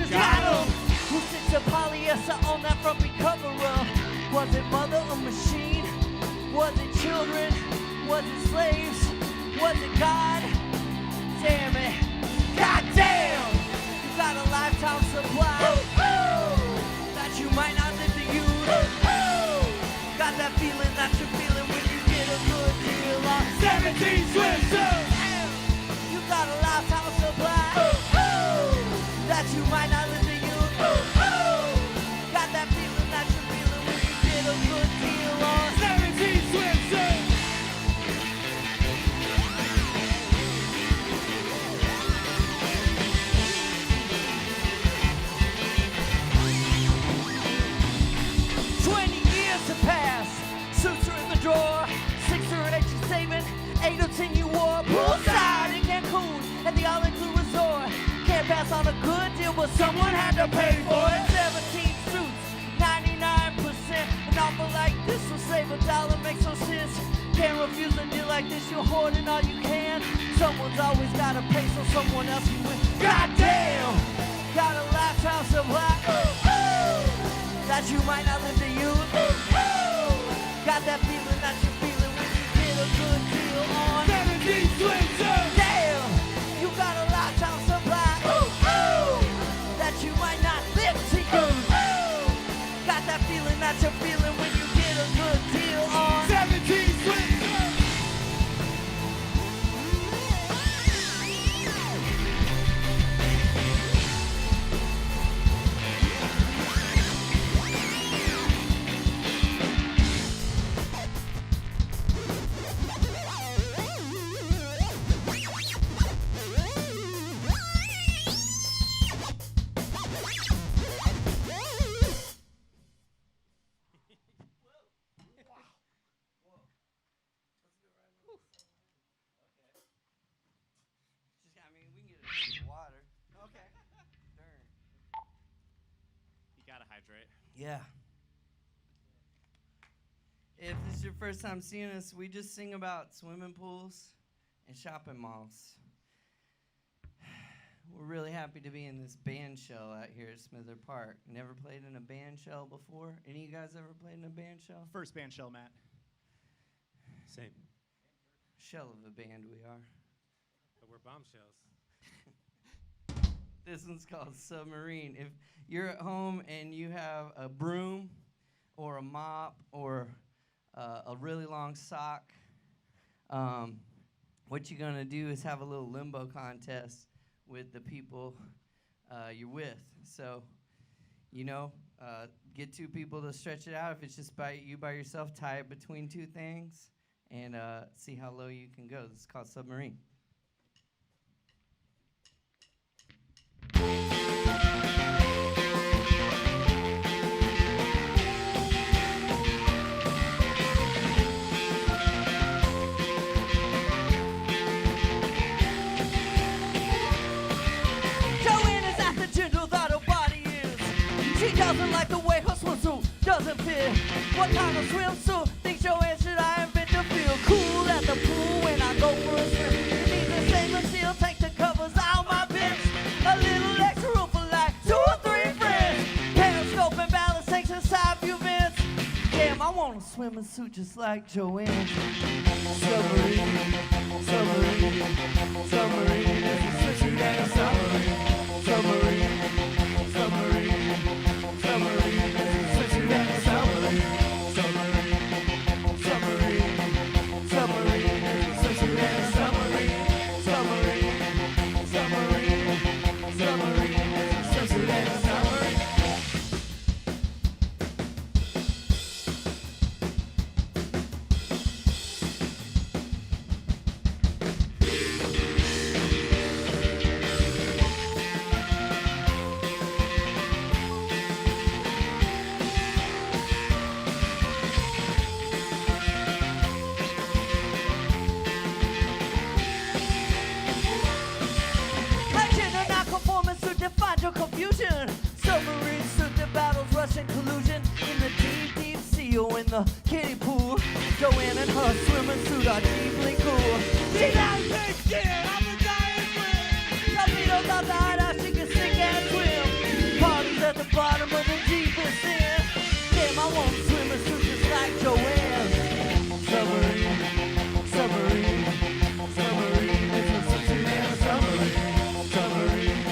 Got 'em. Who sits a polyester on that frumpy cover up? Was it mother or machine? Was it children? Was it slaves? Was it God? Damn it. God damn! You got a lifetime supply that you might not live to use. Got that feeling that you're feeling when you get a good deal on 17 swimsuits. You got a lifetime supply that you might not live to use. Got that feeling that you're feeling when you get a good deal on 17 swimsuits. Suits are in the drawer, 6 or 8 you saving, 8 or 10 you wore. Poolside in Cancun at the all-inclusive resort. Can't pass on a good deal, but someone had to pay for it. 17 suits, 99%. An offer like this will save $1, makes no sense. Can't refuse a deal like this, you're hoarding all you can. Someone's always gotta pay so someone else can win. Goddamn! Got a lifetime supply that you might not live to use. Got that feeling that you're feeling when you get a good deal on 17 swimsuits. Damn, you got a lifetime supply that you might not live to use. Got that feeling that you're feeling when you get a good deal on 17 swimsuits. Yeah. If this is your first time seeing us, we just sing about swimming pools and shopping malls. We're really happy to be in this band shell out here at Smither Park. Never played in a band shell before? Any of you guys ever played in a band shell? First band shell, Matt. Same. Shell of a band we are. But we're bombshells. This one's called Submarine. If you're at home and you have a broom or a mop or a really long sock, what you're going to do is have a little limbo contest with the people you're with. So, get two people to stretch it out. If it's just by yourself, tie it between two things and see how low you can go. This is called Submarine. She doesn't like the way her swimsuit doesn't fit. What kind of swimsuit thinks Joanne should I invent to feel cool at the pool when I go for a swim? It needs a stainless steel tank that covers all my bits. A little extra room for like 2 or 3 friends. Periscope and ballast tanks and side view vents. Damn, I want a swimming suit just like Joanne. Submarine, submarine, submarine. It's a sushi and a submarine. Submarine, submarine. Submarine, submarine, submarine, submarine, submarine, submarine, submarine, submarine. Confusion. Submarine suit that battles Russian collusion in the deep, deep sea or in the kiddie pool. Joanne and her swimming suit are deeply cool. She's out there scared, I'm a giant friend. Torpedoes out the hideout, she can sink and swim. Parties at the bottom of the deepest end. Damn, I want a swimming suit just like Joanne. Submarine, submarine, submarine. It's a sushi and a submarine. Submarine.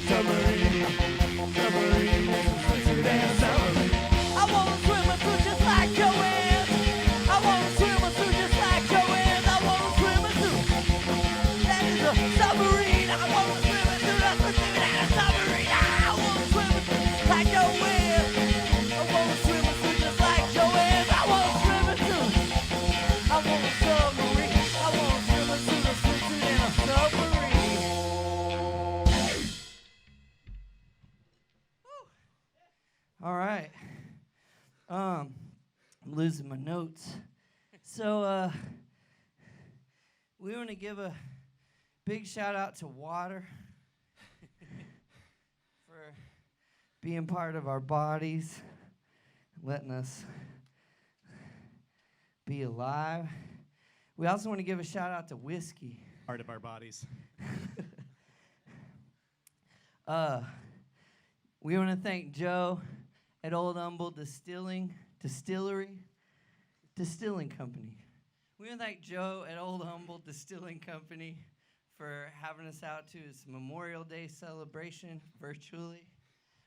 Submarine, submarine, submarine, submarine. I want a swimmer suit just like Joanne. I want a swimmer suit just like Joanne. I want a swimmer suit. That is a submarine. I want a swimmer suit. That's a thing that a submarine. I want a swimmer suit like Joanne. I want a swimmer suit just like Joanne. I want a swimmer suit. I want a submarine. I want a swimmer suit, a swimsuit, and a submarine. All right. I'm losing my notes. So we want to give a big shout out to water for being part of our bodies, letting us be alive. We also want to give a shout out to whiskey. Part of our bodies. We want to thank Joe at Old Humble Distilling Company. We want to thank Joe at Old Humble Distilling Company for having us out to his Memorial Day celebration virtually.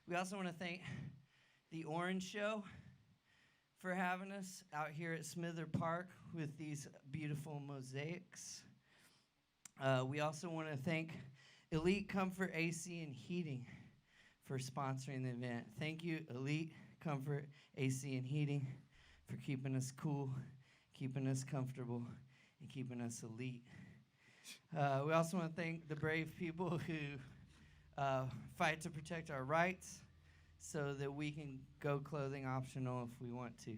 We also want to thank the Orange Show for having us out here at Smither Park with these beautiful mosaics. We also want to thank Elite Comfort AC and Heating for sponsoring the event. Thank you, Elite Comfort AC and Heating, for keeping us cool, keeping us comfortable, and keeping us elite. We also want to thank the brave people who fight to protect our rights so that we can go clothing optional if we want to.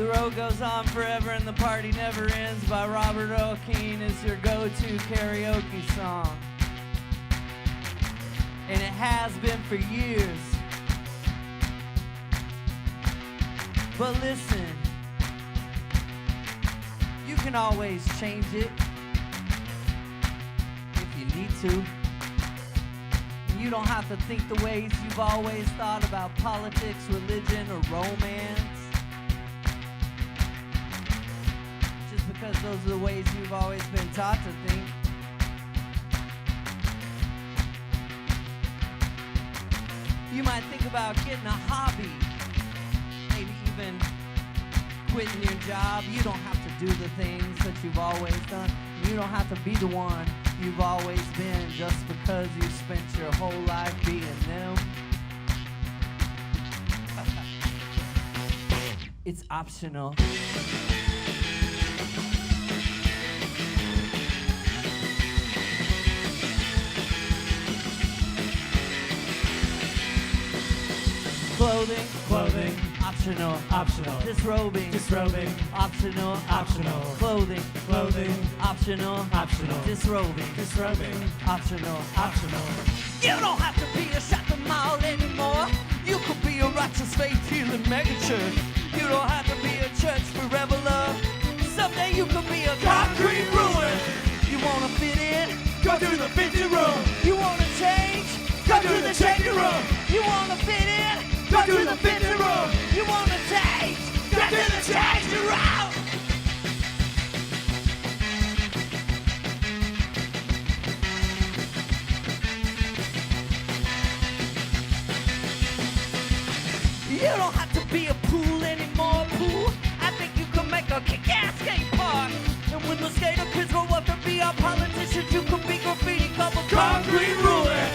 The road goes on forever and the party never ends by Robert Earl Keen is your go-to karaoke song. And it has been for years. But listen, you can always change it if you need to. You don't have to think the ways you've always thought about politics, religion, or romance. Just because those are the ways you've always been taught to think. You might think about getting a hobby, maybe even quitting your job. You don't have to do the things that you've always done. You don't have to be the one you've always been just because you spent your whole life being them. It's optional. Clothing, Clothing, optional, optional. disrobing, Disrobing, optional, optional. clothing, Clothing, optional, optional. disrobing, Disrobing, optional. optional. You don't have to be a shopping mall anymore. You could be a righteous faith-healing megachurch. You don't have to be a church forever love. Someday you could be a concrete ruin. You wanna fit in? Go to the fitting room. You wanna change? Go to the changing room. You wanna fit in? Go to the fitting room. You wanna change? Go to the changing room. You don't have to be a pool anymore, pool. I think you can make a kick-ass skate park. And when the skater kids grow up to be our politicians, you can be graffiti covered concrete ruin.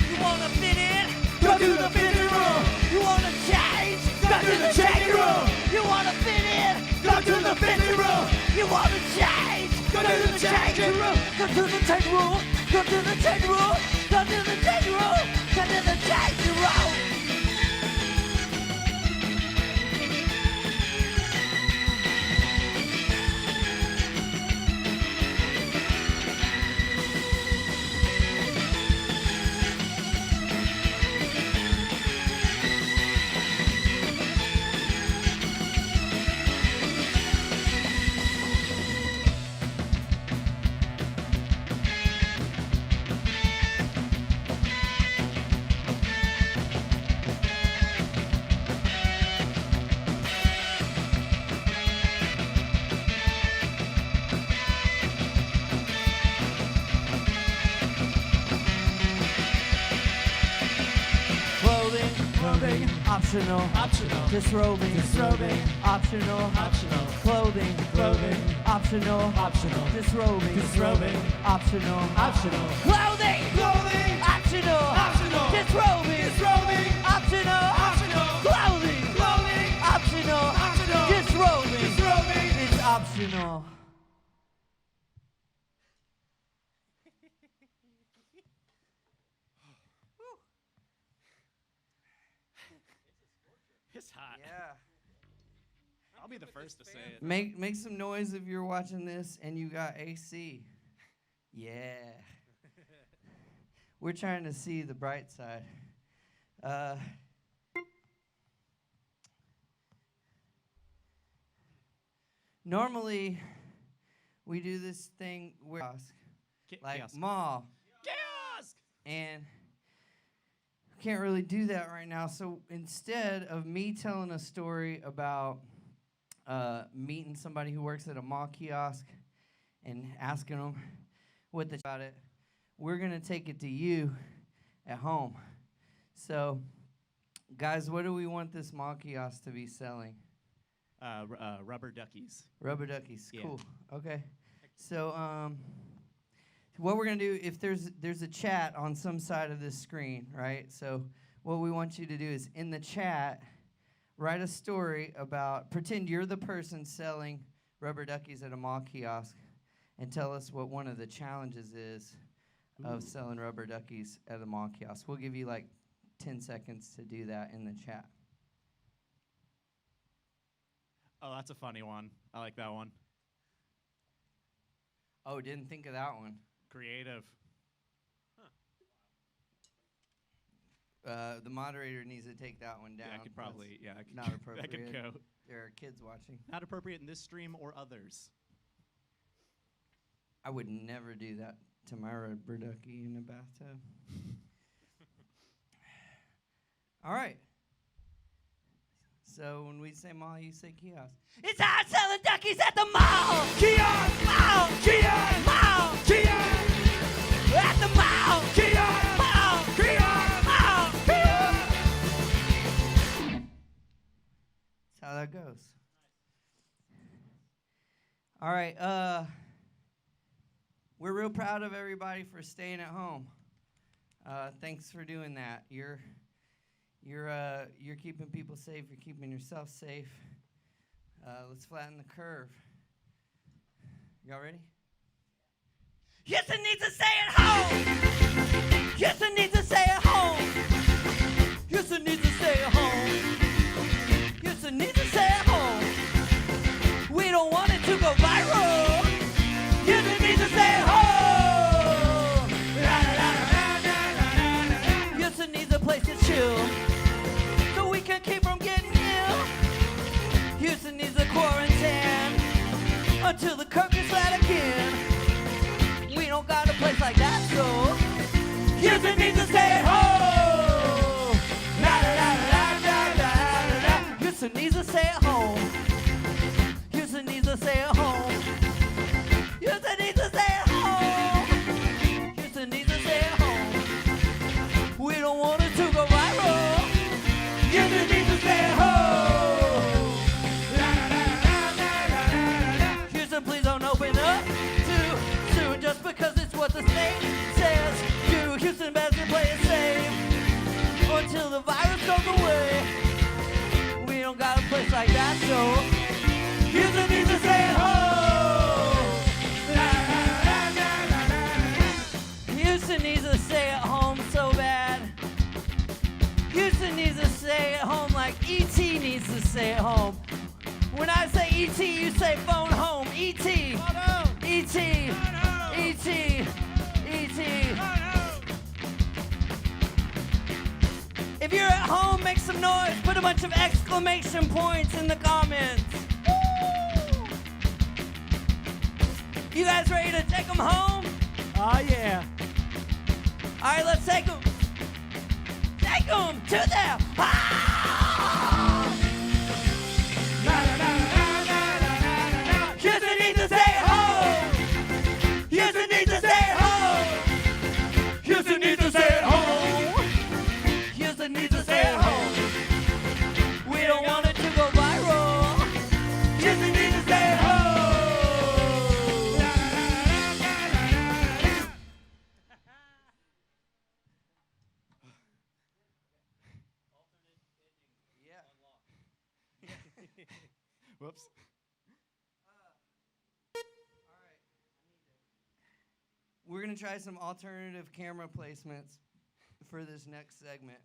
You wanna fit in? Go to the fitting room. You wanna change? Go to the changing room. You wanna fit in? Go to the fitting room. You wanna change? Go to the changing room. Go to the change room. Go to the change room. Go to the change room. Go to the change room. Optional, optional. Disrobing, Disrobing, optional, optional. Clothing, Clothing, optional, optional. Disrobing, Disrobing, optional, optional. Clothing, Clothing, optional, optional. Disrobing, Disrobing, optional, optional. Clothing, Clothing, optional, optional. Disrobing, Disrobing, it's optional. It's hot. Yeah. I'll be the first to say it. Make some noise if you're watching this and you got AC. Yeah. We're trying to see the bright side. Normally, we do this thing where like Kiosk. mall, Kiosk! and can't really do that right now. So instead of me telling a story about meeting somebody who works at a mall kiosk and asking them what they about it, we're gonna take it to you at home. So, guys, what do we want this mall kiosk to be selling? Rubber duckies. Rubber duckies. Yeah. Cool. Okay. So, what we're gonna do, if there's a chat on some side of this screen, right? So, what we want you to do is in the chat, write a story about. Pretend you're the person selling rubber duckies at a mall kiosk, and tell us what one of the challenges is of selling rubber duckies at a mall kiosk. We'll give you like 10 seconds to do that in the chat. Oh, that's a funny one. I like that one. Oh, didn't think of that one. Creative. The moderator needs to take that one down. Yeah, I could probably. That's Yeah, I could, not appropriate. that could go. There are kids watching. Not appropriate in this stream or others. I would never do that to Myra Burducky in a bathtub. All right. So when we say mall, you say kiosk. It's hard selling duckies at the mall. Kiosk, mall, kiosk, mall, kiosk. At the mall, kiosk, mall, kiosk, mall, kiosk. That's how that goes. All right. We're real proud of everybody for staying at home. Thanks for doing that. You're keeping people safe. You're keeping yourself safe. Let's flatten the curve. Y'all ready? Houston needs to stay at home. Houston needs to stay at home. Houston needs to stay at home. Houston needs to stay at home. We don't want it to go viral. Houston needs to stay at home. Houston needs a place to chill, so we can keep from getting ill. Houston needs a quarantine until the curfew's let again. We don't got a place like that, so Houston needs to stay at home. Houston needs to stay at home. Houston needs to stay at home. Houston needs to stay at home. Houston needs to stay at home. We don't want it to go viral. Houston needs to stay at home. Houston, please don't open up too soon just because it's what the state says. Do Houston best to play it safe until the virus goes away. We don't got a place like that, so Houston needs to stay at home. Houston needs to stay at home so bad. Houston needs to stay at home like E.T. needs to stay at home. When I say E.T., you say phone home. E.T. E.T. E.T. E.T. If you're at home, make some noise. Put a bunch of exclamation points in the comments. Woo! You guys ready to take them home? Oh, yeah. All right, let's take them. Take them to their house. Houston needs to stay at home. Houston needs to stay at home. Houston needs to stay at home. Houston needs to stay at home. We don't want it to go viral. Houston needs to stay at home. Whoops. We're going to try some alternative camera placements for this next segment.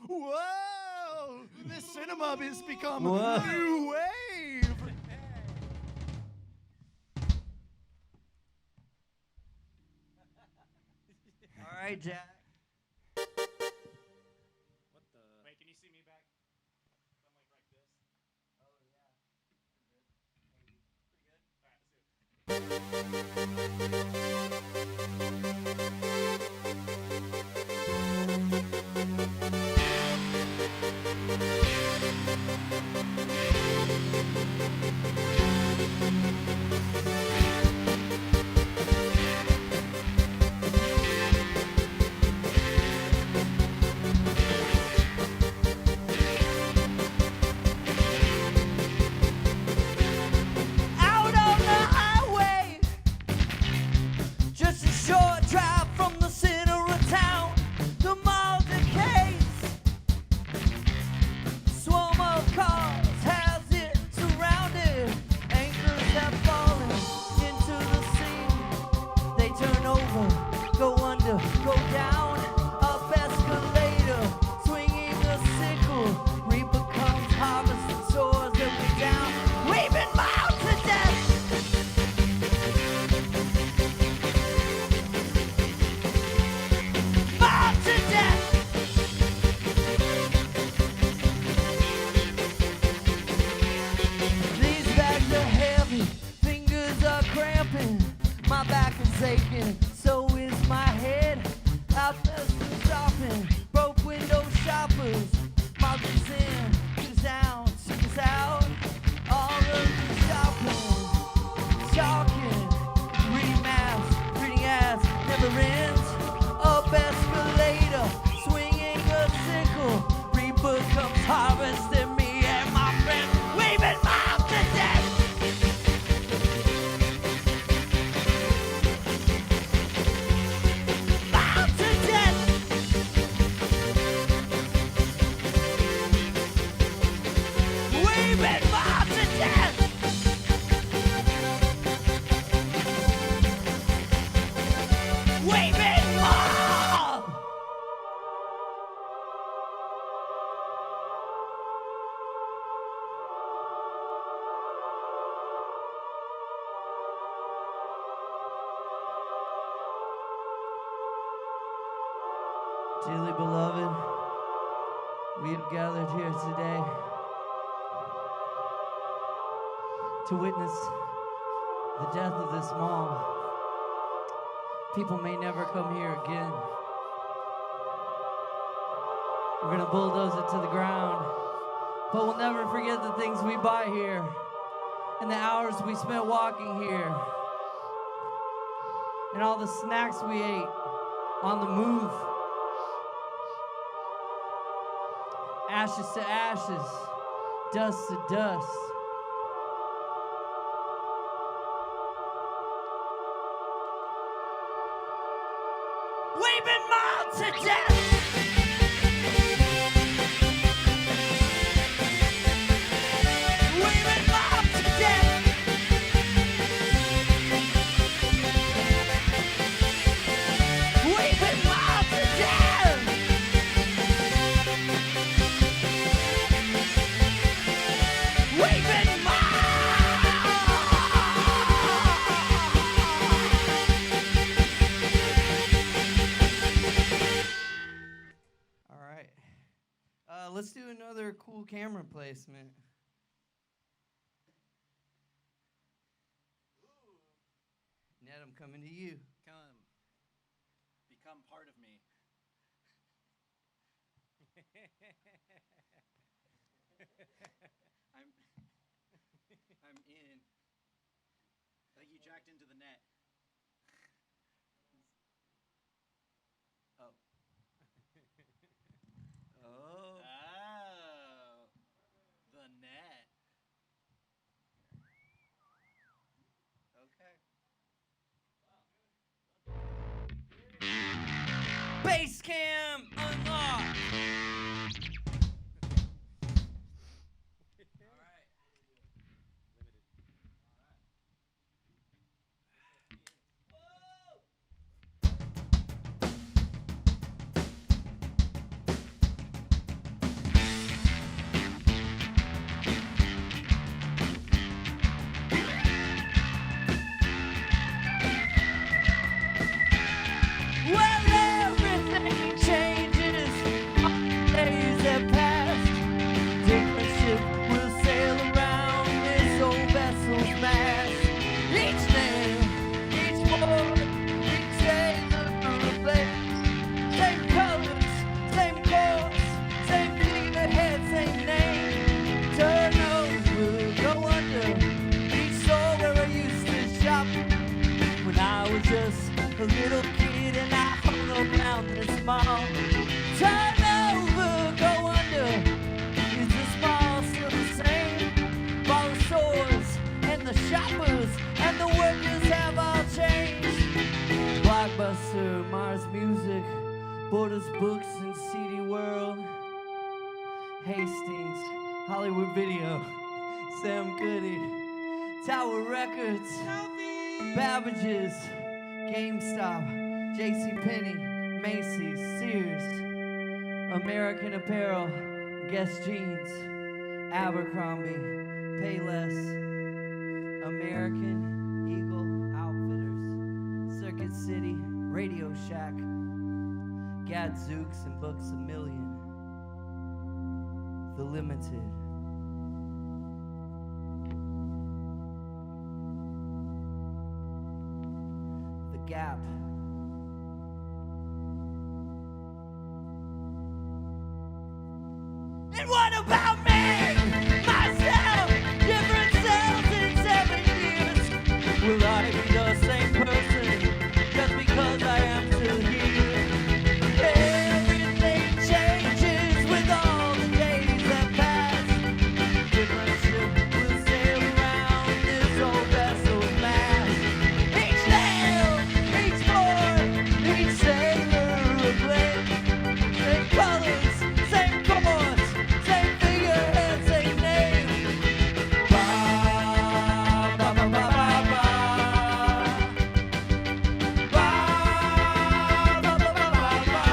Whoa! This cinema has become Whoa. a new wave. All right, Jack. Wait, can you see me back? I'm like this. Oh, yeah. Out on the highway, aching, so is my head. Out there still shopping, broke window shoppers. Mothers in, who's out, who's out. All of the shopping, shocking. Reading maps, reading ads, never ends. Up escalator, swinging a sickle. Reaper comes harvesting me and my friends. We've been mobbed to death. Mobbed to death. We've been mobbed to death. We've been mobbed. Dearly beloved, we have gathered here today to witness the death of this mall. People may never come here again. We're gonna bulldoze it to the ground, but we'll never forget the things we bought here and the hours we spent walking here and all the snacks we ate on the move. Ashes to ashes, dust to dust. We've been mobbed to death. We've been mobbed to death. We've been mobbed to death. We've been mobbed. All right. Let's do another cool camera placement. Ned, I'm coming to you. Come. Become part of me. I'm in. Like you jacked into the net. Oh. Oh. Oh. The net. Okay. Base cam unlocked. Well, everything changes. Days have passed. Different ship will sail around this old vessel's mast. Each name, each board, each sailor reflects. Same colors, same course, same fleet ahead, same name. Turn over, go under. Each store where I used to shop when I was just a little kid and I hung around this mall. Turn over, go under. Is the small still the same? For the stores and the shoppers and the workers have all changed. Blockbuster, Mars Music, Borders Books and CD World, Hastings, Hollywood Video, Sam Goody, Tower Records, Babbage's, GameStop, JCPenney, Macy's, Sears, American Apparel, Guess Jeans, Abercrombie, Payless, American Eagle Outfitters, Circuit City, Radio Shack, Gadzooks and Books A Million, The Limited. The gap. And what about me? Myself, different selves in 7 years. Will I be the same person just because I am still here? Everything changes with all the days that pass. Different ship will sail around this old vessel's mast. Each sail, each port, each sailor a blade. Same colors, same course, same figurehead, same name. Ba ba ba ba ba ba. Ba ba ba ba ba ba.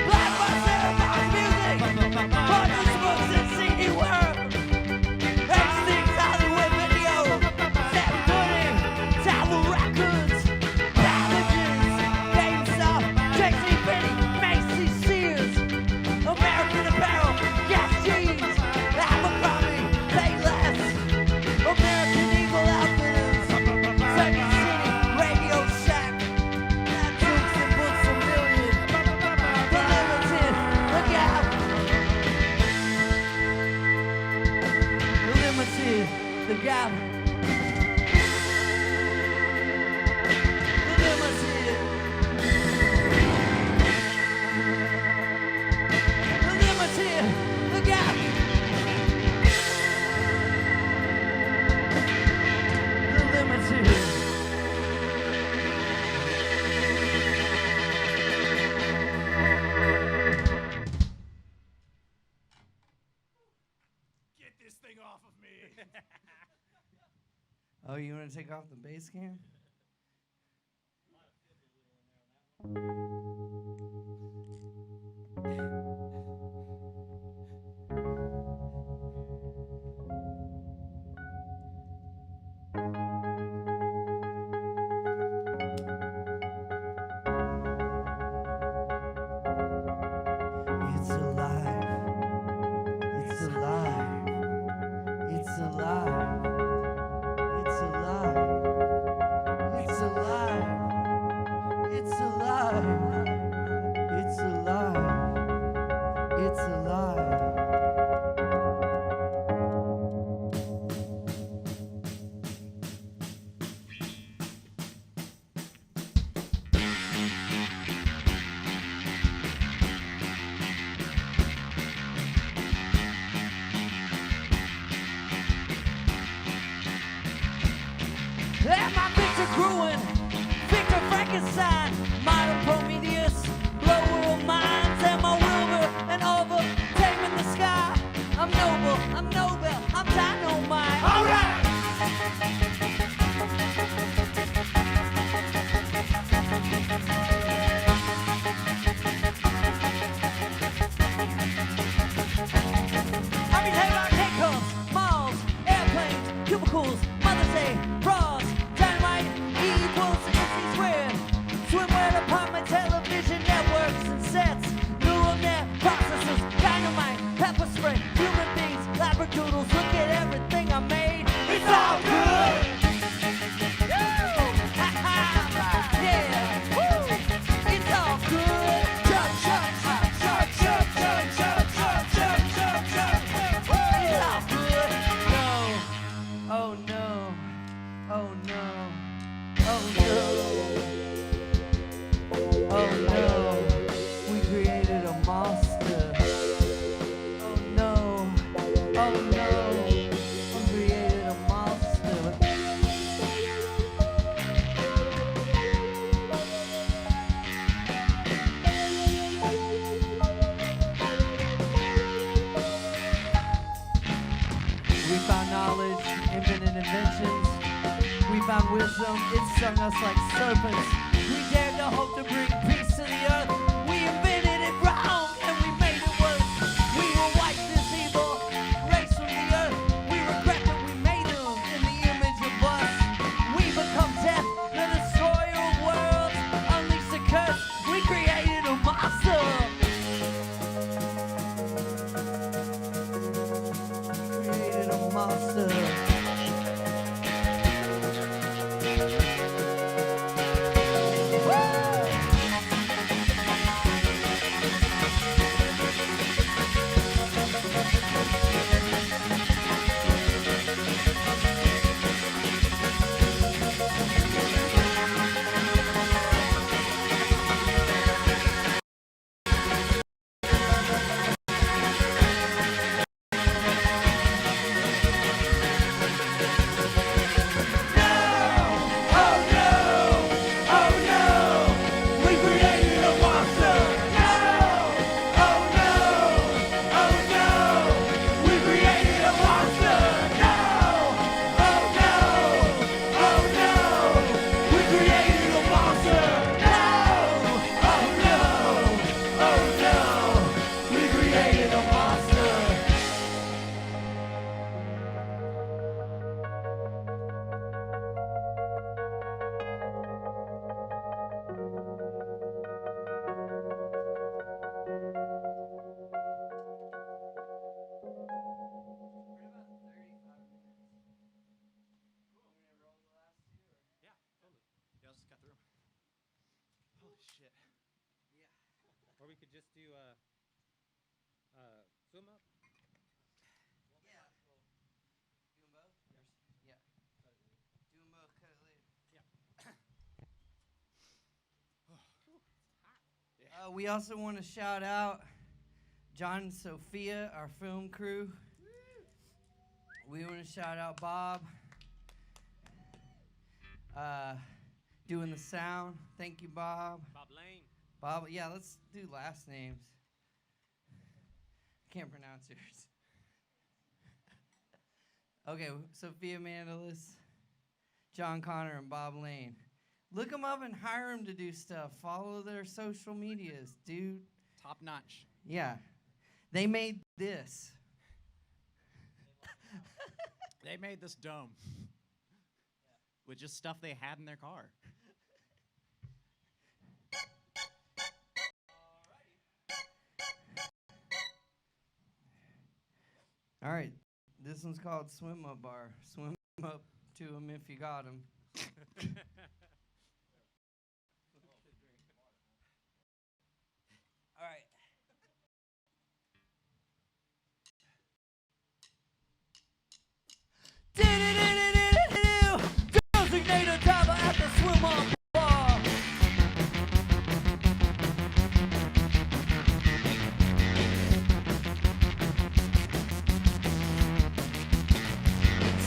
Black bus, airbox music, partners, books, and CD world. Hastings, Hollywood video, Sam Pudding, Tower Records, Packages, GameStop, J.C. Penney, Macy's, Sears, American Apparel, Gas Jeans, Abercrombie, Payless, American Eagle Outfitters, Second City, Radio Shack, Books and Books a Million, The Limited, The Gap, The Limited, The Gap, The Limited, The Limited, The Gap, The Limited. Get this thing off of me. Oh, you want to take off the bass cam? It's alive. It's alive. It's alive. It's alive. It's alive. It's alive. It's alive. It's alive. And my Victor Gruen, Victor Frankenstein, modern Prometheus, blower of minds, and my Wilbur and Over, taming the sky. I'm noble, I'm Nobel, I'm dynamite. All right! I mean, hey, like handcuffs, malls, airplanes, cubicles, Mother's Day, bras, dynamite equals empty squared. Swimwear, apartment, television networks and sets, neural net processors, dynamite, pepper spray, human beings, labradoodles. Look at everything I made. It's all good. Woo! Ha ha! Yeah. Woo! It's all good. Chug chug chug chug chug chug chug chug chug chug chug. It's all good. No. Oh no. Oh no. Oh no. Oh no. We created a monster. Oh no. Oh no. We created a monster. We found knowledge, infinite inventions. We found wisdom, it stung us like serpents. We dared to hope to bring peace to the earth. We invented it wrong and we made it worse. We will wipe this evil race from the earth. We regret that we made them in the image of us. We become death, the destroyer of worlds. Unleash the curse, we created a monster. Created a monster. shit. Or we could just do swim up. Yeah. Do them both? Yeah. Do them both, cut it later. Yeah. We also want to shout out John and Sophia, our film crew. We want to shout out Bob, doing the sound. Thank you, Bob. Bob Lane. Bob, yeah, let's do last names. I can't pronounce yours. Okay, Sophia Mandelis, John Connor, and Bob Lane. Look them up and hire them to do stuff. Follow their social medias, dude. Top notch. Yeah. They made this. They made this dome with just stuff they had in their car. All right. This one's called Swim Up Bar. Swim up to them if you got them. All right. Designated driver at the swim up bar.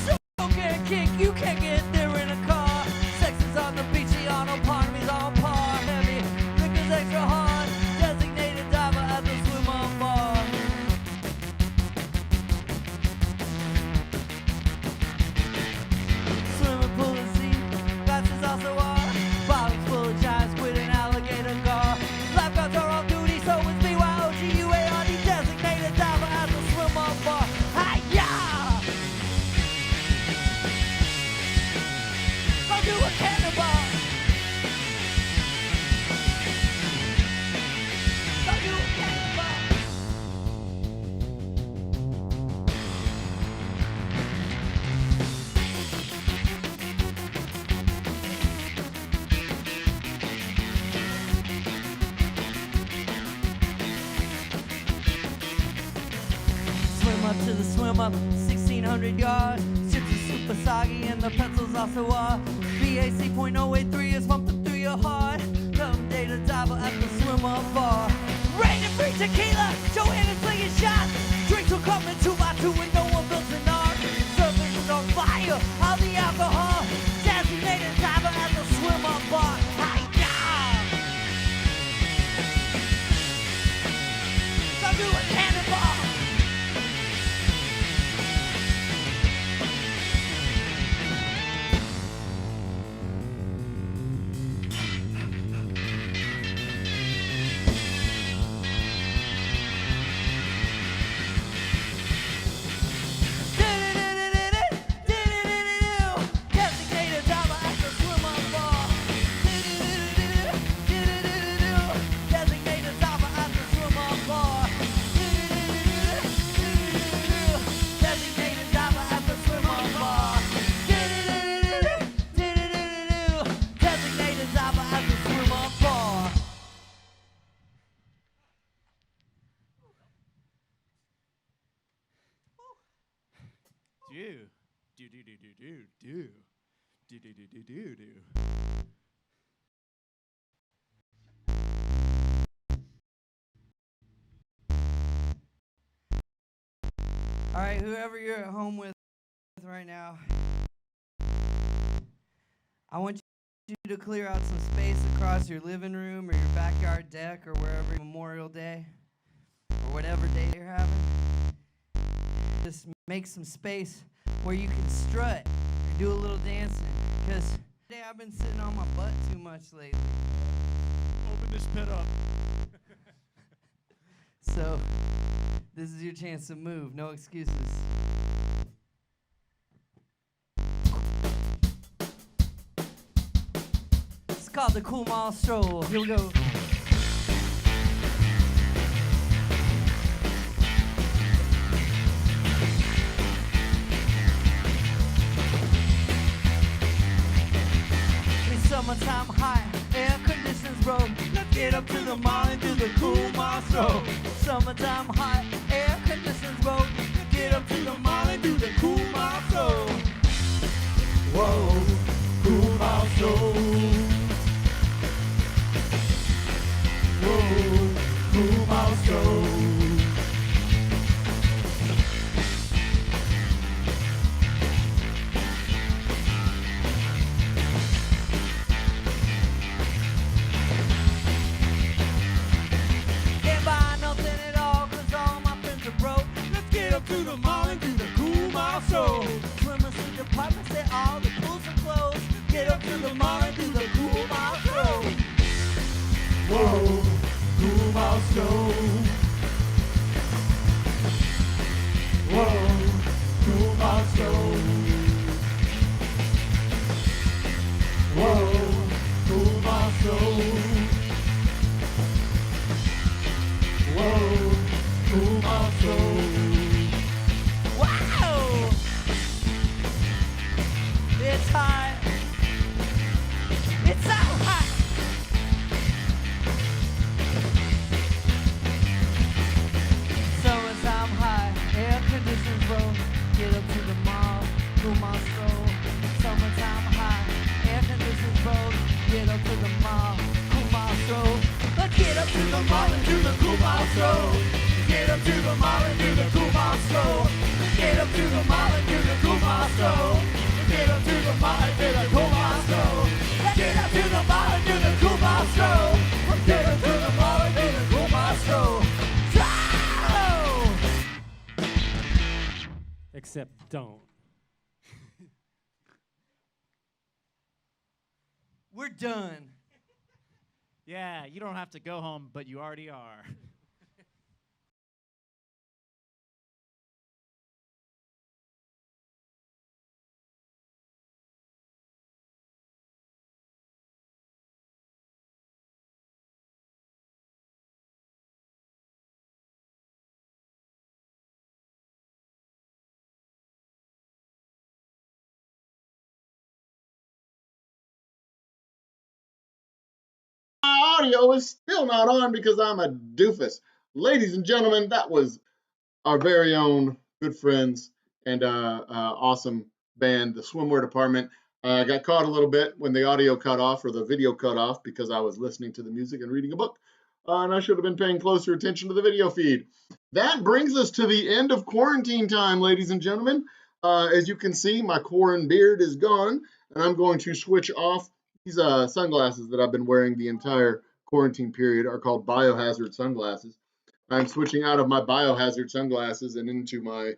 So can't kick, you can't get there in a car. Sex is on the beach, the auto party's on par. Heavy, liquor's extra hard. Designated driver at the swim up bar. Swimming pool and sea, glasses also are. Bottles full of giant squid and alligator gar. Lifeguards are on duty, so it's BYOGUARD. Designated diver at the swim up bar. Hi-ya! I'll do a cannonball. I'll do a cannonball. Swim up to the swim up, 1,600 yards. Chips are super soggy and the pencils also are. BAC .083 is pumping through your heart. Come data diver at the swim up bar. Rain and free tequila, Joanna's slinging shots. Drinks will come in 2 by 2 and no one builds an ark. Surface is on fire, all the alcohol. Designated diver at the swim up bar. Hi-ya! So do a cannonball. Designated diver at the swim up bar. Designated diver at the swim up bar. Designated diver at the swim up bar. Designated diver at the swim up bar. Do. All right, whoever you're at home with right now, I want you to clear out some space across your living room or your backyard deck or wherever Memorial Day or whatever day you're having. Just make some space where you can strut and do a little dancing. Because today I've been sitting on my butt too much lately. Open this pit up. So this is your chance to move. No excuses. It's called the Cool Mall Stroll. Here we go. It's summertime high, air conditions broke. Get up to the mall and do the cool mall stroll. Summertime hot, air conditioned road. Get up to the mall and do the cool mall stroll. Whoa, cool mall stroll. Whoa, cool mall stroll. Can't buy nothing at all 'cause all my friends are broke. Let's get up to the mall and do the cool mall stroll. Swimwear department say all the pools are closed. Get up to the mall and do the cool mall stroll. Whoa, cool mall stroll. Whoa, cool mall stroll. Whoa, cool mall stroll. Whoa, cool mall stroll. Wow! It's hot. It's so hot. Summertime high, air conditioned road. Get up to the mall, cool mall stroll. Summertime high, air conditioned road. Get up to the mall, cool mall stroll. Let's get up to the mall and do the cool mall stroll. Get up to the mall and do the cool mall stroll. Get up to the mall and do the cool mall stroll. Get up to the mall and do the cool mall stroll. Get up to the mall and do the cool mall stroll. Get up to the mall and do the cool mall stroll. Except don't. We're done. Yeah, you don't have to go home, but you already are. My audio is still not on because I'm a doofus. Ladies and gentlemen, that was our very own good friends and awesome band, the Swimwear Department. I got caught a little bit when the audio cut off or the video cut off because I was listening to the music and reading a book. And I should have been paying closer attention to the video feed. That brings us to the end of quarantine time, ladies and gentlemen. As you can see, my quarantine beard is gone, and I'm going to switch off. These sunglasses that I've been wearing the entire quarantine period are called biohazard sunglasses. I'm switching out of my biohazard sunglasses and into my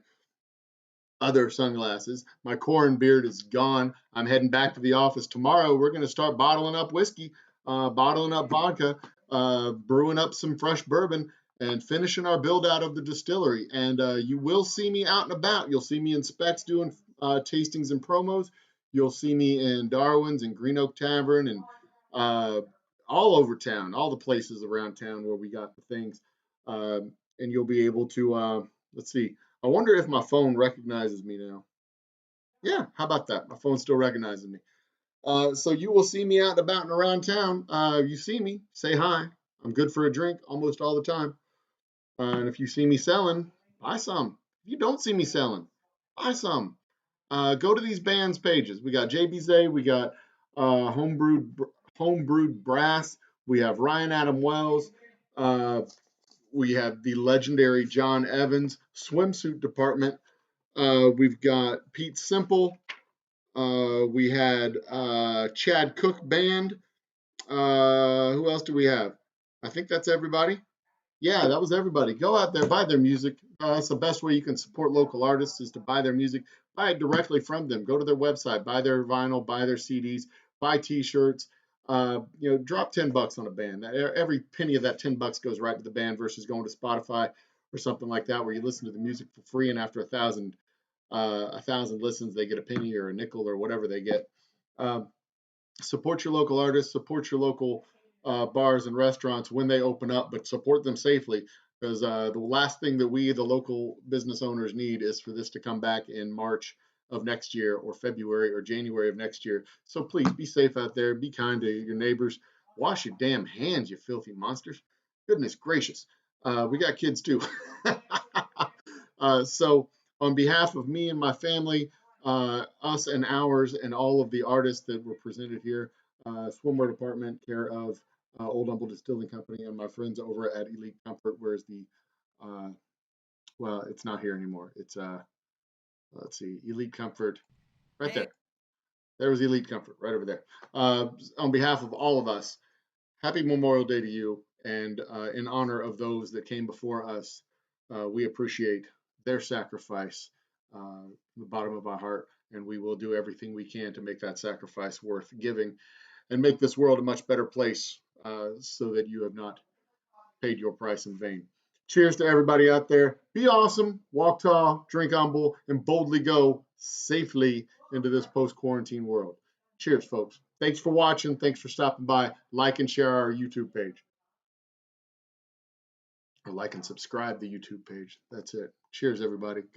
other sunglasses. My corn beard is gone. I'm heading back to the office tomorrow. We're going to start bottling up whiskey, bottling up vodka, brewing up some fresh bourbon, and finishing our build out of the distillery. And you will see me out and about. You'll see me in Specs doing tastings and promos. You'll see me in Darwin's and Green Oak Tavern and all over town, all the places around town where we got the things. And you'll be able to, let's see, I wonder if my phone recognizes me now. Yeah, how about that? My phone still recognizes me. So you will see me out and about and around town. You see me, say hi. I'm good for a drink almost all the time. And if you see me selling, buy some. If you don't see me selling, buy some. Go to these bands pages. We got JBZ, we got Homebrewed Brass, we have Ryan Adam Wells, we have the legendary John Evans Swimsuit Department. We've got Pete Simple. We had Chad Cook Band. Who else do we have? I think that's everybody. Yeah, that was everybody. Go out there, buy their music. That's the best way you can support local artists is to buy their music. Buy it directly from them. Go to their website, buy their vinyl, buy their CDs, buy T-shirts. Drop $10 on a band. Every penny of that $10 goes right to the band versus going to Spotify or something like that where you listen to the music for free and after a thousand listens they get a penny or a nickel or whatever they get. Support your local artists. Support your local bars and restaurants when they open up, but support them safely because the last thing that we, the local business owners, need is for this to come back in March of next year or February or January of next year. So please be safe out there. Be kind to your neighbors. Wash your damn hands, you filthy monsters. Goodness gracious. We got kids too. So on behalf of me and my family, us and ours, and all of the artists that were presented here, Swimwear Department, care of Old Humble Distilling Company, and my friends over at Elite Comfort. Where's the, well, it's not here anymore. It's, let's see, Elite Comfort, right there. There was Elite Comfort, right over there. On behalf of all of us, happy Memorial Day to you, and in honor of those that came before us, we appreciate their sacrifice from the bottom of our heart, and we will do everything we can to make that sacrifice worth giving and make this world a much better place so that you have not paid your price in vain. Cheers to everybody out there. Be awesome, walk tall, drink humble, and boldly go safely into this post-quarantine world. Cheers, folks. Thanks for watching. Thanks for stopping by. Like and share our YouTube page. Or like and subscribe the YouTube page. That's it. Cheers, everybody. Good night.